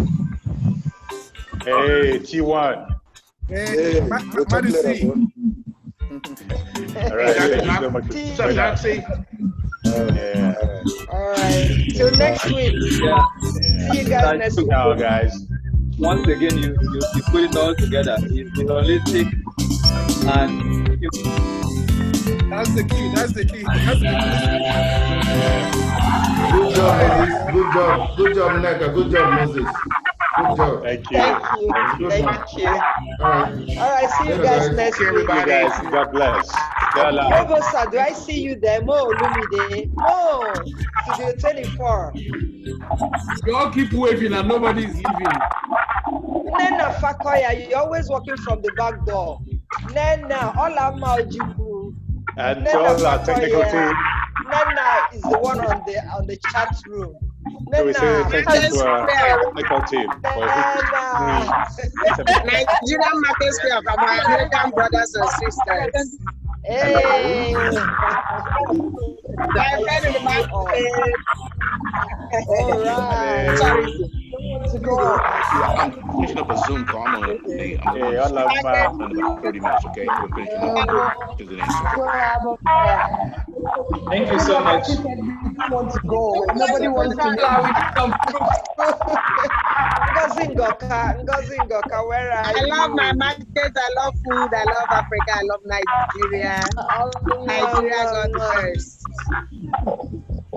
Speaker 2: Hey, T1.
Speaker 8: Hey, Madison.
Speaker 2: All right. Thank you so much.
Speaker 7: What's up, Nancy?
Speaker 2: Yeah.
Speaker 1: All right. Till next week.
Speaker 22: Yeah.
Speaker 1: See you guys next week.
Speaker 2: Ciao, guys.
Speaker 22: Once again, you put it all together. It's holistic and
Speaker 8: that's the key. That's the key. That's the key.
Speaker 21: Good job, ladies. Good job. Good job, Nneka. Good job, Moses. Good job.
Speaker 2: Thank you.
Speaker 1: Thank you. All right. See you guys next week.
Speaker 2: Everybody. Guys, God bless.
Speaker 1: Robosa, do I see you there? Mo Lumide. Mo. Studio 24.
Speaker 18: You all keep waving and nobody's leaving.
Speaker 1: Nnena Fakoya, you're always walking from the back door. Nnena, Ola Maujiku.
Speaker 2: And all our technical team.
Speaker 1: Nnena is the one on the chat room.
Speaker 2: So we say thank you to our technical team.
Speaker 23: Nigerian Market Square of our American brothers and sisters.
Speaker 1: Hey!
Speaker 23: My friend in the back.
Speaker 1: All right.
Speaker 23: Sorry.
Speaker 7: I'm finishing up a Zoom call. I'm on in about 30 minutes, okay? We're finishing up to the next one.
Speaker 22: thank you so much.
Speaker 12: Nobody wants to go. Nobody wants to
Speaker 1: Ngozi, where are
Speaker 23: I love my market. I love food. I love Africa. I love Nigeria. Nigeria got the first.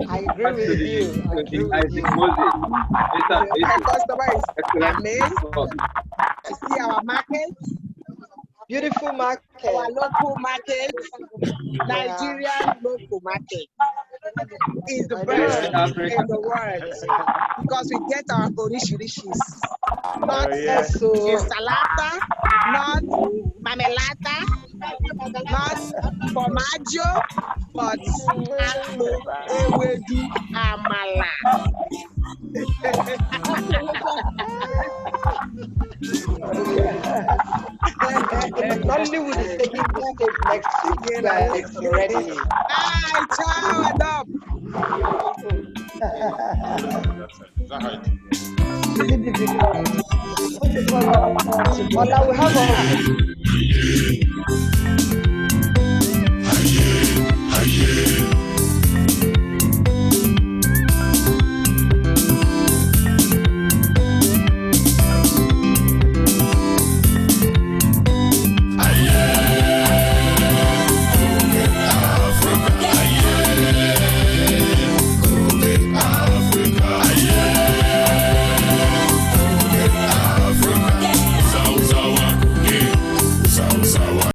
Speaker 1: I agree with you. I agree with
Speaker 22: Isaac
Speaker 1: you.
Speaker 22: Moses.
Speaker 23: Our customer is
Speaker 22: Excellent.
Speaker 23: amazed. You see our market,
Speaker 1: Beautiful market.
Speaker 23: our local market, Nigerian local market is the best in the world because we get our orishirishis. Not insalata, not marmelada, not formaggio, but akpu, ewedu, amala.
Speaker 1: Nollywood is taking the stage next week. It's ready.
Speaker 23: Hi, ciao, and up.
Speaker 1: Ola, we have a